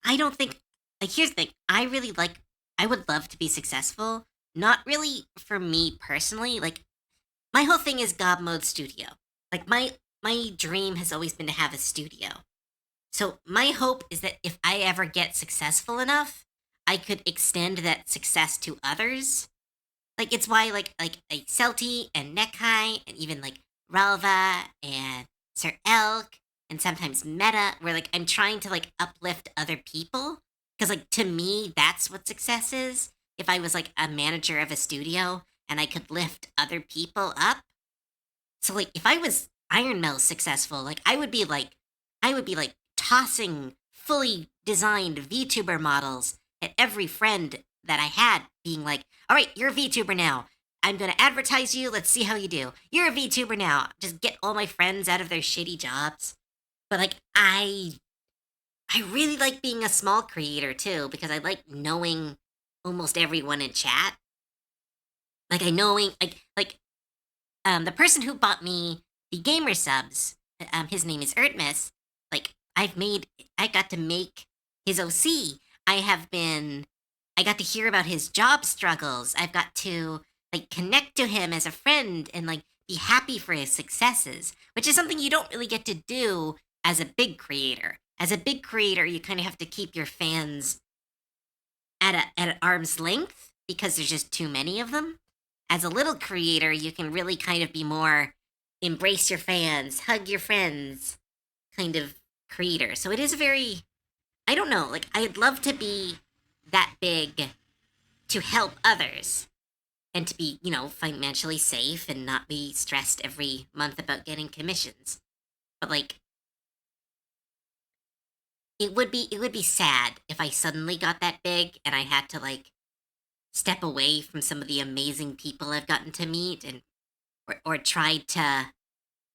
I don't think, like, here's the thing. I would love to be successful. Not really for me personally. Like, my whole thing is God Mode Studio. Like, my dream has always been to have a studio. So my hope is that if I ever get successful enough, I could extend that success to others. Like, it's why like Celti and Nekai and even like Ralva and Sir Elk and sometimes Meta, where like I'm trying to like uplift other people. Because like, to me, that's what success is. If I was like a manager of a studio and I could lift other people up. So like, if I was Iron Mill successful, like I would be like I would be like tossing fully designed VTuber models at every friend that I had, being like, all right, you're a VTuber now. I'm going to advertise you. Let's see how you do. You're a VTuber now. Just get all my friends out of their shitty jobs. But like, I really like being a small creator too, because I like knowing almost everyone in chat. Like I knowing the person who bought me the gamer subs, his name is Ertmus. Like I got to make his OC. I got to hear about his job struggles. I've got to like connect to him as a friend and like be happy for his successes, which is something you don't really get to do as a big creator. As a big creator, you kind of have to keep your fans at an arm's length because there's just too many of them. As a little creator, you can really kind of be more embrace your fans, hug your friends kind of creator. So it is a very, I don't know, like I'd love to be that big to help others and to be, financially safe and not be stressed every month about getting commissions. But like it would be sad if I suddenly got that big and I had to like step away from some of the amazing people I've gotten to meet and or tried to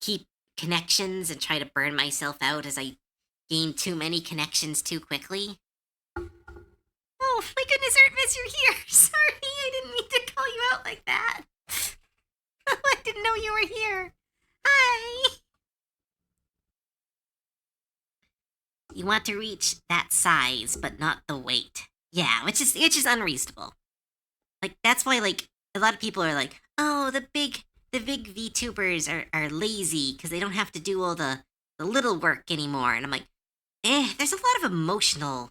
keep connections and try to burn myself out as I gain too many connections too quickly. Oh my goodness, Ertmus, you're here. Sorry, I didn't mean to call you out like that. I didn't know you were here. Hi. You want to reach that size, but not the weight. Yeah, which is unreasonable. Like that's why like a lot of people are like, oh, the big VTubers are lazy because they don't have to do all the little work anymore. And I'm like, there's a lot of emotional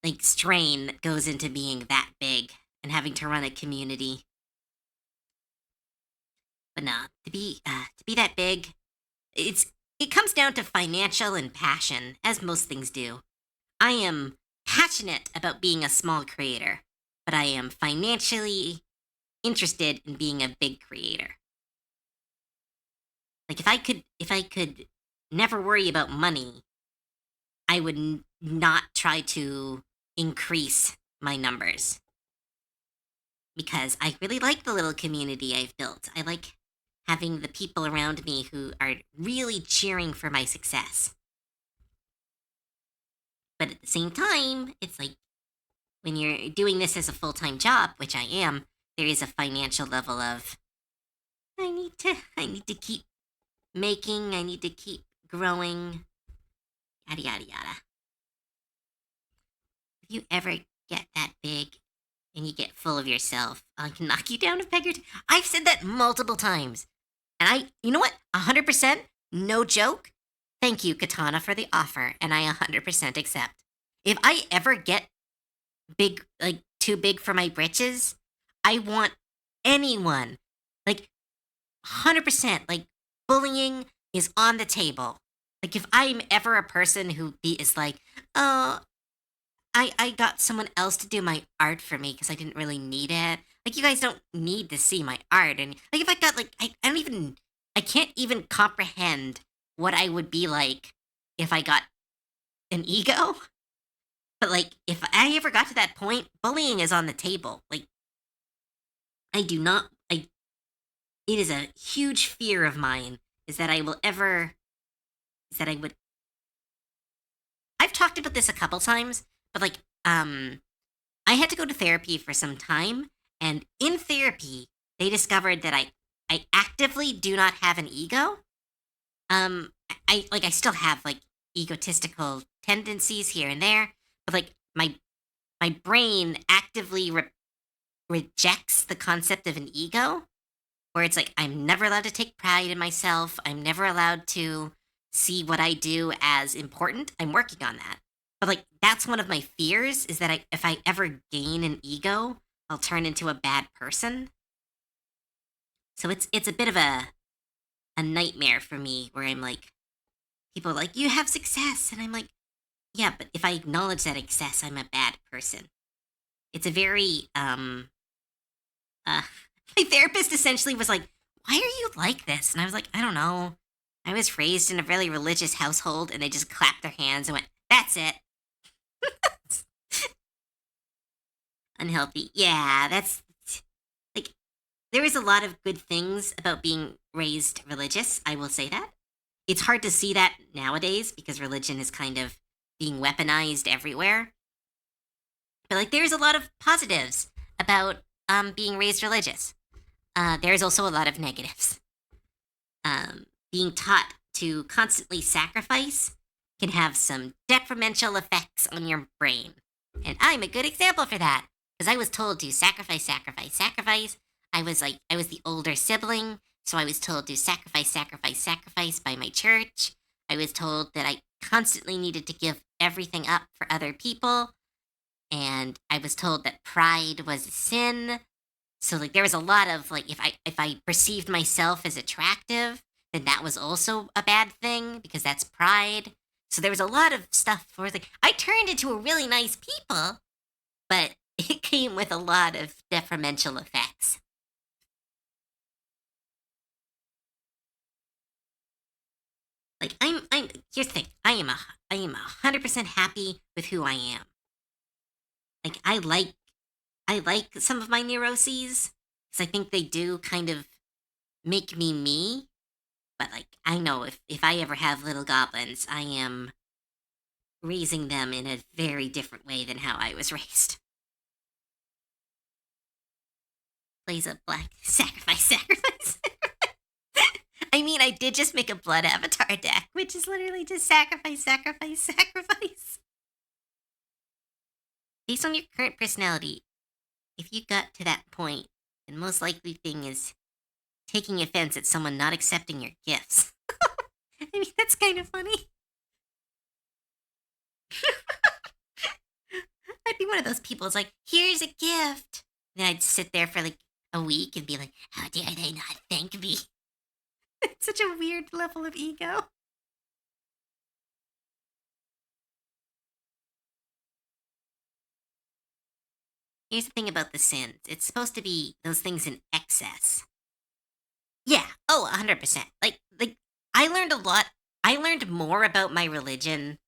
like strain that goes into being that big and having to run a community. But no, to be that big, it comes down to financial and passion, as most things do. I am passionate about being a small creator, but I am financially interested in being a big creator. Like if I could never worry about money, I would not try to increase my numbers because I really like the little community I've built. I like having the people around me who are really cheering for my success. But at the same time, it's like when you're doing this as a full-time job, which I am, there is a financial level of I need to keep making, I need to keep growing, yada yada yada. If you ever get that big and you get full of yourself, I can knock you down a peg or two. I've said that multiple times. And you know what? 100%, no joke. Thank you, Katana, for the offer, and I 100% accept. If I ever get big, like too big for my britches, I want anyone, like 100%, like bullying is on the table. Like if I'm ever a person who is like, oh, I got someone else to do my art for me because I didn't really need it. Like you guys don't need to see my art, and like if I got like I can't even comprehend what I would be like if I got an ego. But like if I ever got to that point, bullying is on the table. Like I do not. It is a huge fear of mine is that I will ever is that I would. I've talked about this a couple times, but like I had to go to therapy for some time, and in therapy, they discovered that I actively do not have an ego. I still have like egotistical tendencies here and there, but like my brain actively rejects the concept of an ego, where it's like I'm never allowed to take pride in myself. I'm never allowed to see what I do as important. I'm working on that. But like that's one of my fears is that if I ever gain an ego, I'll turn into a bad person. So it's a bit of a nightmare for me where I'm like people are like you have success and I'm like yeah, but if I acknowledge that success, I'm a bad person. It's a very uh my therapist essentially was like, "Why are you like this?" And I was like, "I don't know. I was raised in a really religious household, and they just clapped their hands and went, "That's it." Unhealthy. Yeah, that's like there is a lot of good things about being raised religious. I will say that. It's hard to see that nowadays because religion is kind of being weaponized everywhere. But like, there's a lot of positives about being raised religious. There's also a lot of negatives. Being taught to constantly sacrifice can have some detrimental effects on your brain. And I'm a good example for that because I was told to sacrifice, sacrifice, sacrifice. I was the older sibling, so I was told to sacrifice, sacrifice, sacrifice by my church. I was told that I constantly needed to give everything up for other people. And I was told that pride was a sin. So like there was a lot of like if I perceived myself as attractive, then that was also a bad thing because that's pride. So there was a lot of stuff where like I turned into a really nice people, but it came with a lot of detrimental effects. Like I'm here's the thing. I am 100% happy with who I am. Like I like some of my neuroses because I think they do kind of make me me. But like I know if I ever have little goblins, I am raising them in a very different way than how I was raised. Plays a black sacrifice, sacrifice. I mean, I did just make a blood avatar deck, which is literally just sacrifice, sacrifice, sacrifice. Based on your current personality, if you got to that point, the most likely thing is taking offense at someone not accepting your gifts. I mean, that's kind of funny. I'd be one of those people. It's like, here's a gift. Then I'd sit there for like a week and be like, how dare they not thank me? It's such a weird level of ego. Here's the thing about the sins. It's supposed to be those things in excess. Yeah. Oh, 100%. Like I learned a lot. I learned more about my religion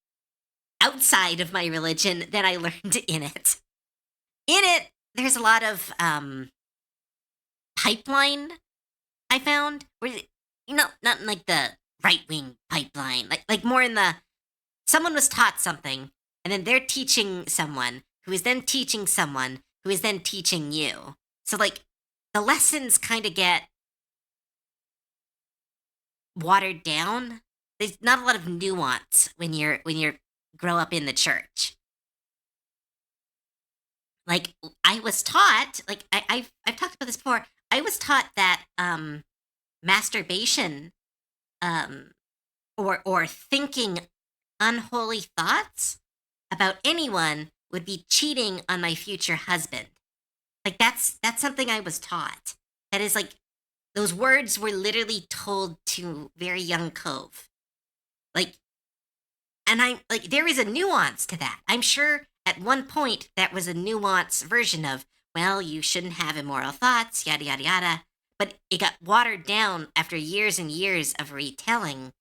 outside of my religion than I learned in it. In it, there's a lot of pipeline I found where not in like the right wing pipeline, like more in the someone was taught something and then they're teaching someone who is then teaching someone who is then teaching you. So like the lessons kind of get watered down. There's not a lot of nuance when you're grow up in the church. Like I was taught, like I've talked about this before. I was taught that masturbation um, or thinking unholy thoughts about anyone would be cheating on my future husband. Like that's something I was taught. That is like those words were literally told to very young Cove. Like and I like there is a nuance to that. I'm sure at one point that was a nuanced version of, well, you shouldn't have immoral thoughts, yada yada yada. But it got watered down after years and years of retelling,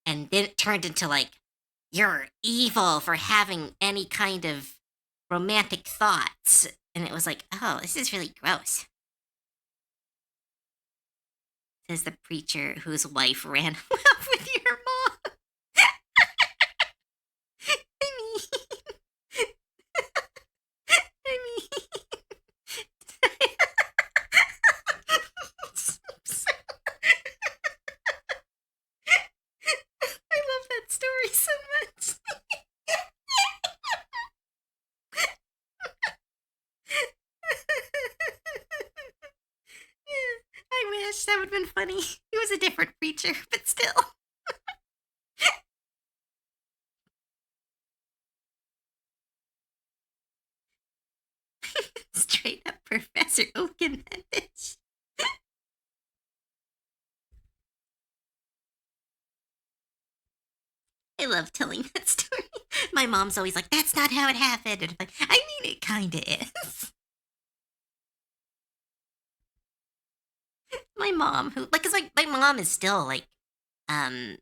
and then it turned into like you're evil for having any kind of romantic thoughts. And it was like, oh, this is really gross. Says the preacher whose wife ran off with your mom. I mean, I mean, I love that story so much. I wish that would have been funny. He was a different preacher, but still. Straight up Professor Oaken that bitch. I love telling that story. My mom's always like, that's not how it happened. And I'm like, I mean, it kind of is. My mom, who, like, cause my mom is still like,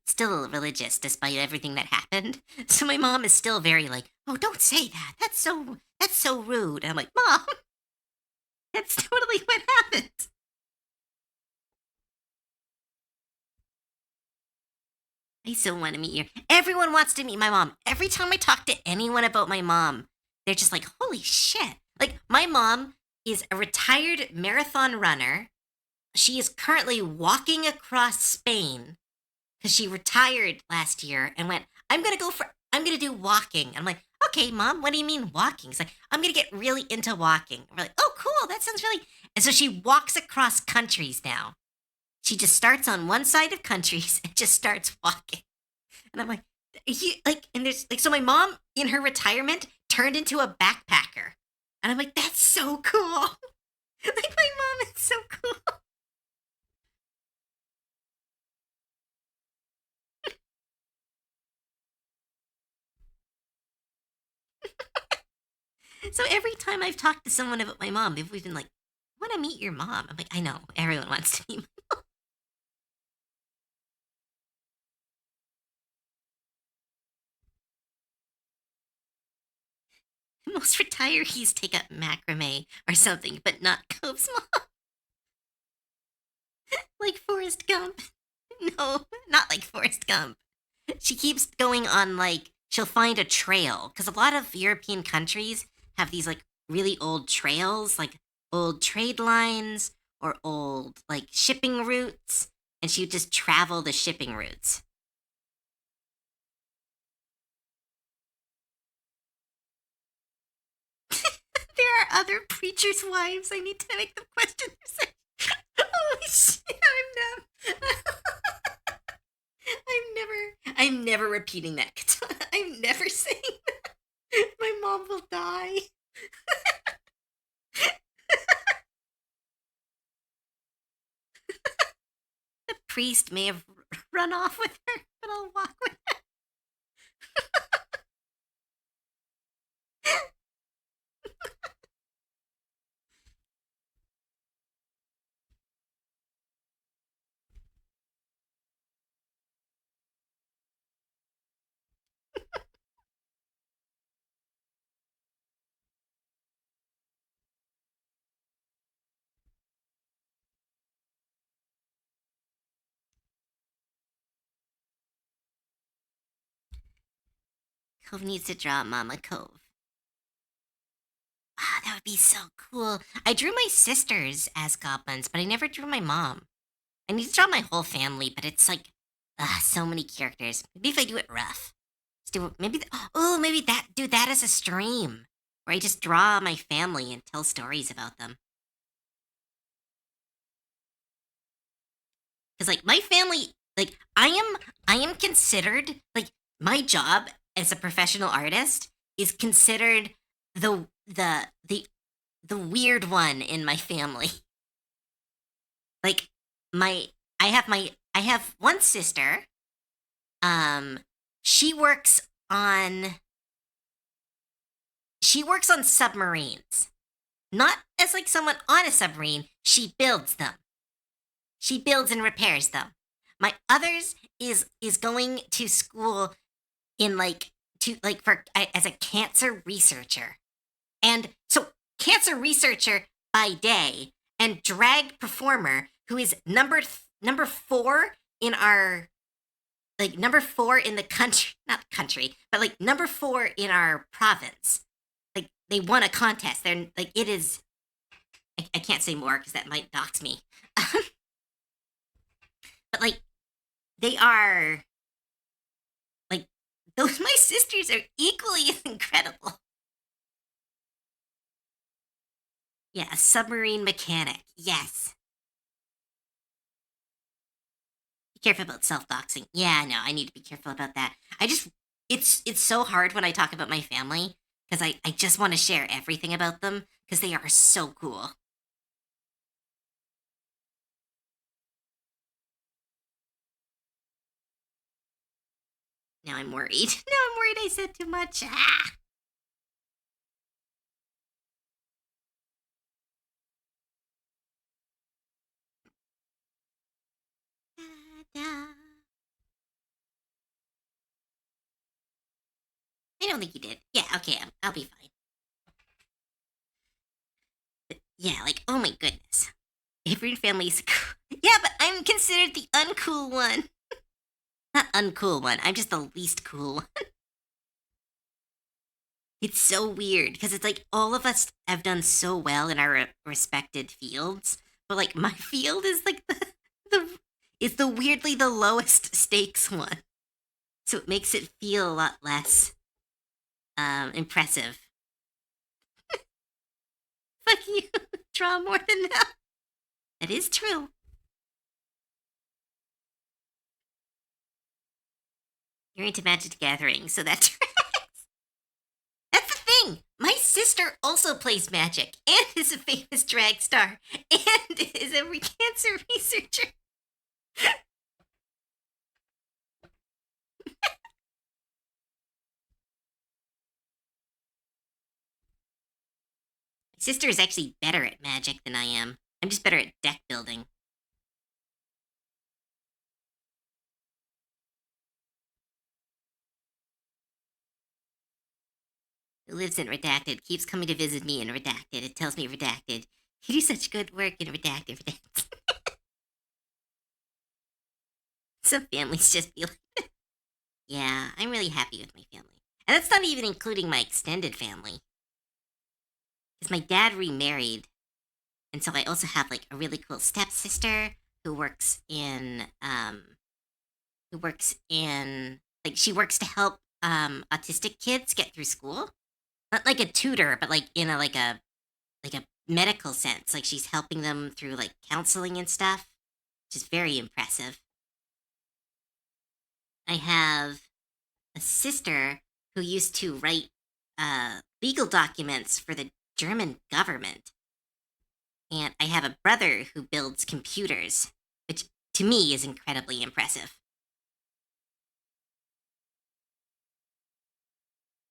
still religious despite everything that happened. So my mom is still very like, "Oh, don't say that. That's so rude." And I'm like, "Mom, that's totally what happened." I so want to meet you. Everyone wants to meet my mom. Every time I talk to anyone about my mom, they're just like, "Holy shit." Like my mom is a retired marathon runner. She is currently walking across Spain because she retired last year and went, I'm gonna do walking. I'm like, okay, mom, what do you mean walking? It's like, I'm gonna get really into walking. We're like, oh, cool, that sounds really. And so she walks across countries now. She just starts on one side of countries and just starts walking. And I'm like, and there's like, so my mom in her retirement turned into a backpacker. And I'm like, that's so cool. Like, my mom is so cool. So every time I've talked to someone about my mom, they've always been like, I want to meet your mom. I'm like, I know, everyone wants to meet. Most retirees take up macrame or something, but not Cope's mom. Like Forrest Gump. No, not like Forrest Gump. She keeps going on, like, she'll find a trail. Because a lot of European countries have these, like, really old trails, like old trade lines or old, like, shipping routes. And she would just travel the shipping routes. There are other preachers' wives. I need to make them question their. Holy shit! I'm never repeating that. I'm never saying that. My mom will die. The priest may have run off with her, but I'll walk with her. Cove needs to draw Mama Cove. Ah, that would be so cool. I drew my sisters as goblins, but I never drew my mom. I need to draw my whole family, but it's like, so many characters. Maybe if I do it rough. Let's do it. Maybe, maybe do that as a stream where I just draw my family and tell stories about them. Because like my family, like I am considered like my job as a professional artist is considered the weird one in my family. Like my I have one sister. Um, she works on she works on submarines. Not as like someone on a submarine. She builds them. She builds and repairs them. My others is going to school in like to like for as a cancer researcher. And so cancer researcher by day and drag performer who is number 4 in our like number 4 in the country, not country, but like number 4 in our province. Like they won a contest. They're like it is I can't say more because that might dox me. But like they are like those my sisters are equally as incredible. Yeah, a submarine mechanic. Yes. Be careful about self-doxing. Yeah, no, I need to be careful about that. I just it's so hard when I talk about my family because I just want to share everything about them because they are so cool. Now I'm worried. Now I'm worried I said too much. Ah. Da, da. don't think you did. Yeah, okay, I'll be fine. But yeah, like, oh my goodness. Every family's cool. Yeah, but I'm considered the uncool one. Not uncool one, I'm just the least cool one. It's so weird because it's like all of us have done so well in our respected fields, but like my field is like the is the weirdly the lowest stakes one. So it makes it feel a lot less impressive. Fuck you. Draw more than that. That is true. You're into Magic the Gathering, so that's that's the thing. My sister also plays Magic and is a famous drag star and is a cancer researcher. My sister is actually better at Magic than I am. I'm just better at deck building. Who lives in Redacted keeps coming to visit me in Redacted. It tells me Redacted. You do such good work in Redacted. Some families just be like, yeah, I'm really happy with my family. And that's not even including my extended family. Because my dad remarried, and so I also have like a really cool stepsister who works in like she works to help autistic kids get through school. Not like a tutor, but like in a like a medical sense. Like she's helping them through like counseling and stuff, which is very impressive. I have a sister who used to write legal documents for the German government. And I have a brother who builds computers, which to me is incredibly impressive.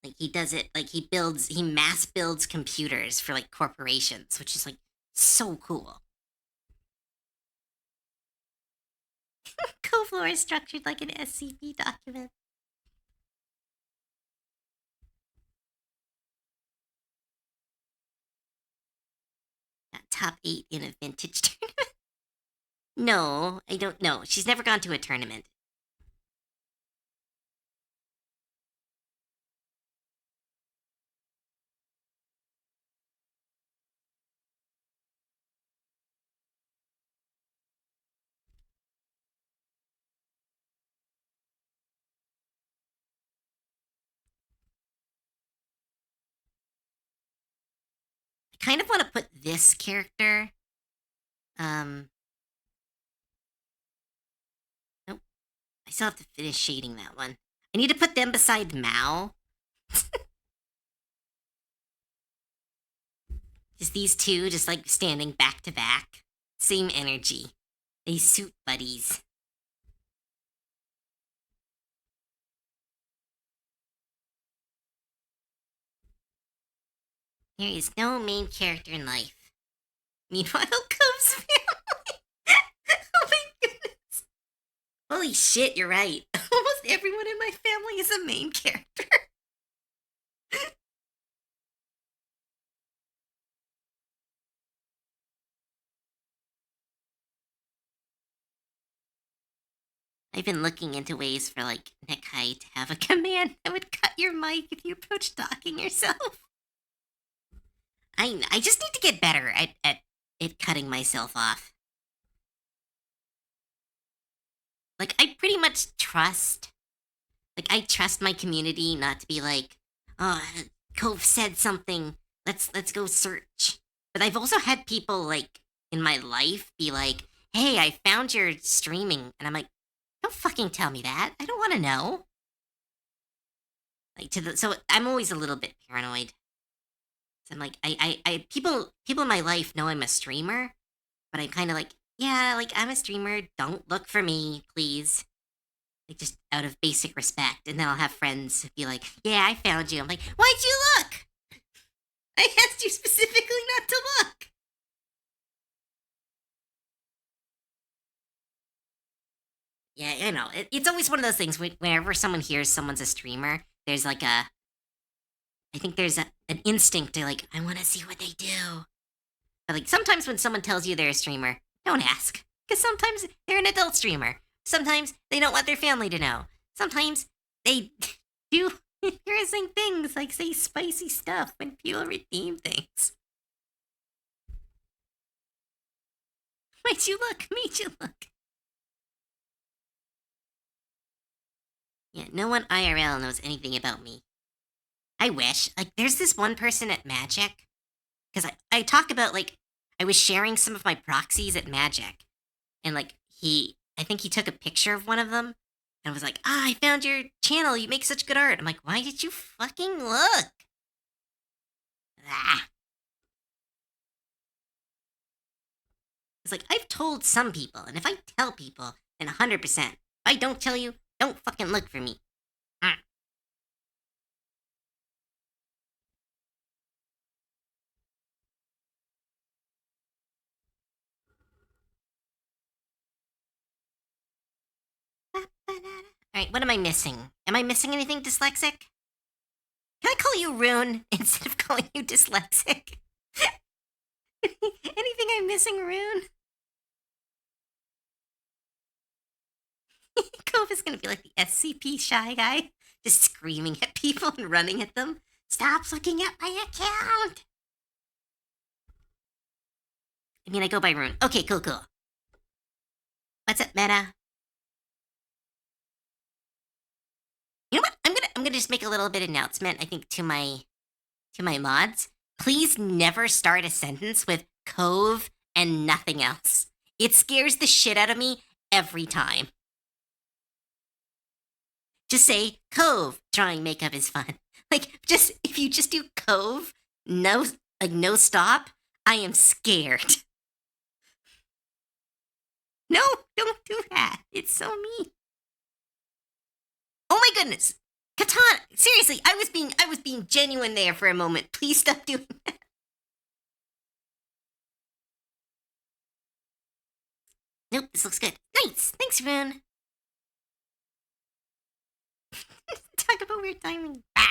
Like he does it like he mass builds computers for like corporations, which is like so cool. CoFloor is structured like an SCP document. Got top 8 in a vintage tournament. No, I don't know. She's never gone to a tournament. I kind of want to put this character. Um, nope. I still have to finish shading that one. I need to put them beside Mao. Just these two, just like standing back to back. Same energy. They suit buddies. There is no main character in life. Meanwhile, Cove's family. Oh my goodness. Holy shit, you're right. Almost everyone in my family is a main character. I've been looking into ways for like Nekai to have a command that would cut your mic if you approach talking yourself. I just need to get better at it cutting myself off. Like I pretty much trust I trust my community not to be like, oh, Cove said something. Let's go search. But I've also had people like in my life be like, hey, I found your streaming, and I'm like, don't fucking tell me that. I don't want to know. Like so I'm always a little bit paranoid. So I'm like, I people in my life know I'm a streamer, but I'm kind of like, yeah, like I'm a streamer. Don't look for me, please. Like just out of basic respect. And then I'll have friends be like, yeah, I found you. I'm like, why'd you look? I asked you specifically not to look. Yeah, I know. It's always one of those things whenever someone hears someone's a streamer, there's like I think there's an instinct to like, I want to see what they do. But like sometimes when someone tells you they're a streamer, don't ask. Because sometimes they're an adult streamer. Sometimes they don't want their family to know. Sometimes they do embarrassing things like say spicy stuff when people redeem things. Made you look. Yeah, no one IRL knows anything about me. I wish. Like, there's this one person at Magic. Because I talk about, like, I was sharing some of my proxies at Magic. And, like, I think he took a picture of one of them. And was like, I found your channel. You make such good art. I'm like, why did you fucking look? Ah. It's like, I've told some people. And if I tell people, then 100%. If I don't tell you, don't fucking look for me. Alright, what am I missing? Am I missing anything dyslexic? Can I call you Rune instead of calling you dyslexic? Anything I'm missing, Rune? Cove is gonna be like the SCP shy guy, just screaming at people and running at them. Stop looking at my account! I mean, I go by Rune. Okay, cool. What's up, Meta? You know what? I'm gonna just make a little bit of announcement. I think to my mods. Please never start a sentence with Cove and nothing else. It scares the shit out of me every time. Just say Cove. Drawing makeup is fun. Like, just if you just do Cove, no stop. I am scared. No, don't do that. It's so mean. Oh my goodness. Katana, seriously, I was being genuine there for a moment. Please stop doing that. Nope, this looks good. Nice. Thanks, Rune. Talk about weird timing. Bah.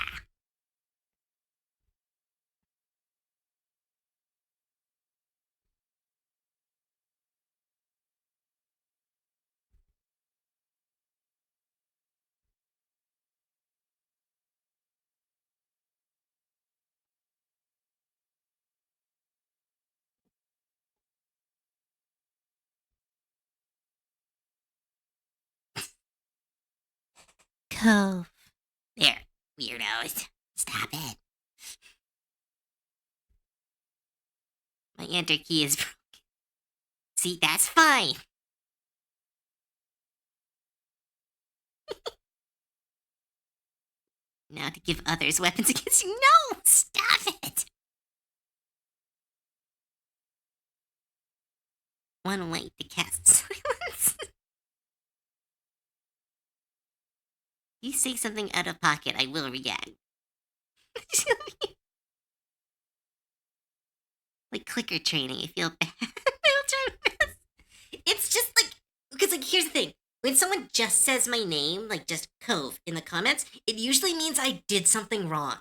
Cove. There, weirdos. Stop it. My enter key is broken. See, that's fine. Now to give others weapons against you. No! Stop it! One way to cast silence. You say something out of pocket, I will react. Like clicker training, I feel bad. It's just like, because like, here's the thing. When someone just says my name, like just Cove in the comments, it usually means I did something wrong.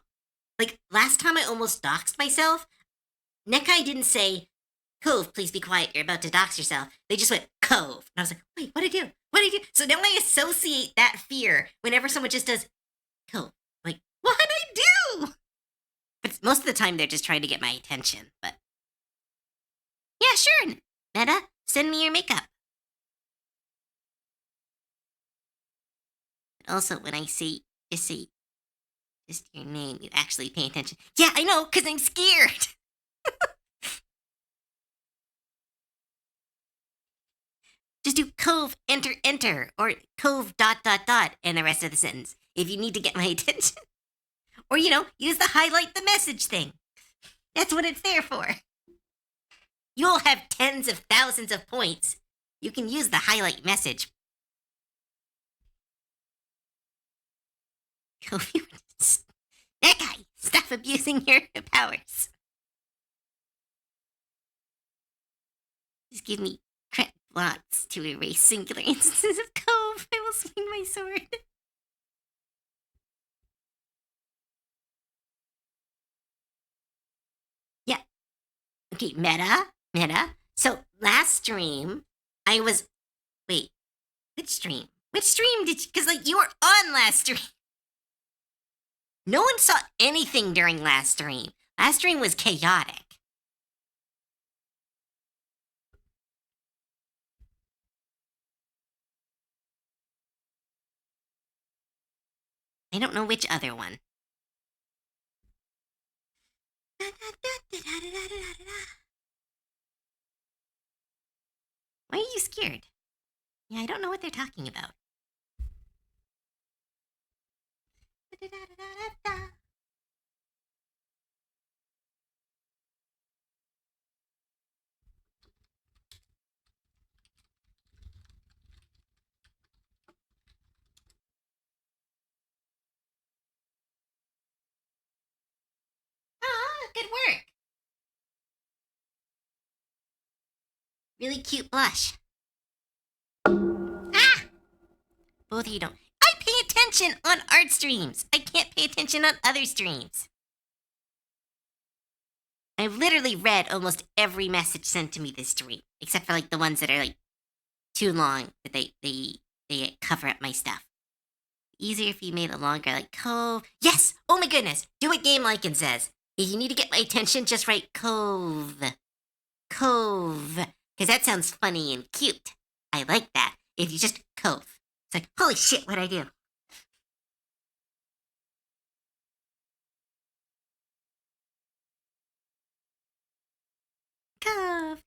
Like last time I almost doxed myself, Nekai didn't say, Cove, please be quiet, you're about to dox yourself. They just went, Cove. And I was like, wait, what'd I do? What'd I do? So now I associate that fear whenever someone just does, Cove. Like, what'd I do? But most of the time they're just trying to get my attention, but. Yeah, sure. Meta, send me your makeup. But also, when I say just your name, you actually pay attention. Yeah, I know, because I'm scared. Just do Cove, enter, or Cove, .. and the rest of the sentence if you need to get my attention. Or, use the highlight the message thing. That's what it's there for. You'll have tens of thousands of points. You can use the highlight message. That guy, stop abusing your powers. Just give me crit blocks to erase singular instances of Cove. I will swing my sword. Okay, meta. So last stream, I was. Wait, which stream? Which stream did you? Because, like, you were on last stream. No one saw anything during last stream. Last stream was chaotic. I don't know which other one. Why are you scared? Yeah, I don't know what they're talking about. Ah, good work. Really cute blush. Ah! Both of you don't. I pay attention on art streams. I can't pay attention on other streams. I've literally read almost every message sent to me this stream, except for, like, the ones that are, like, too long that they cover up my stuff. Easier if you made it longer, like Cove. Yes! Oh my goodness! Do what Game Lycan says. If you need to get my attention, just write Cove. Cove. Because that sounds funny and cute. I like that. If you just Cove. It's like, holy shit, what'd I do? Cove.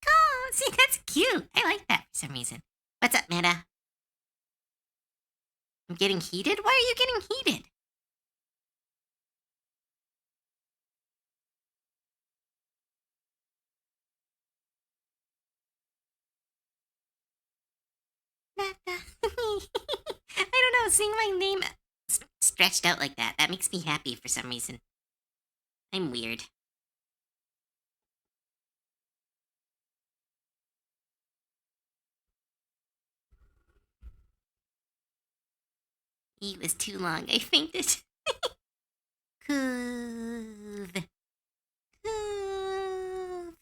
See, that's cute. I like that for some reason. What's up, Meta? I'm getting heated? Why are you getting heated? I don't know, seeing my name stretched out like that makes me happy for some reason. I'm weird. It was too long. I fainted. Cove. Cove.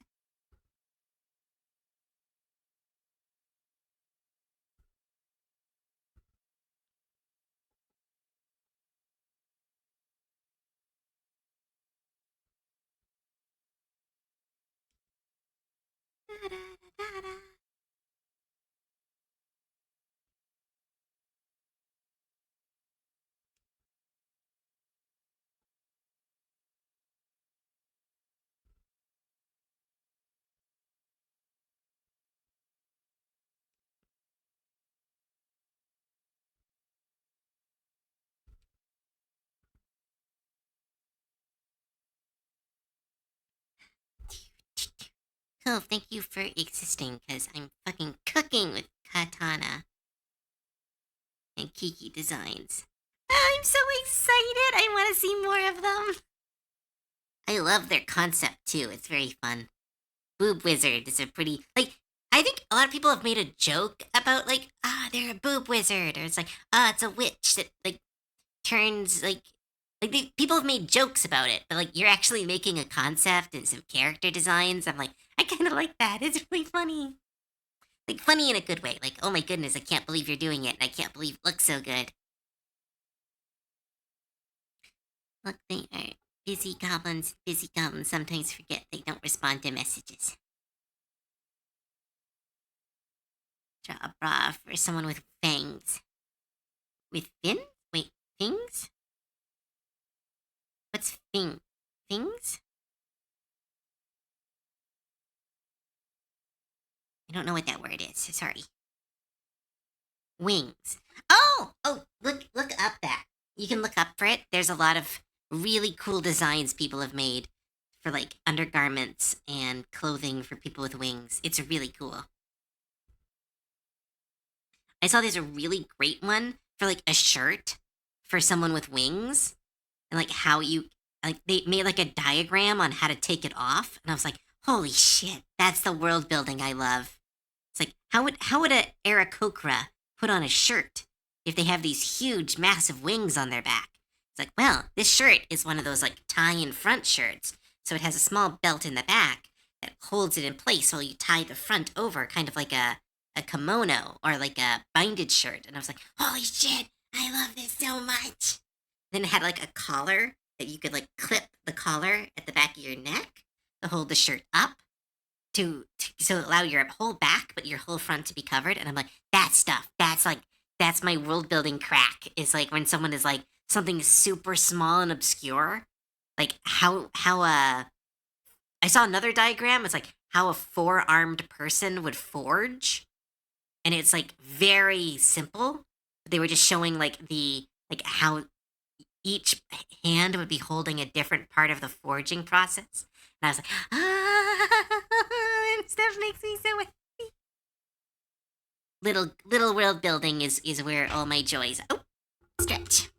Da-da-da-da-da. Cove, thank you for existing, because I'm fucking cooking with Katana and Kiki Designs. I'm so excited! I want to see more of them. I love their concept, too. It's very fun. Boob Wizard is a pretty, like, I think a lot of people have made a joke about, like, they're a boob wizard, or it's like, it's a witch that, like, turns, like people have made jokes about it, but, like, you're actually making a concept and some character designs. I'm like, I kind of like that. It's really funny. Like, funny in a good way. Like, oh my goodness, I can't believe you're doing it, and I can't believe it looks so good. Look, they are busy goblins. Busy goblins sometimes forget they don't respond to messages. Draw a bra for someone with fangs. With fins? Wait, things? What's thing? Things? I don't know what that word is. Sorry. Wings. Oh, look up that. You can look up for it. There's a lot of really cool designs people have made for, like, undergarments and clothing for people with wings. It's really cool. I saw there's a really great one for, like, a shirt for someone with wings, and, like, how you, like, they made, like, a diagram on how to take it off, and I was like, holy shit, that's the world building I love. It's like, how would a Aarakocra put on a shirt if they have these huge, massive wings on their back? It's like, well, this shirt is one of those, like, tie in front shirts, so it has a small belt in the back, that holds it in place while you tie the front over, kind of like a kimono or like a binded shirt. And I was like, holy shit, I love this so much. Then it had like a collar that you could like clip the collar at the back of your neck to hold the shirt up to so allow your whole back but your whole front to be covered. And I'm like, that stuff, that's my world building crack. Is like when someone is like something super small and obscure, like how I saw another diagram. It's like how a four-armed person would forge, and it's like very simple. They were just showing like the like how each hand would be holding a different part of the forging process. And I was like, and stuff makes me so happy. Little world building is where all my joys. Oh, stretch.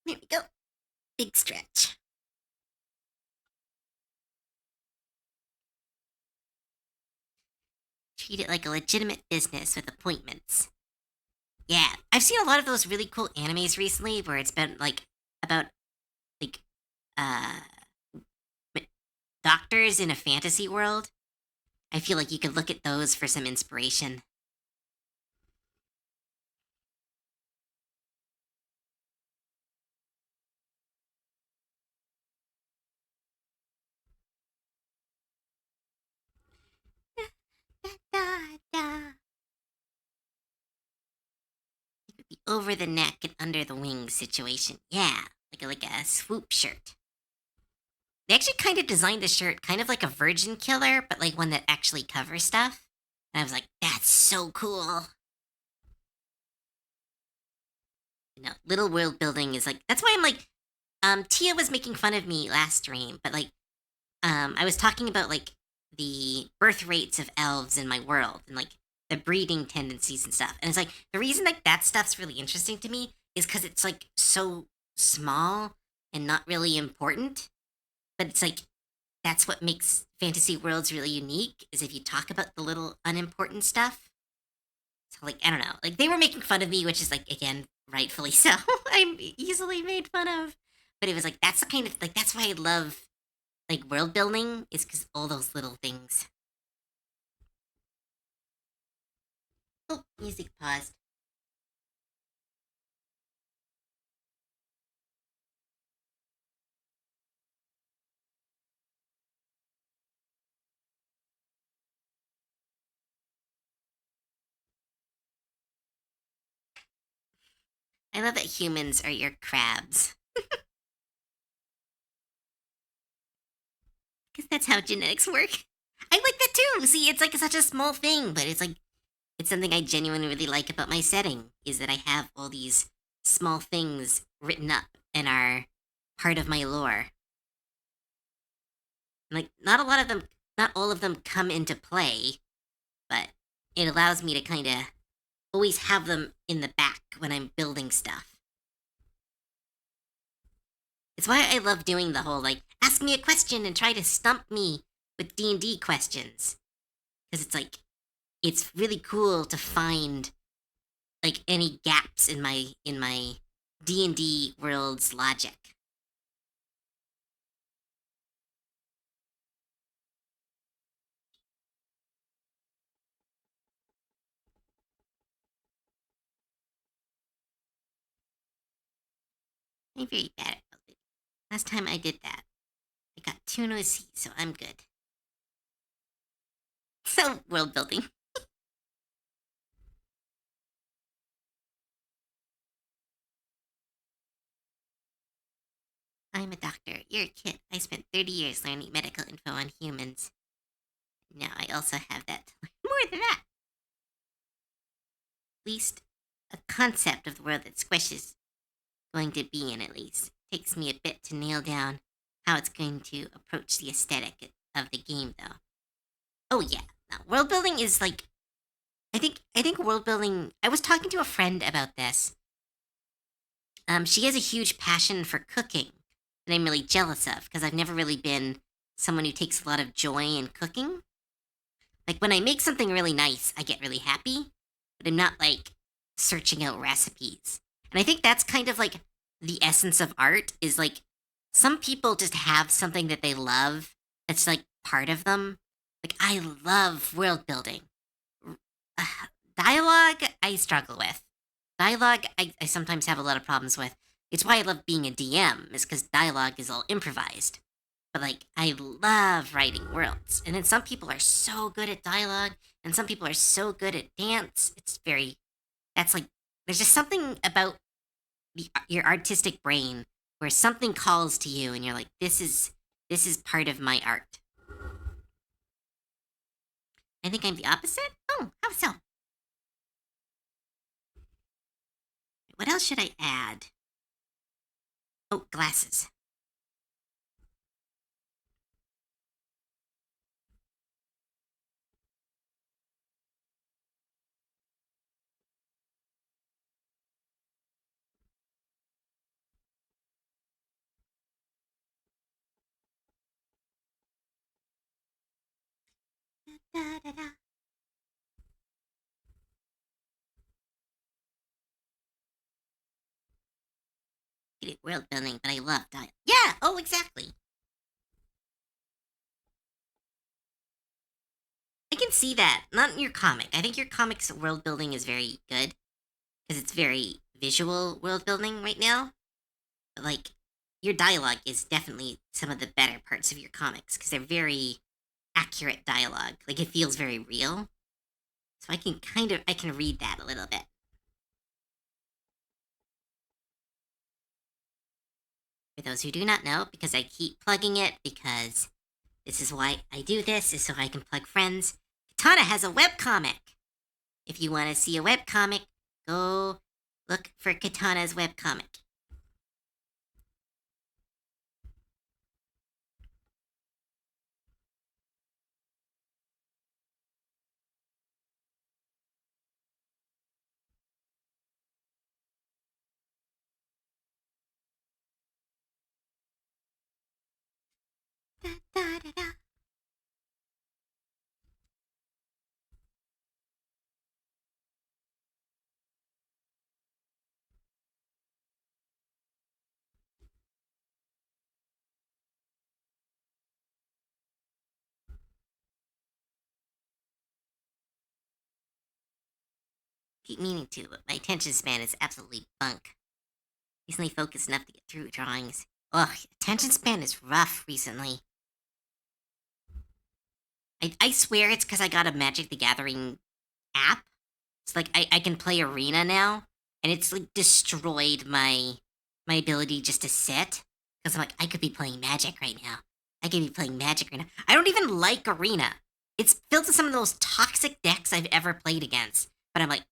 There we go. Big stretch. Treat it like a legitimate business with appointments. Yeah, I've seen a lot of those really cool animes recently where it's been like about like uh doctors in a fantasy world. I feel like you could look at those for some inspiration. Da, da. The over the neck and under the wings situation. Yeah, like a swoop shirt. They actually kind of designed the shirt kind of like a virgin killer, but like one that actually covers stuff. And I was like, that's so cool. Little world building is like that's why I'm like, Tia was making fun of me last stream, but like, I was talking about like the birth rates of elves in my world and like the breeding tendencies and stuff. And it's like the reason like that stuff's really interesting to me is because it's like so small and not really important. But it's like that's what makes fantasy worlds really unique is if you talk about the little unimportant stuff. So like I don't know, like they were making fun of me, which is like again rightfully so. I'm easily made fun of, but it was like that's the kind of like that's why I love like world building is because all those little things. Oh, music paused. I love that humans are your crabs because that's how genetics work. I like that too. See, it's like such a small thing, but it's like it's something I genuinely really like about my setting is that I have all these small things written up and are part of my lore. Like not a lot of them, not all of them come into play, but it allows me to kind of always have them in the back when I'm building stuff. It's why I love doing the whole like ask me a question and try to stump me with D&D questions because it's like it's really cool to find like any gaps in my D&D world's logic. I'm very bad at building. Last time I did that, I got 2 C, so I'm good. So world building. I'm a doctor. You're a kid. I spent 30 years learning medical info on humans. Now I also have that to learn more than that. At least a concept of the world that Squish is going to be in, at least. Takes me a bit to nail down how it's going to approach the aesthetic of the game, though. Oh yeah, now, world building is like I think world building. I was talking to a friend about this. She has a huge passion for cooking that I'm really jealous of because I've never really been someone who takes a lot of joy in cooking. Like when I make something really nice, I get really happy, but I'm not like searching out recipes. And I think that's kind of like the essence of art is like some people just have something that they love that's like part of them. Like I love world building. Uh, Dialogue, I struggle with. Dialogue, I sometimes have a lot of problems with. It's why I love being a DM, is because dialogue is all improvised. But like, I love writing worlds. And then some people are so good at dialogue, and some people are so good at dance. It's very, that's like, there's just something about your artistic brain where something calls to you, and you're like, this is part of my art. I think I'm the opposite. Oh, how so? What else should I add? Oh, glasses. Da, da, da. World building, but I love dialogue. Yeah, oh, exactly. I can see that. Not in your comic. I think your comic's world building is very good because it's very visual world building right now. But like, your dialogue is definitely some of the better parts of your comics because they're very accurate dialogue. Like, it feels very real. So I can read that a little bit. For those who do not know, because I keep plugging it, because this is why I do this, is so I can plug friends. Katana has a webcomic. If you want to see a webcomic, go look for Katana's webcomic. Da, da, da, da. Keep meaning to, but my attention span is absolutely bunk. Recently focused enough to get through drawings. Ugh, attention span is rough recently. I swear it's because I got a Magic the Gathering app. It's like I can play Arena now, and it's like destroyed my ability just to sit. Because I'm like, I could be playing Magic right now. I could be playing Magic right now. I don't even like Arena. It's filled with some of the most toxic decks I've ever played against. But I'm like,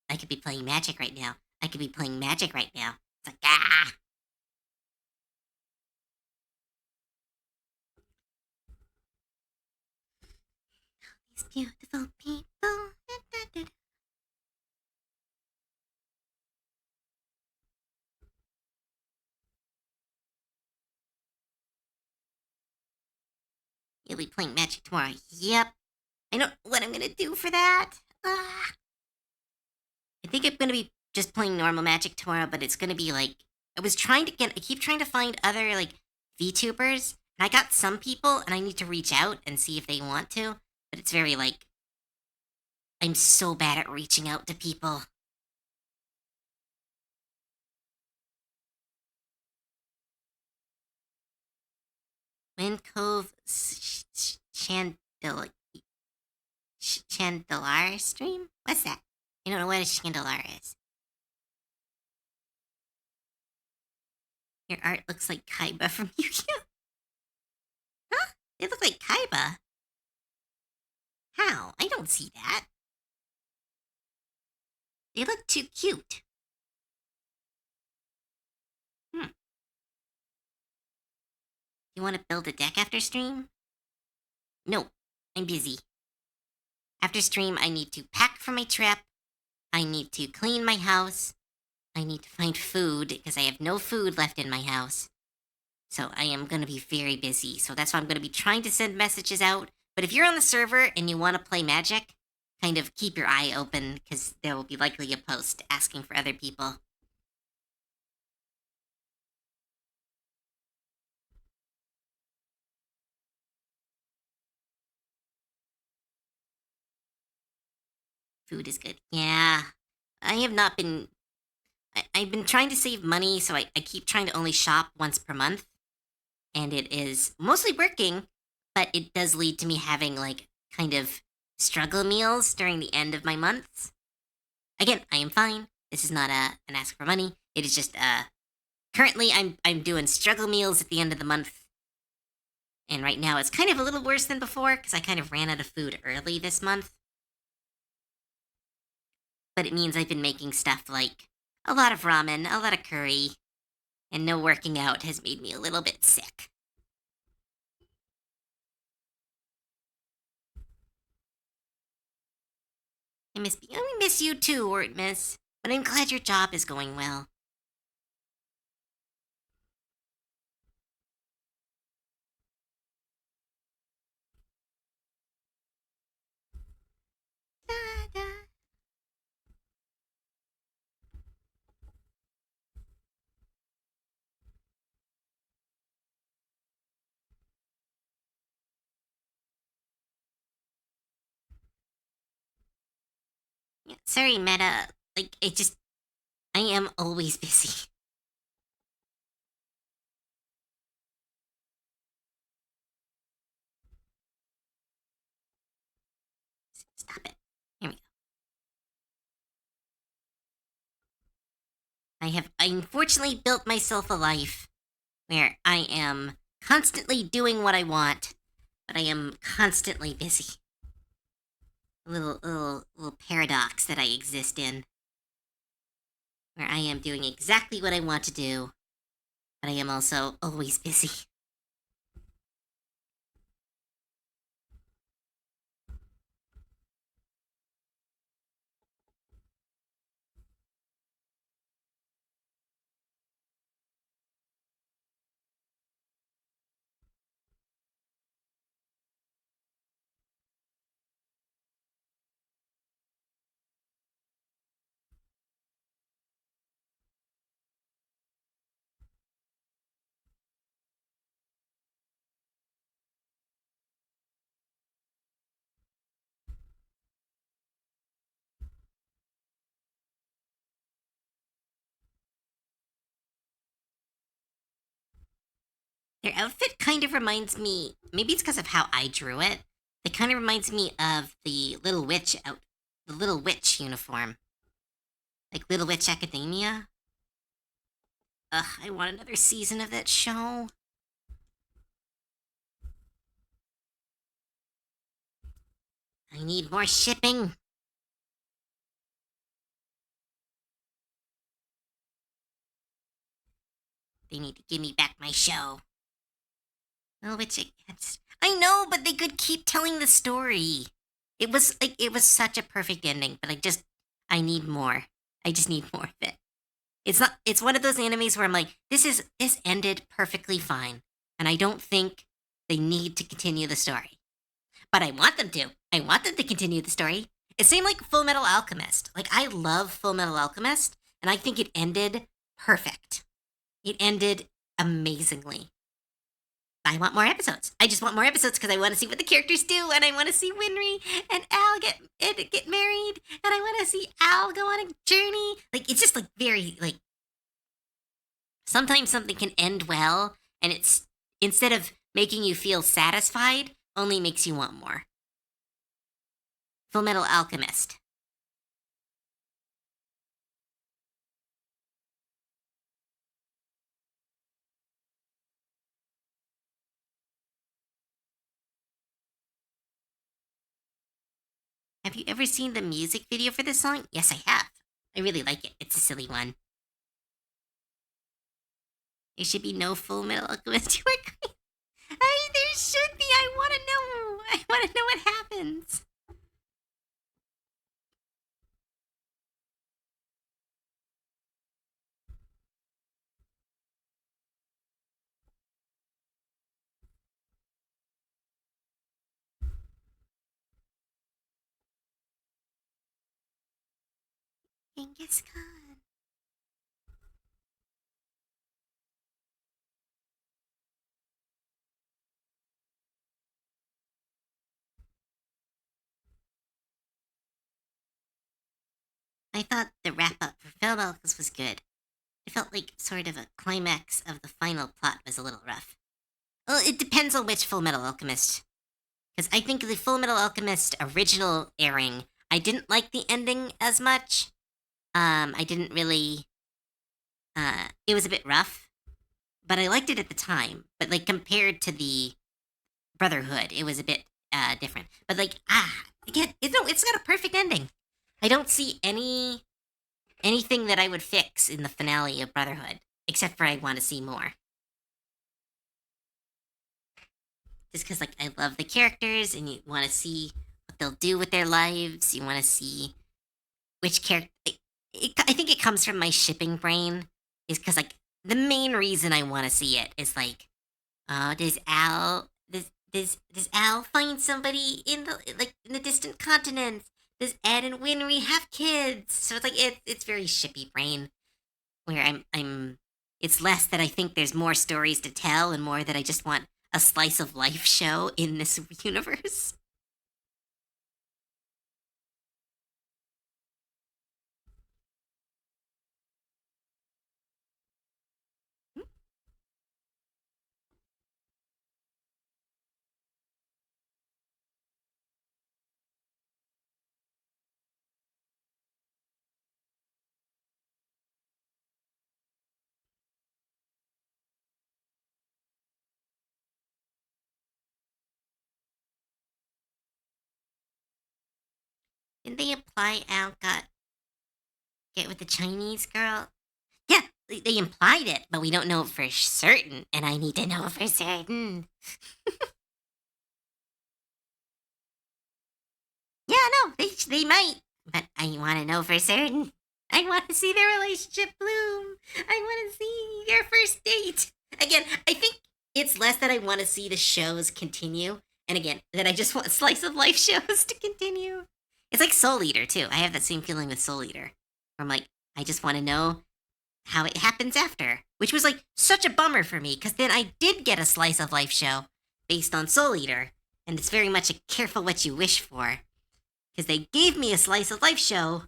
I could be playing Magic right now. I could be playing Magic right now. It's like, ah! These beautiful people. Da, da, da, da. You'll be playing Magic tomorrow. Yep. I know what I'm gonna do for that. Ah. I think I'm gonna be just playing normal Magic tomorrow, but it's gonna be like I keep trying to find other like VTubers. And I got some people, and I need to reach out and see if they want to. But it's very like I'm so bad at reaching out to people. Wind Cove Chandelar stream? What's that? I don't know what a chandelar is. Your art looks like Kaiba from Yu-Gi-Oh! Huh? They look like Kaiba. How? I don't see that. They look too cute. Hmm. You want to build a deck after stream? No, I'm busy. After stream, I need to pack for my trip. I need to clean my house. I need to find food because I have no food left in my house. So I am going to be very busy. So that's why I'm going to be trying to send messages out, But if you're on the server and you want to play Magic, kind of keep your eye open because there will be likely a post asking for other people. Food is good. Yeah. I have not been. I've been trying to save money, so I keep trying to only shop once per month. And it is mostly working, but it does lead to me having, like, kind of struggle meals during the end of my months. Again, I am fine. This is not an ask for money. It is just currently I'm doing struggle meals at the end of the month. And right now it's kind of a little worse than before because I kind of ran out of food early this month. But it means I've been making stuff like a lot of ramen, a lot of curry, and no working out has made me a little bit sick. I miss you too, Ortmus. But I'm glad your job is going well. Da, da. Yeah, sorry, Meta. Like, I am always busy. Stop it. Here we go. I have unfortunately built myself a life where I am constantly doing what I want, but I am constantly busy. A little paradox that I exist in, where I am doing exactly what I want to do, but I am also always busy. Their outfit kind of reminds me, maybe it's because of how I drew it. It kind of reminds me of the Little Witch uniform, like Little Witch Academia. Ugh, I want another season of that show. I need more shipping. They need to give me back my show. Little Witch, I know, but they could keep telling the story. It was such a perfect ending, but I need more. I just need more of it. It's one of those animes where I'm like, this ended perfectly fine, and I don't think they need to continue the story. But I want them to. I want them to continue the story. It seemed like Full Metal Alchemist. Like, I love Full Metal Alchemist, and I think it ended perfect. It ended amazingly. I want more episodes. I just want more episodes because I want to see what the characters do, and I want to see Winry and Al get married, and I want to see Al go on a journey. Like, it's just like very like sometimes something can end well, and it's instead of making you feel satisfied, only makes you want more. Full Metal Alchemist. Have you ever seen the music video for this song? Yes, I have. I really like it. It's a silly one. There should be no Full Metal Alchemist. There should be. I want to know. I want to know what happens. Genghis Khan. I thought the wrap up for Film Alchemist was good. It felt like sort of a climax of the final plot was a little rough. Well, it depends on which Full Metal Alchemist. Because I think the Full Metal Alchemist original airing, I didn't like the ending as much. I didn't really. It was a bit rough, but I liked it at the time. But like compared to the Brotherhood, it was a bit different. But like again, it's got a perfect ending. I don't see anything that I would fix in the finale of Brotherhood, except for I want to see more. Just because like I love the characters, and you want to see what they'll do with their lives. You want to see which character. I think it comes from my shipping brain, is because like the main reason I want to see it is like, does Al find somebody in the distant continents? Does Ed and Winry have kids? So it's like it's very shippy brain, where I'm it's less that I think there's more stories to tell and more that I just want a slice of life show in this universe. Didn't they imply Al got get with the Chinese girl? Yeah, they implied it, but we don't know it for certain, and I need to know for certain. Yeah, no, they might, but I want to know for certain. I want to see their relationship bloom. I want to see their first date. Again, I think it's less that I want to see the shows continue, and again, that I just want slice of life shows to continue. It's like Soul Eater too. I have that same feeling with Soul Eater. I'm like, I just want to know how it happens after, which was like such a bummer for me because then I did get a slice of life show based on Soul Eater, and it's very much a careful what you wish for because they gave me a slice of life show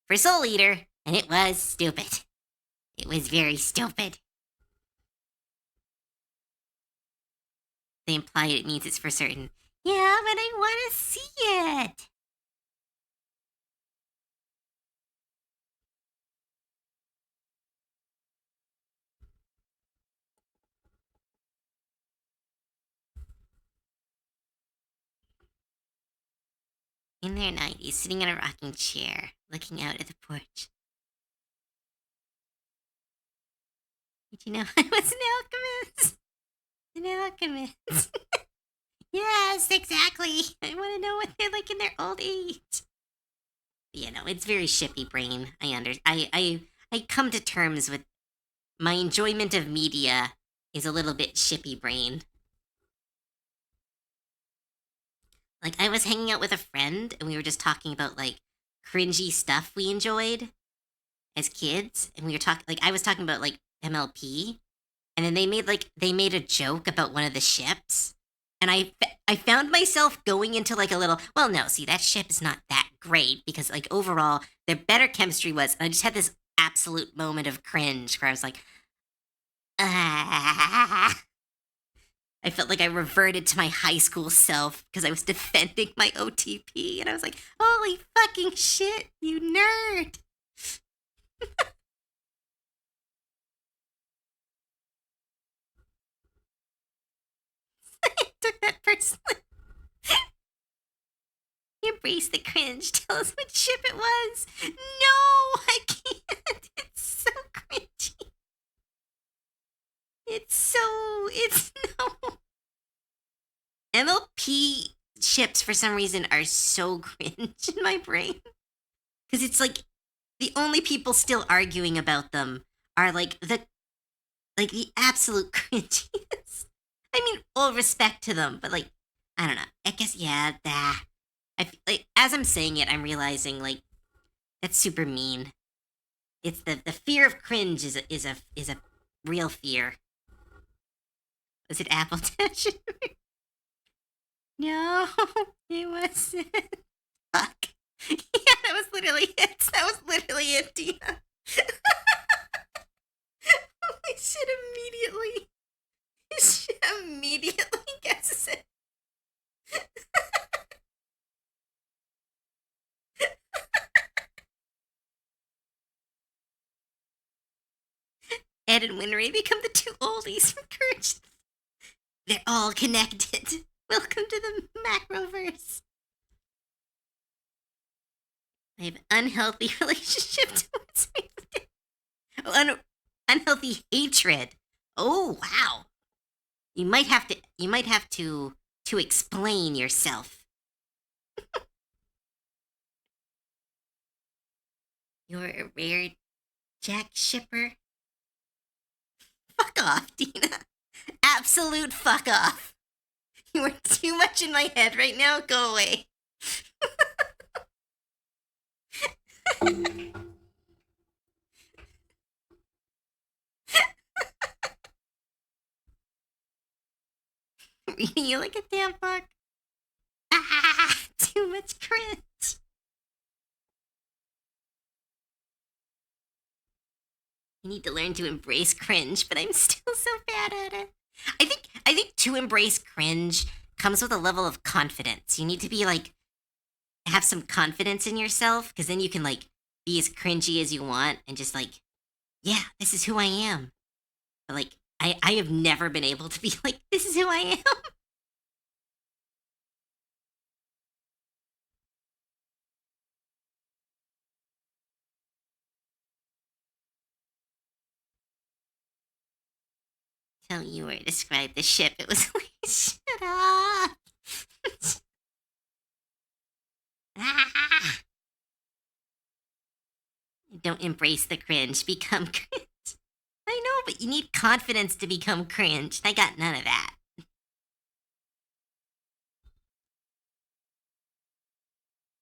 for Soul Eater, and it was stupid. It was very stupid. They imply it means it's for certain. Yeah, but I want to see it. In their 90s, sitting in a rocking chair, looking out at the porch. Did you know I was an alchemist? An alchemist. Yes, exactly. I want to know what they're like in their old age. You know, it's very shippy brain. I come to terms with my enjoyment of media is a little bit shippy brain. Like I was hanging out with a friend and we were just talking about like cringy stuff we enjoyed as kids, and we were talking like I was talking about like MLP, and then they made a joke about one of the ships, and I found myself going into like a little, well, no, see, that ship is not that great because like overall their better chemistry was, and I just had this absolute moment of cringe where I was like, ah. I felt like I reverted to my high school self because I was defending my OTP, and I was like, holy fucking shit, you nerd. I took that personally. Embrace the cringe. Tell us what ship it was. No, I can't. It's so cringy. It's no. MLP ships for some reason are so cringe in my brain. Because it's like the only people still arguing about them are like the absolute cringiness. I mean, all respect to them, but like, I don't know. I guess yeah, like as I'm saying it, I'm realizing like that's super mean. It's the fear of cringe is a real fear. Was it Apple Touch? No, it wasn't. Fuck. Yeah, that was literally it. That was literally it, Dina. We should immediately. You should immediately guess it. Ed and Winry become the two oldies from Courage. They're all connected. Welcome to the macroverse. I have an unhealthy relationship towards me. Unhealthy hatred. Oh wow. You might have to explain yourself. You're a rare Jack shipper. Fuck off, Dina. Absolute fuck off. You are too much in my head right now. Go away. Reading you like a damn book. Ah, too much cringe. I need to learn to embrace cringe, but I'm still so bad at it. I think to embrace cringe comes with a level of confidence. You need to be like have some confidence in yourself, because then you can like be as cringy as you want and just like, yeah, this is who I am. But like I have never been able to be like, this is who I am. Tell you where to describe the ship. It was like, shut up. Ah. Don't embrace the cringe, become cringe. I know, but you need confidence to become cringe. I got none of that.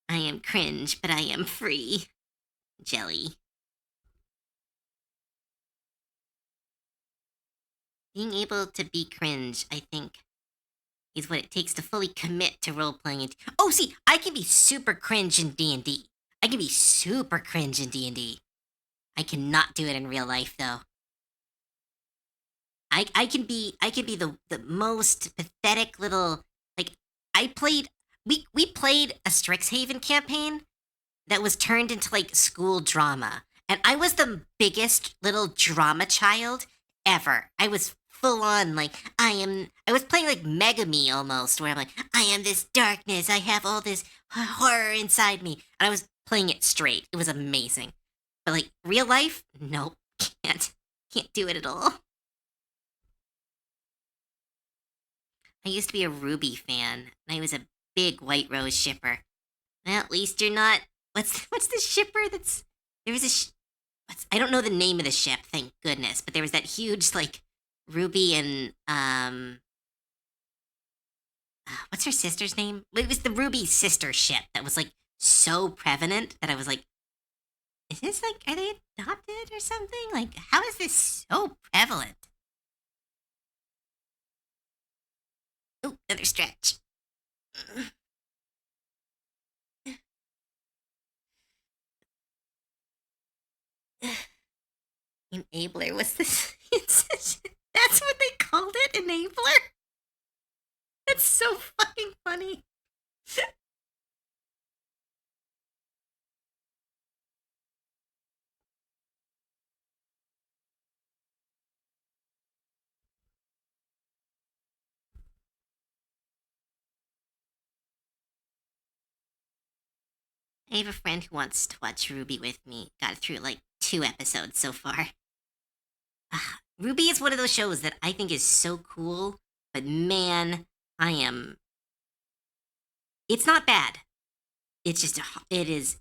I am cringe, but I am free. Jelly. Being able to be cringe, I think, is what it takes to fully commit to role playing. Oh, see, I can be super cringe in D&D. I can be super cringe in D&D. I cannot do it in real life though. I can be the most pathetic little like I played we played a Strixhaven campaign that was turned into like school drama. And I was the biggest little drama child ever. I was full on like I was playing like Mega Me almost, where I'm like, I am this darkness, I have all this horror inside me. And I was playing it straight. It was amazing. But like real life, nope, can't. Can't do it at all. I used to be a Ruby fan, and I was a big White Rose shipper. Well, at least you're not. What's the shipper that's there was a I don't know the name of the ship, thank goodness, but there was that huge like Ruby and what's her sister's name? It was the Ruby sister ship that was like so prevalent that I was like, is this like are they adopted or something? Like how is this so prevalent? Oh, another stretch. Enabler was this. That's what they called it, enabler. That's so fucking funny. I have a friend who wants to watch Ruby with me. Got through like 2 episodes so far. Ruby is one of those shows that I think is so cool, but man, I am. It's not bad. It's just it is.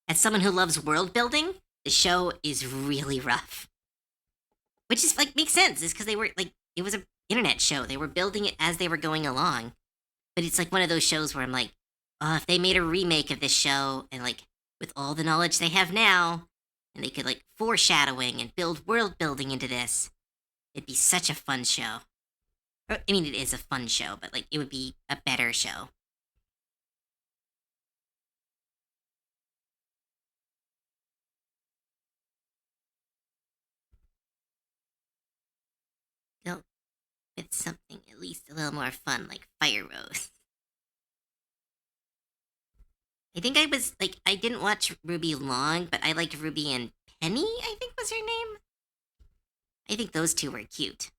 As someone who loves world building, the show is really rough. Which is like makes sense. Is because they were like it was an internet show. They were building it as they were going along. But it's like one of those shows where I'm like, oh, if they made a remake of this show and like with all the knowledge they have now, and they could like foreshadowing and build world building into this, it'd be such a fun show. I mean, it is a fun show, but like it would be a better show. Go with something at least a little more fun, like Fire Rose. I think I was like, I didn't watch Ruby long, but I liked Ruby and Penny, I think was her name. I think those two were cute.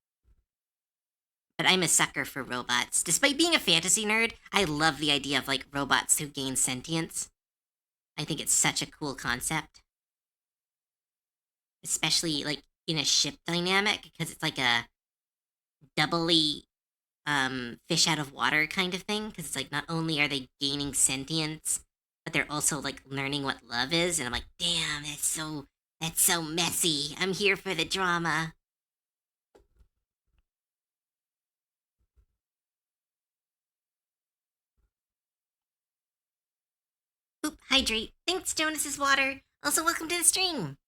But I'm a sucker for robots. Despite being a fantasy nerd, I love the idea of like robots who gain sentience. I think it's such a cool concept. Especially like in a ship dynamic, because it's like a doubly fish out of water kind of thing. Because it's like not only are they gaining sentience, but they're also like learning what love is. And I'm like, damn, that's so messy. I'm here for the drama. Oop, hydrate. Thanks, Jonas's water. Also, welcome to the stream.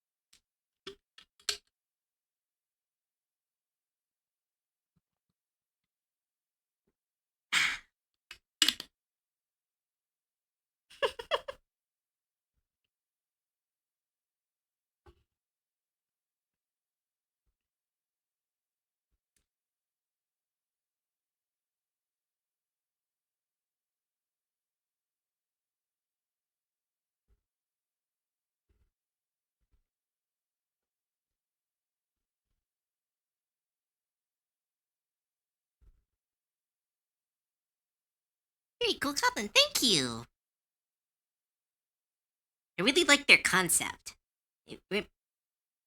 Very cool, Goblin. Thank you. I really like their concept. It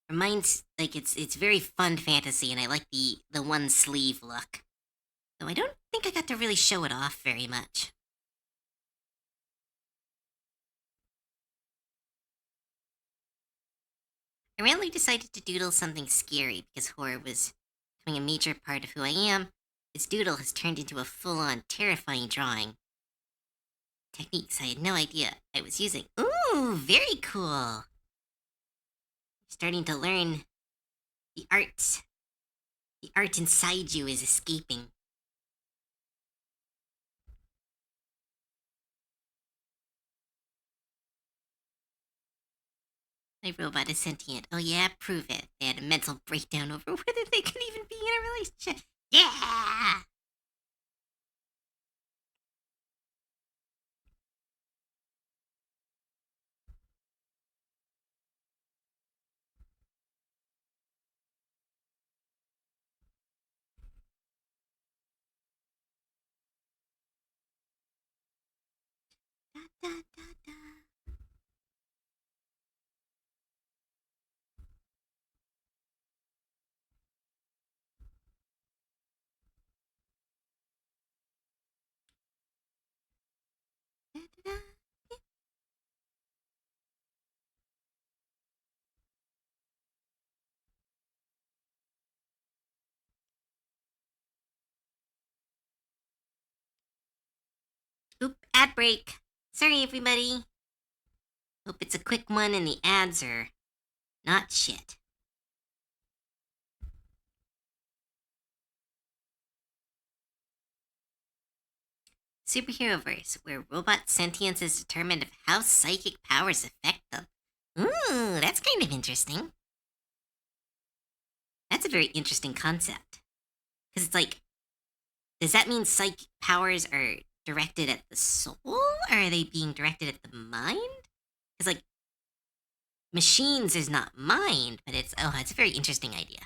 reminds like it's very fun fantasy, and I like the one sleeve look. Though I don't think I got to really show it off very much. I randomly decided to doodle something scary because horror was becoming a major part of who I am. This doodle has turned into a full-on terrifying drawing. Techniques I had no idea I was using. Ooh, very cool. Starting to learn the art. The art inside you is escaping. My robot is sentient. Oh yeah, prove it. They had a mental breakdown over whether they could even be in a relationship. Yeah! Da, da, da, da. Da, da, da. Oop, ad break. Sorry, everybody. Hope it's a quick one and the ads are not shit. Superhero-verse, where robot sentience is determined of how psychic powers affect them. Ooh, that's kind of interesting. That's a very interesting concept. Because it's like, does that mean psychic powers are directed at the soul? Or are they being directed at the mind? Because, like, machines is not mind, but it's a very interesting idea.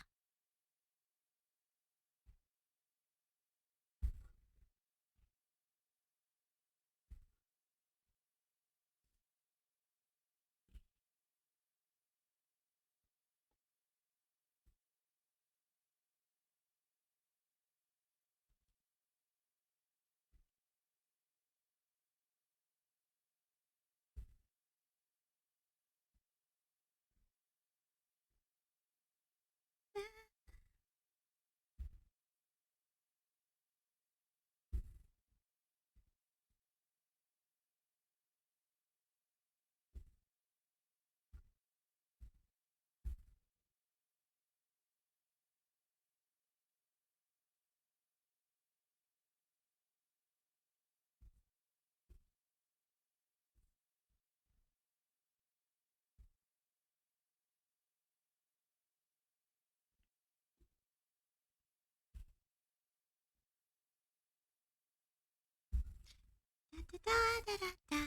Da-da-da-da-da.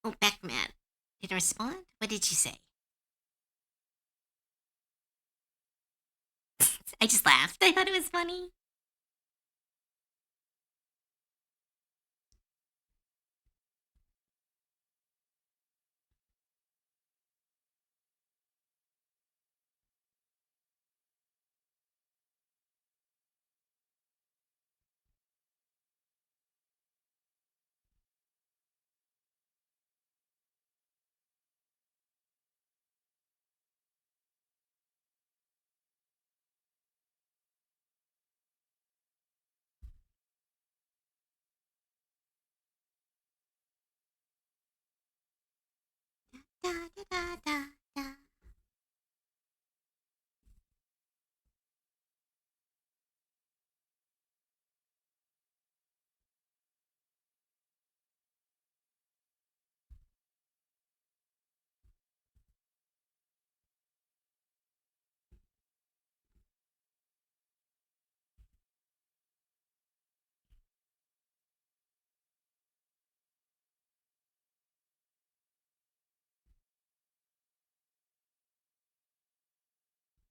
Oh, Beckman. Didn't respond? What did you say? I just laughed. I thought it was funny. Da-da-da-da-da.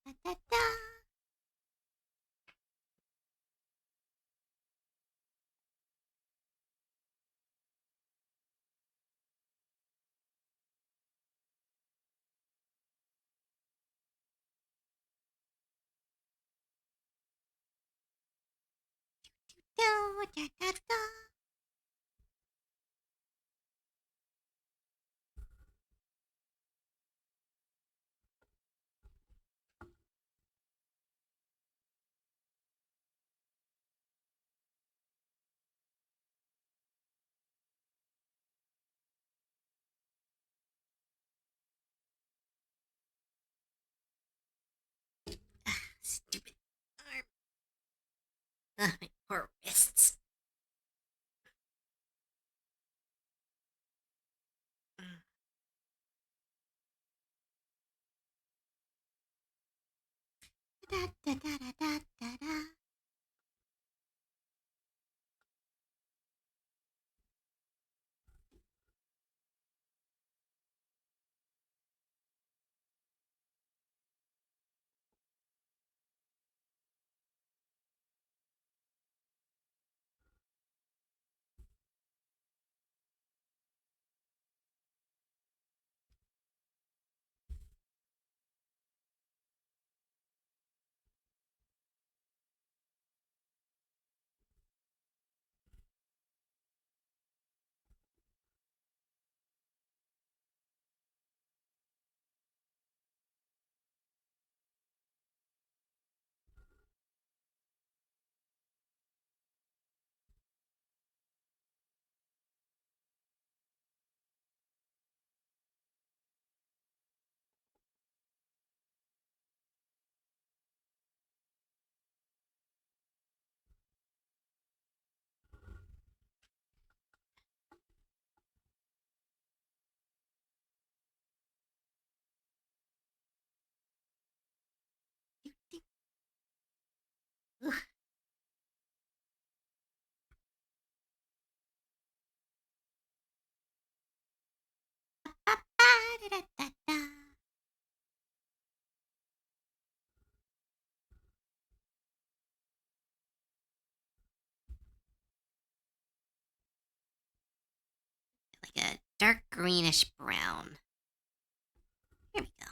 Da-da-da. Da-da-da-da. Stupid arm. Ugh, my poor wrists. Da-da-da-da-da-da. Ugh. Ba-da-da-da-da. Like a dark greenish brown. Here we go.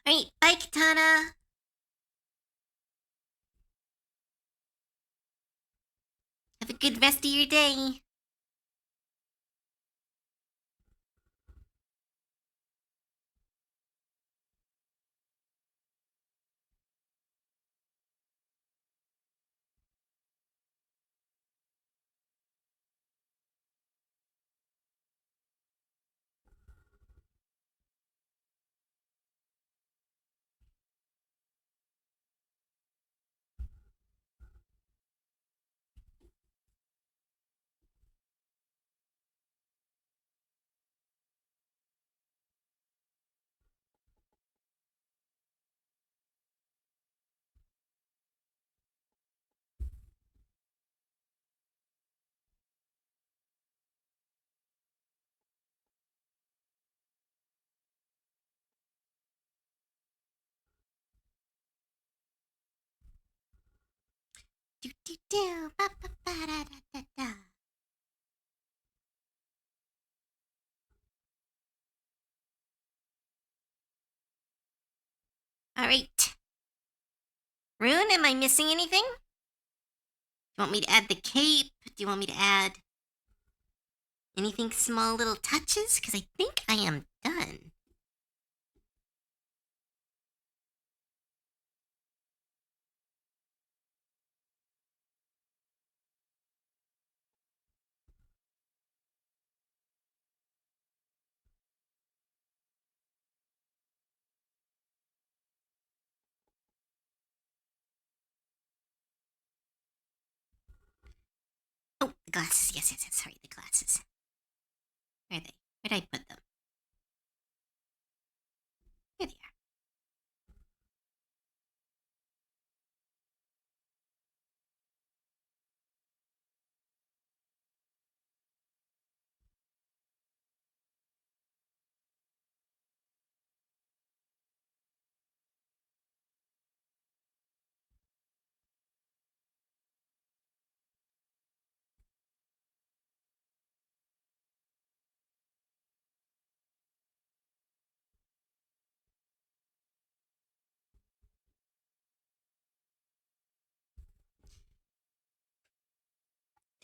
Alright, bye, Katana. Have a good rest of your day. Do do do, ba ba ba da da da da. Alright. Rune, am I missing anything? Do you want me to add the cape? Do you want me to add anything small little touches? Because I think I am done. Oh, the glasses. Yes, yes, yes. Sorry, the glasses. Where are they? Where did I put them? Here they are.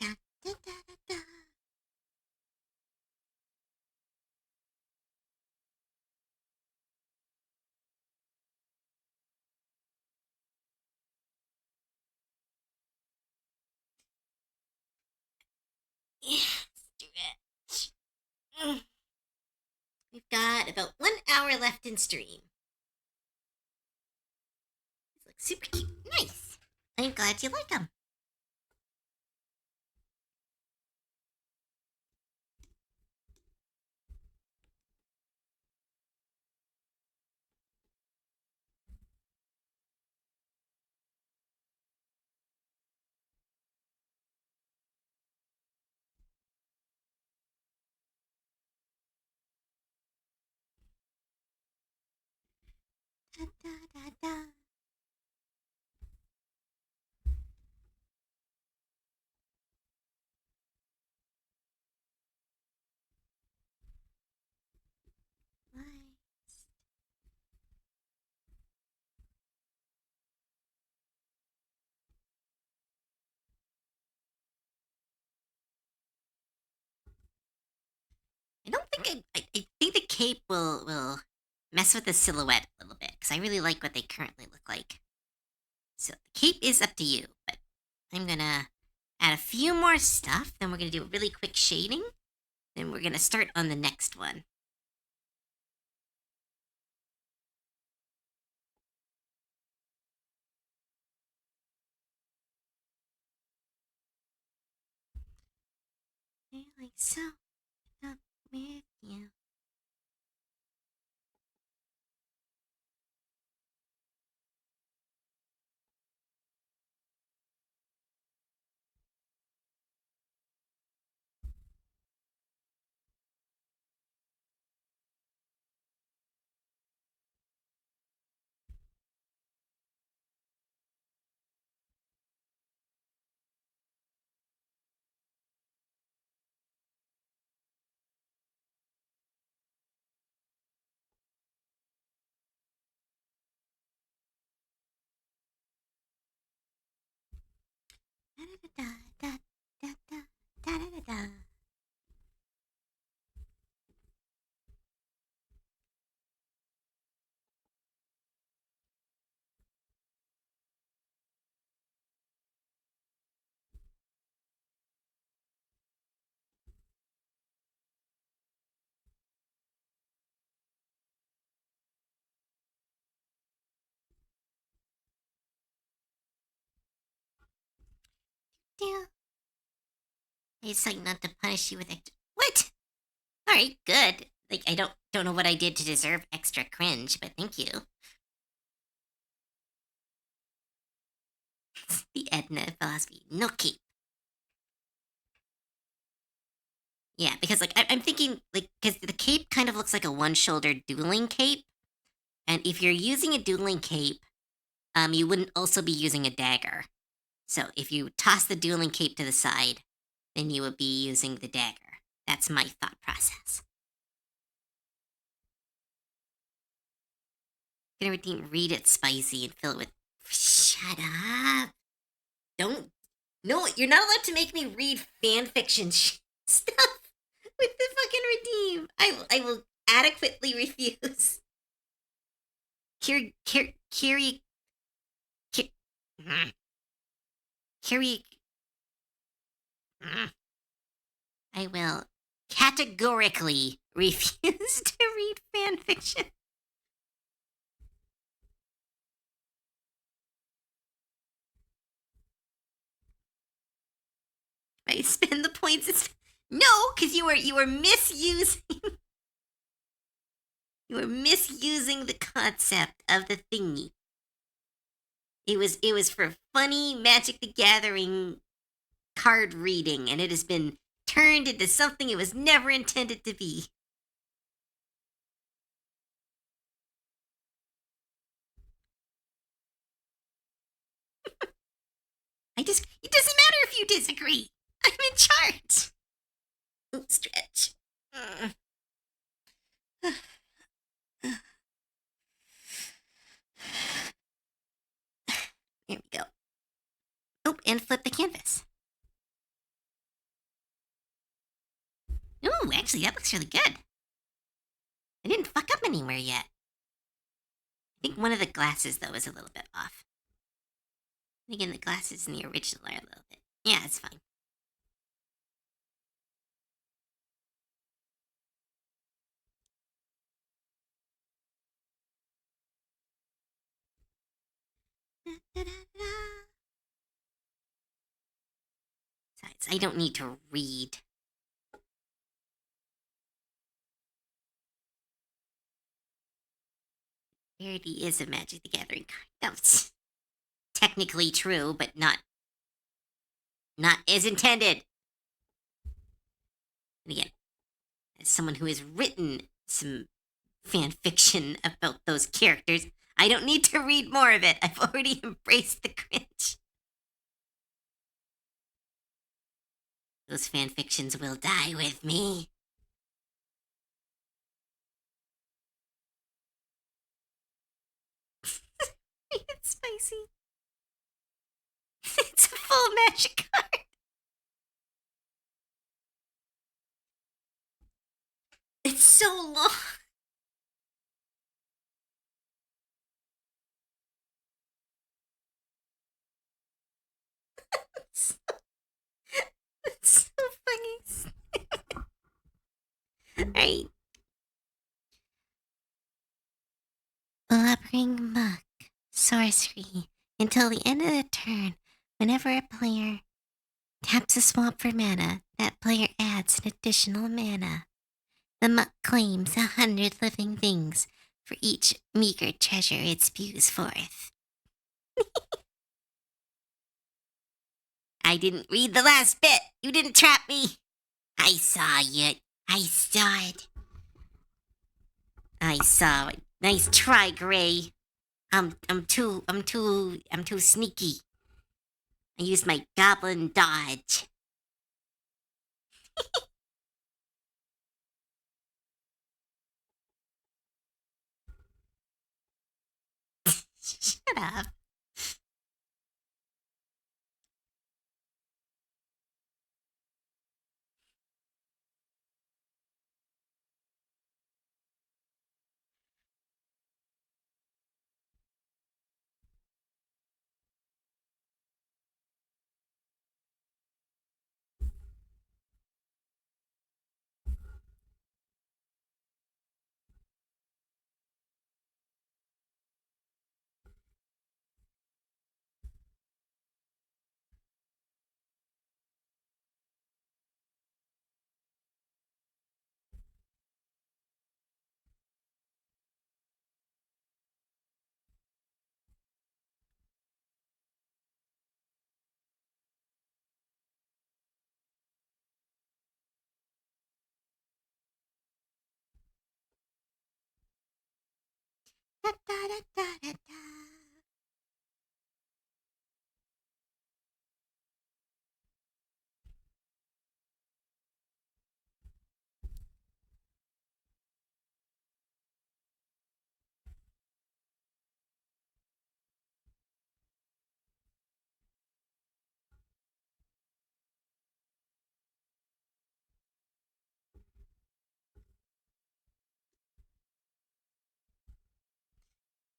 Da, da, da, da, da. Yeah, stretch. We've got about 1 hour left in stream. These look super cute. Nice. I'm glad you like them. Da, da, da, da. I don't think I think the cape will mess with the silhouette a little bit because I really like what they currently look like. So the cape is up to you, but I'm gonna add a few more stuff. Then we're gonna do a really quick shading. Then we're gonna start on the next one. Like so, up with you. It's like not to punish you with extra. What? All right, good. Like I don't know what I did to deserve extra cringe, but thank you. The Edna philosophy, no cape. Yeah, because like I'm thinking like because the cape kind of looks like a one-shouldered dueling cape, and if you're using a dueling cape, you wouldn't also be using a dagger. So if you toss the dueling cape to the side, then you would be using the dagger. That's my thought process. Gonna read it spicy and fill it with. Shut up! Don't. No, you're not allowed to make me read fan fiction stuff with the fucking redeem. I will adequately refuse. Kiri, Kiri, I will categorically refuse to read fan fiction. I spend the points. No, because you were misusing you were misusing the concept of the thingy. It was for funny Magic the Gathering card reading, and it has been turned into something it was never intended to be. It doesn't matter if you disagree. I'm in charge. Ooh, stretch. There we go. Oh, and flip the canvas. Ooh, actually, that looks really good. I didn't fuck up anywhere yet. I think one of the glasses, though, is a little bit off. Again, the glasses in the original are a little bit. Yeah, it's fine. Besides, I don't need to read. Rarity is a Magic the Gathering card. That's technically true, but not as intended. And again, as someone who has written some fan fiction about those characters, I don't need to read more of it. I've already embraced the cringe. Those fan fictions will die with me. It's spicy. It's a full magic card. It's so long. It's so funny. Alright. Blubbering muck. Sorcery. Until the end of the turn, whenever a player taps a swamp for mana, that player adds an additional mana. The muck claims 100 living things for each meager treasure it spews forth. I didn't read the last bit. You didn't trap me. I saw you. I saw it. I saw it. Nice try, Gray. I'm too sneaky. I used my goblin dodge. Shut up. Da, da, da, da, da, da.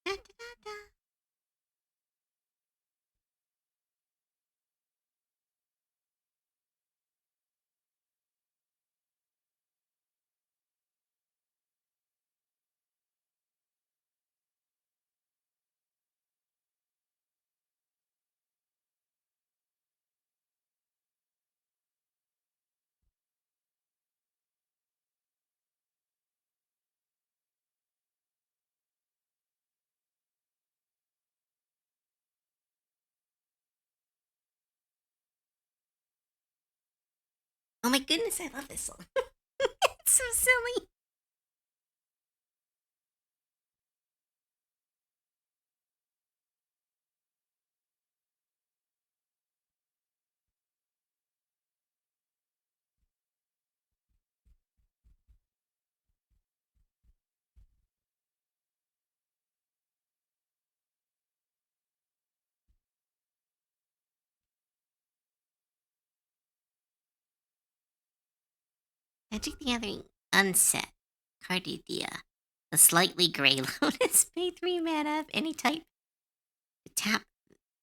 Da, da, da, da. Oh my goodness, I love this song. It's so silly. Magic the Gathering unset. Cardidia. The slightly gray lotus. Pay 3 mana of any type. Tap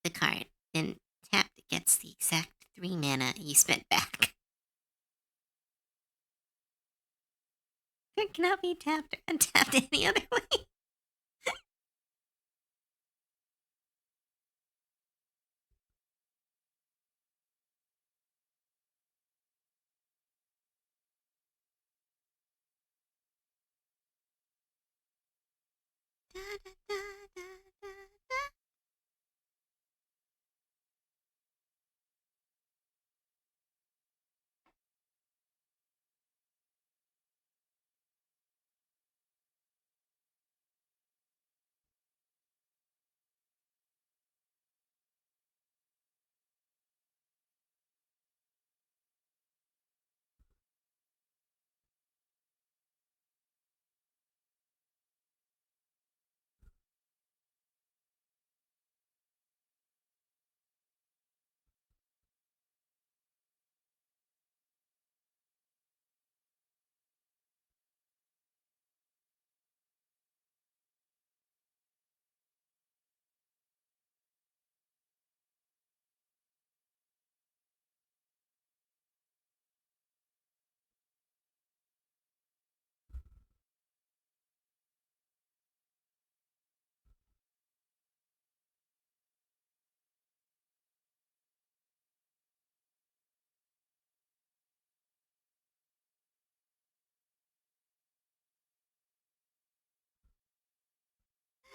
the card. Then tapped gets the exact 3 mana you spent back. It cannot be tapped or untapped any other way. Da, da, da, da, da, da.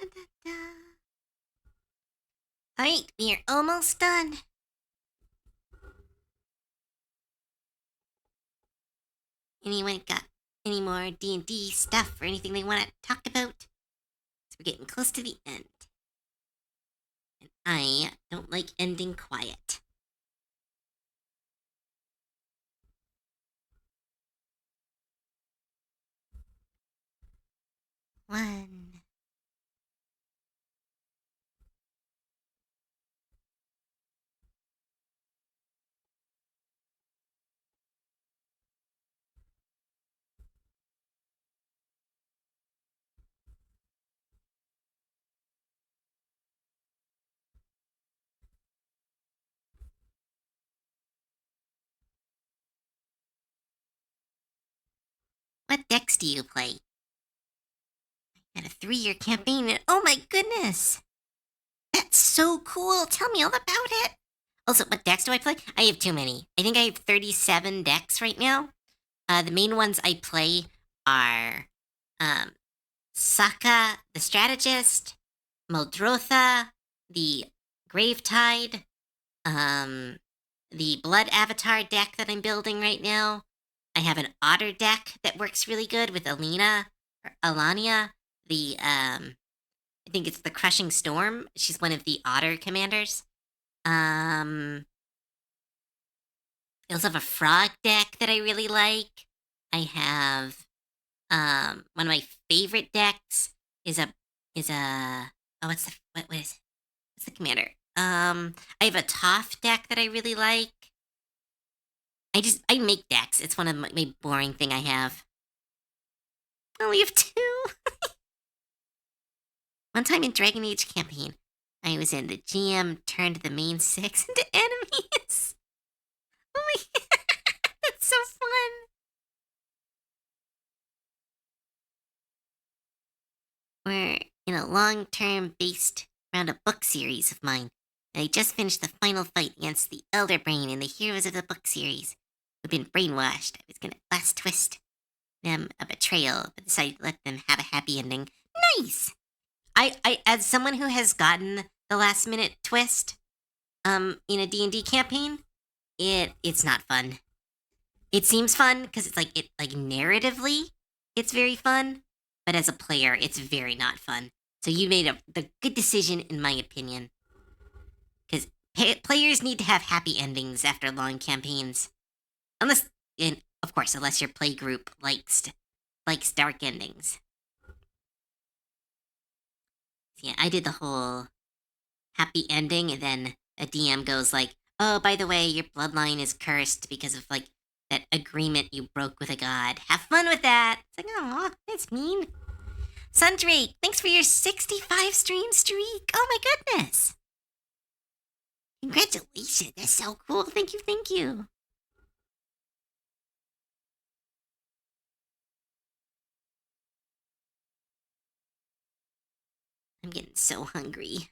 Da, da, da. Alright, we are almost done. Anyone got any more D&D stuff or anything they want to talk about? So we're getting close to the end. And I don't like ending quiet. One. What decks do you play? Got a 3-year campaign and oh my goodness! That's so cool! Tell me all about it! Also, what decks do I play? I have too many. I think I have 37 decks right now. The main ones I play are Saka, the Strategist, Muldrotha, the Gravetide, the Blood Avatar deck that I'm building right now. I have an Otter deck that works really good with Alania, the I think it's the Crushing Storm. She's one of the Otter commanders. Um, I also have a frog deck that I really like. I have one of my favorite decks is a oh what is it? What's the commander? I have a Toph deck that I really like. I make decks. It's one of my boring thing I have. I only have two. One time in Dragon Age campaign, I was in the GM turned the main six into enemies. Oh my god, that's so fun. We're in a long-term based around a book series of mine. And I just finished the final fight against the Elder Brain and the heroes of the book series who've been brainwashed. I was gonna last twist them a betrayal, but decided to let them have a happy ending. Nice! As someone who has gotten the last minute twist, in a D&D campaign, it's not fun. It seems fun because it's like narratively, it's very fun, but as a player, it's very not fun. So you made the good decision, in my opinion, because players need to have happy endings after long campaigns, unless, and of course, unless your play group likes dark endings. So yeah, I did the whole happy ending, and then a DM goes like, "Oh, by the way, your bloodline is cursed because of like that agreement you broke with a god. Have fun with that." It's like, oh, that's mean. Sundrake, thanks for your 65 stream streak. Oh my goodness. Congratulations. That's so cool. Thank you, thank you. I'm getting so hungry.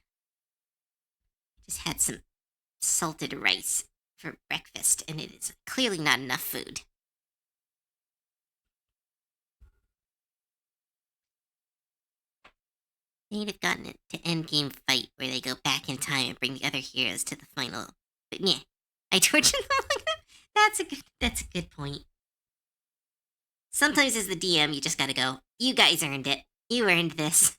Just had some salted rice for breakfast, and it is clearly not enough food. They'd have gotten it to endgame fight where they go back in time and bring the other heroes to the final. But yeah, I tortured them like that. That's a good point. Sometimes as the DM, you just gotta go, you guys earned it. You earned this.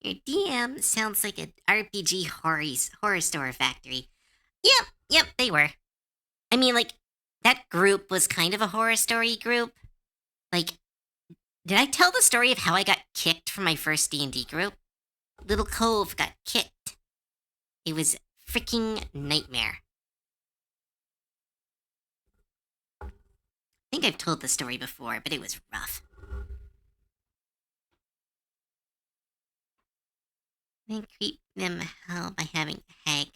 Your DM sounds like an RPG horror store factory. Yep, they were. I mean, like, that group was kind of a horror story group. Like, did I tell the story of how I got kicked from my first D&D group? Little Cove got kicked. It was freaking nightmare. I think I've told the story before, but it was rough. They creep them hell by having a hag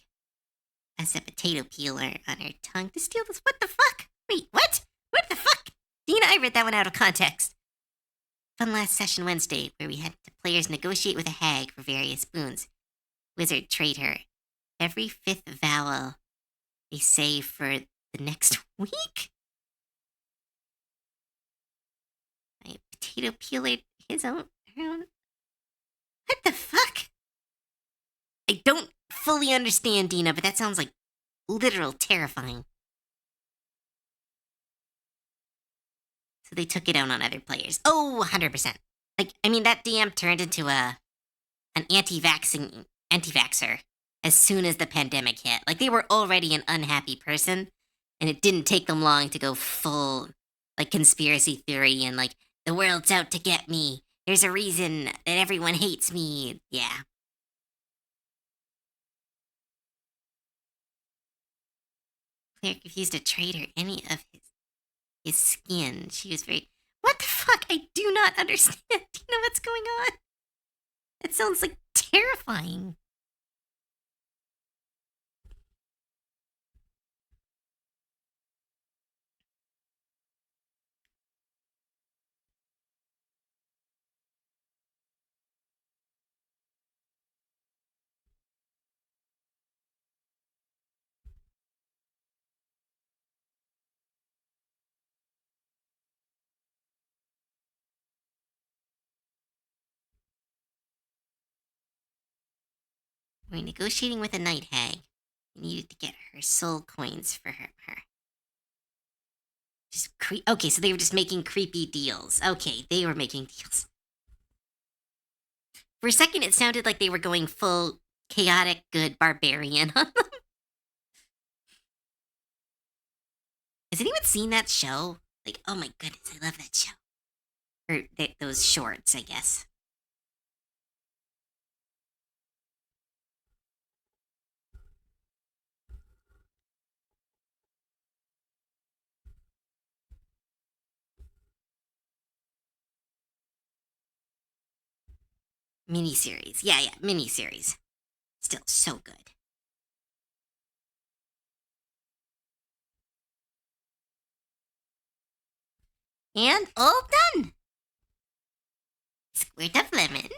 as a potato peeler on her tongue to steal this. What the fuck? Wait, what? What the fuck? Dina, I read that one out of context. Fun last session Wednesday, where we had the players negotiate with a hag for various boons. Wizard trade her every fifth vowel they say for the next week. My potato peeler his own. What the fuck? I don't fully understand, Dina, but that sounds like literal terrifying. So they took it out on other players. Oh, 100%. Like, I mean, that DM turned into an anti-vaxxer as soon as the pandemic hit. Like, they were already an unhappy person, and it didn't take them long to go full, like, conspiracy theory and, like, the world's out to get me. There's a reason that everyone hates me. Yeah. Claire refused to trade her any of his skin. She was very. What the fuck? I do not understand. Do you know what's going on? It sounds like terrifying. We're negotiating with a night hag. We needed to get her soul coins for her. Okay, so they were just making creepy deals. Okay, they were making deals. For a second, it sounded like they were going full chaotic good barbarian. Has anyone seen that show? Like, oh my goodness, I love that show. Or those shorts, I guess. Miniseries. Yeah, yeah, miniseries. Still so good. And all done. Squirt of lemon.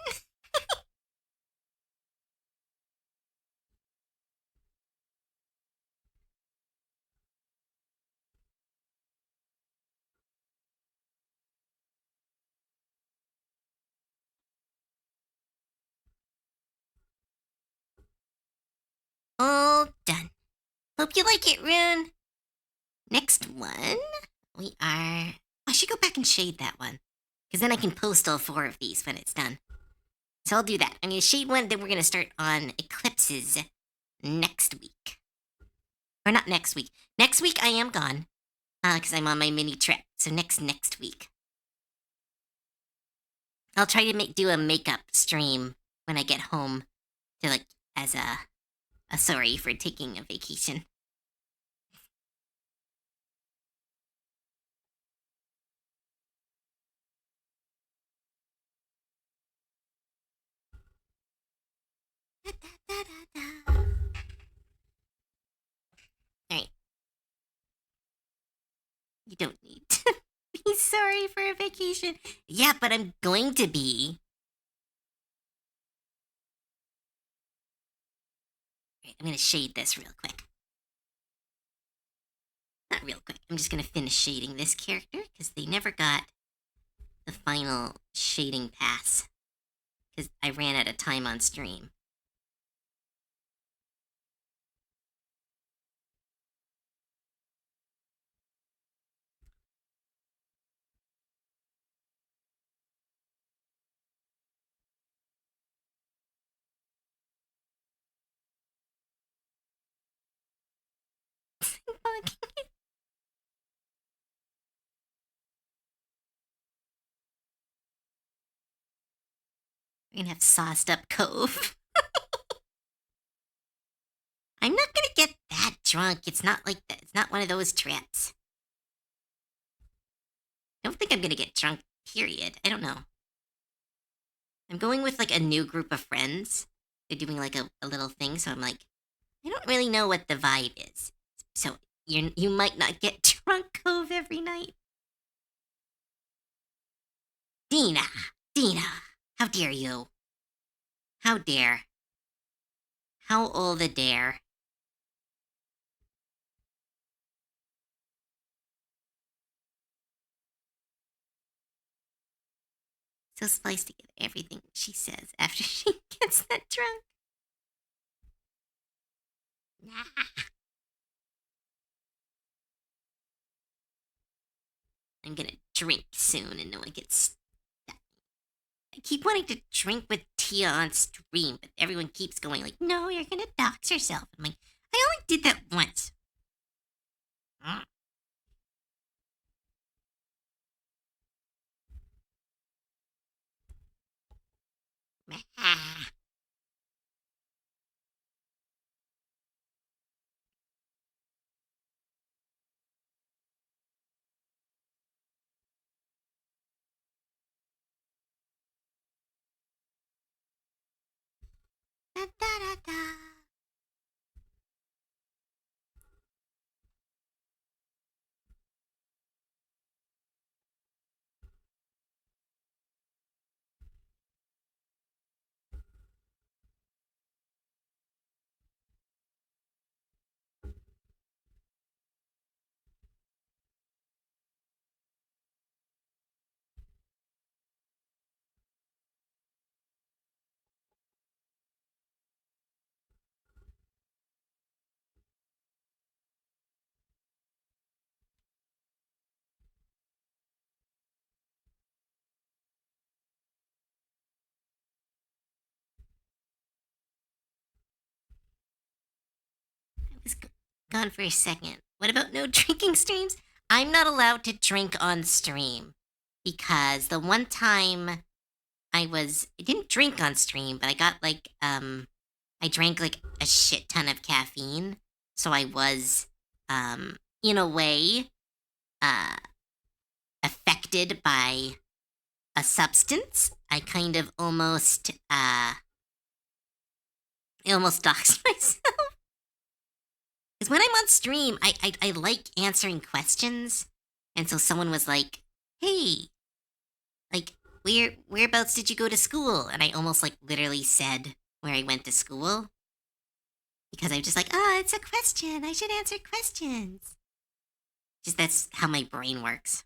All done. Hope you like it, Rune. Next one, we are. I should go back and shade that one. Because then I can post all 4 of these when it's done. So I'll do that. I'm going to shade one, then we're going to start on eclipses next week. Or not next week. Next week I am gone. Because I'm on my mini trip. So next week. I'll try to do a makeup stream when I get home. To like, as a sorry for taking a vacation. Alright. You don't need to be sorry for a vacation. Yeah, but I'm going to be. Right, I'm going to shade this real quick. Not real quick. I'm just going to finish shading this character because they never got the final shading pass because I ran out of time on stream. We're gonna have sauced up Cove. I'm not gonna get that drunk. It's not like that. It's not one of those trips. I don't think I'm gonna get drunk, period. I don't know. I'm going with like a new group of friends. They're doing like a little thing, so I'm like, I don't really know what the vibe is. So you might not get drunk Cove every night. Dina! Dina! How dare you? How dare? How old a dare? So spliced together everything she says after she gets that drunk. Nah. I'm gonna drink soon and no one gets. I keep wanting to drink with Tia on stream, but everyone keeps going like, "No, you're gonna dox yourself." I'm like, I only did that once. Mm. Ah. Da, da, da, da. on for a second. What about no drinking streams? I'm not allowed to drink on stream because the one time I didn't drink on stream, but I got like, I drank like a shit ton of caffeine. So I was, in a way, uh, affected by a substance. I kind of almost, I almost doxed myself. Because when I'm on stream, I like answering questions. And so someone was like, hey, like, whereabouts did you go to school? And I almost like literally said where I went to school. Because I'm just like, oh, it's a question. I should answer questions. Just that's how my brain works.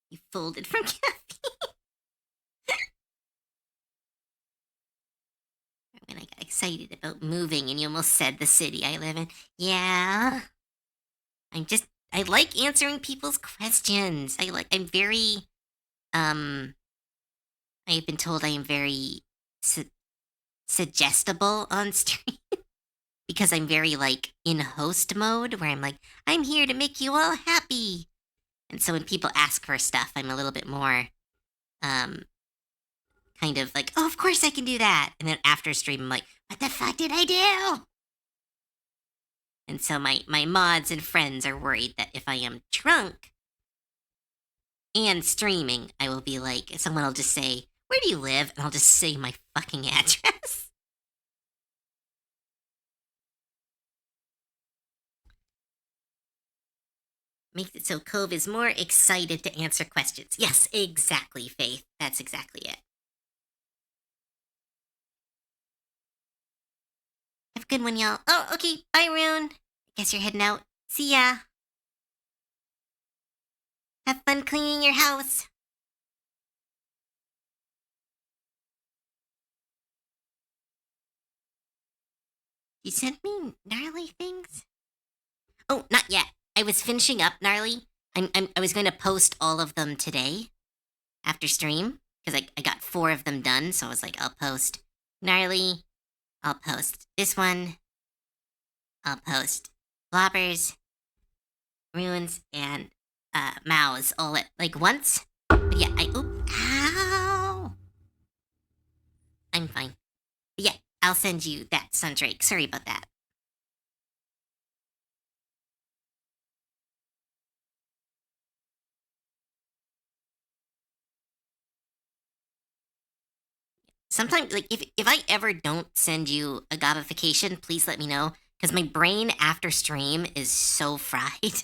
You folded from caffeine. When I got excited about moving and you almost said the city I live in. Yeah. I like answering people's questions. I'm very, um, I've been told I am very su- suggestible on stream because I'm very like in host mode where I'm like, I'm here to make you all happy. And so when people ask for stuff, I'm a little bit more, um, kind of like, oh, of course I can do that. And then after stream, I'm like, what the fuck did I do? And so my mods and friends are worried that if I am drunk and streaming, I will be like, someone will just say, where do you live? And I'll just say my fucking address. Makes it so Cove is more excited to answer questions. Yes, exactly, Faith. That's exactly it. Have a good one, y'all. Oh, okay. Bye, Rune. Guess you're heading out. See ya. Have fun cleaning your house. You sent me gnarly things? Oh, not yet. I was finishing up gnarly. I was going to post all of them today after stream because I got 4 of them done. So I was like, I'll post gnarly. I'll post this one. I'll post blobbers, runes, and mows all at like once. But yeah, ow! I'm fine. But yeah, I'll send you that Sundrake. Sorry about that. Sometimes, like if I ever don't send you a gamification, please let me know because my brain after stream is so fried.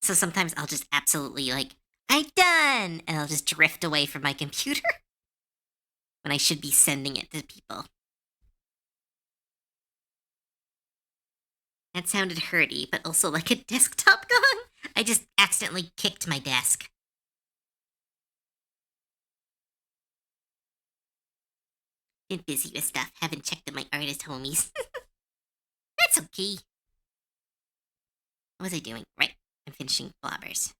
So sometimes I'll just absolutely like I'm done, and I'll just drift away from my computer when I should be sending it to people. That sounded hurty, but also like a desktop gong. I just accidentally kicked my desk. Been busy with stuff, haven't checked on my artist homies. That's okay. What was I doing? Right, I'm finishing blobbers.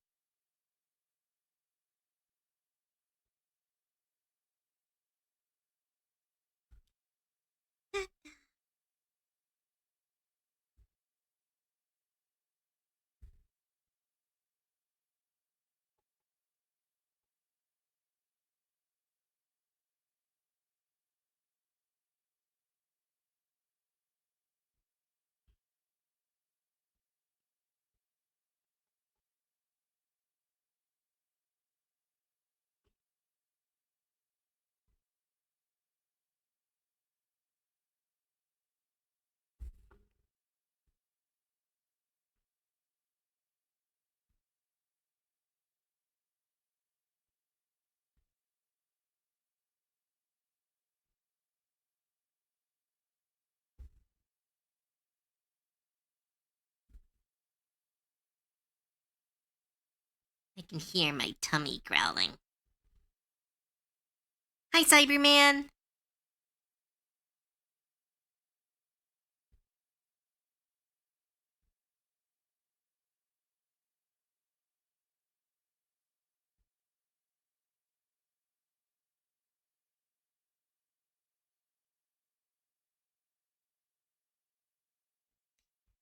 I can hear my tummy growling. Hi, Cyberman.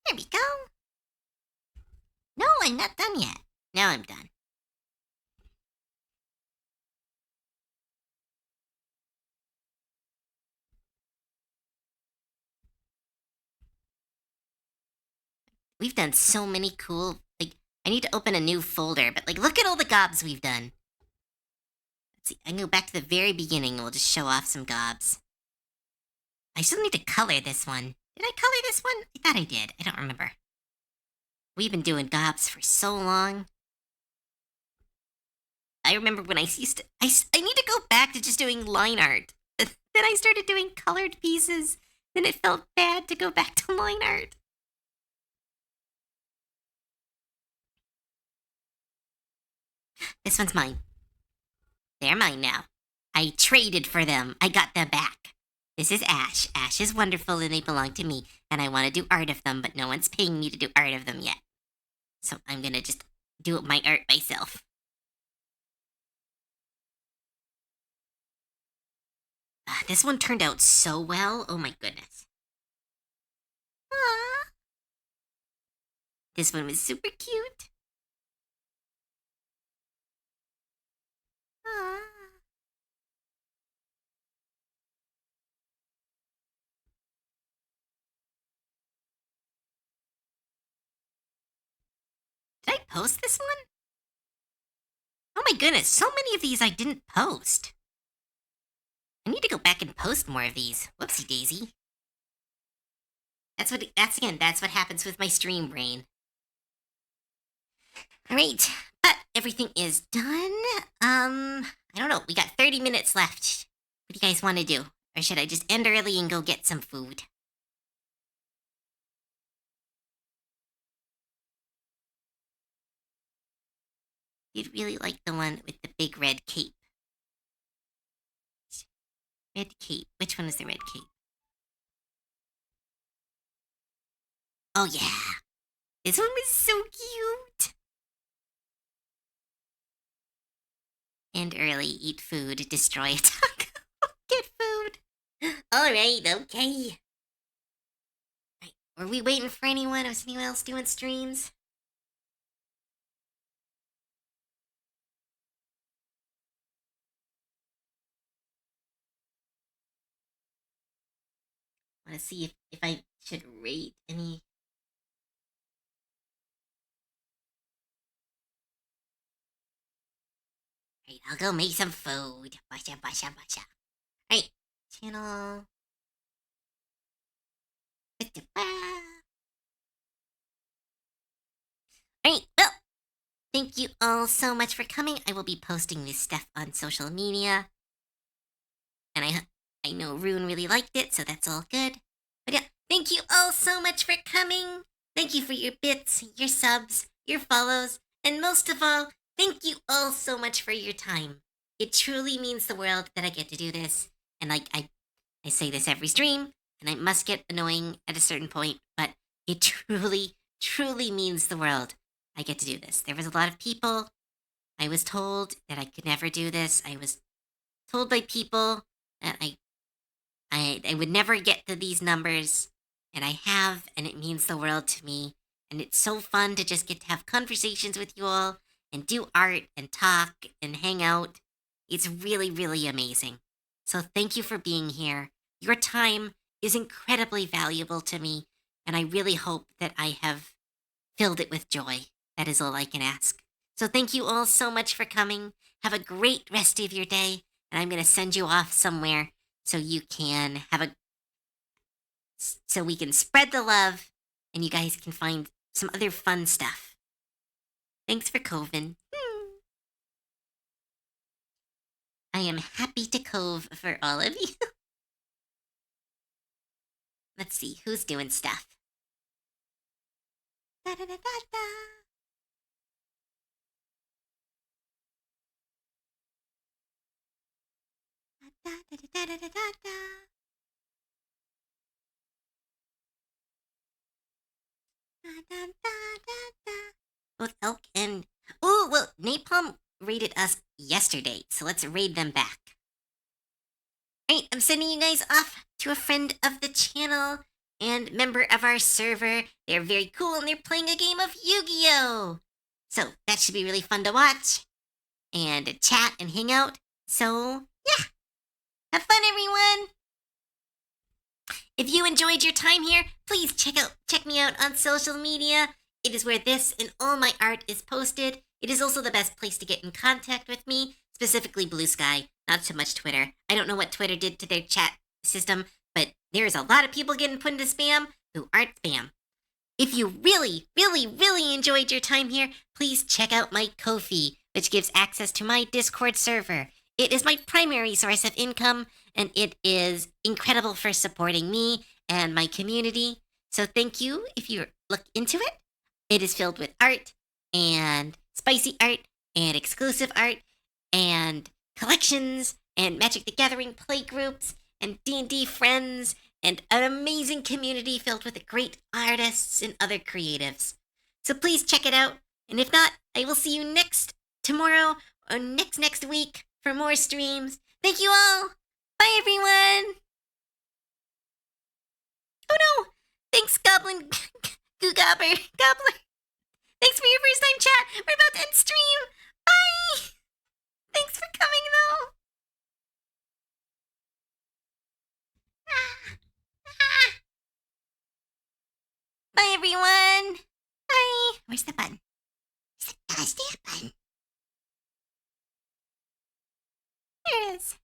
There we go. No, I'm not done yet. Now I'm done. We've done so many cool, I need to open a new folder, but, look at all the gobs we've done. Let's see, I can go back to the very beginning and we'll just show off some gobs. I still need to color this one. Did I color this one? I thought I did. I don't remember. We've been doing gobs for so long. I remember when I used to, I need to go back to just doing line art. Then I started doing colored pieces. Then it felt bad to go back to line art. This one's mine. They're mine now. I traded for them. I got them back. This is Ash. Ash is wonderful and they belong to me. And I want to do art of them, but no one's paying me to do art of them yet. So I'm gonna just do my art myself. This one turned out so well. Oh my goodness. Aww. This one was super cute. Aww. Did I post this one? Oh my goodness, so many of these I didn't post. I need to go back and post more of these. Whoopsie daisy. That's what happens with my stream brain. Alright, but everything is done. I don't know, we got 30 minutes left. What do you guys want to do? Or should I just end early and go get some food? You'd really like the one with the big red cape. Red cape. Which one is the red cape? Oh yeah. This one was so cute. End early, eat food, destroy a taco. Get food. Alright, okay. Right. Were we waiting for anyone? Was anyone else doing streams? I want to see if I should rate any. Right, I'll go make some food. Basha, basha, basha. Right, channel. Alright, well, thank you all so much for coming. I will be posting this stuff on social media. And I know Rune really liked it, so that's all good. But yeah, thank you all so much for coming. Thank you for your bits, your subs, your follows, and most of all, thank you all so much for your time. It truly means the world that I get to do this. And I say this every stream, and it must get annoying at a certain point, but it truly, truly means the world I get to do this. There was a lot of people. I was told that I could never do this. I was told by people that I would never get to these numbers, and I have, and it means the world to me. And it's so fun to just get to have conversations with you all, and do art, and talk, and hang out. It's really, really amazing. So thank you for being here. Your time is incredibly valuable to me, and I really hope that I have filled it with joy. That is all I can ask. So thank you all so much for coming. Have a great rest of your day, and I'm going to send you off somewhere so you can so we can spread the love and you guys can find some other fun stuff. Thanks for coving. I am happy to cove for all of you. Let's see, who's doing stuff? Da da da da da. Da da da da da da da. Both Elk and... Oh, well, Napalm raided us yesterday, so let's raid them back. Alright, I'm sending you guys off to a friend of the channel. and member of our server. They're very cool and they're playing a game of Yu-Gi-Oh! So that should be really fun to watch and chat and hang out. So, yeah, have fun, everyone! If you enjoyed your time here, please check me out on social media. It is where this and all my art is posted. It is also the best place to get in contact with me, specifically Blue Sky, not so much Twitter. I don't know what Twitter did to their chat system, but there's a lot of people getting put into spam who aren't spam. If you really, really, really enjoyed your time here, please check out my Ko-fi, which gives access to my Discord server. It is my primary source of income, and it is incredible for supporting me and my community. So thank you if you look into it. It is filled with art and spicy art and exclusive art and collections and Magic the Gathering play groups and D&D friends and an amazing community filled with great artists and other creatives. So please check it out. And if not, I will see you tomorrow or next week for more streams. Thank you all. Bye, everyone. Oh no! Thanks, Goblin. Gobbler. Thanks for your first time chat. We're about to end stream. Bye. Thanks for coming, though. Bye, everyone. Bye. Where's the button? Where's the goddamn button? There it is.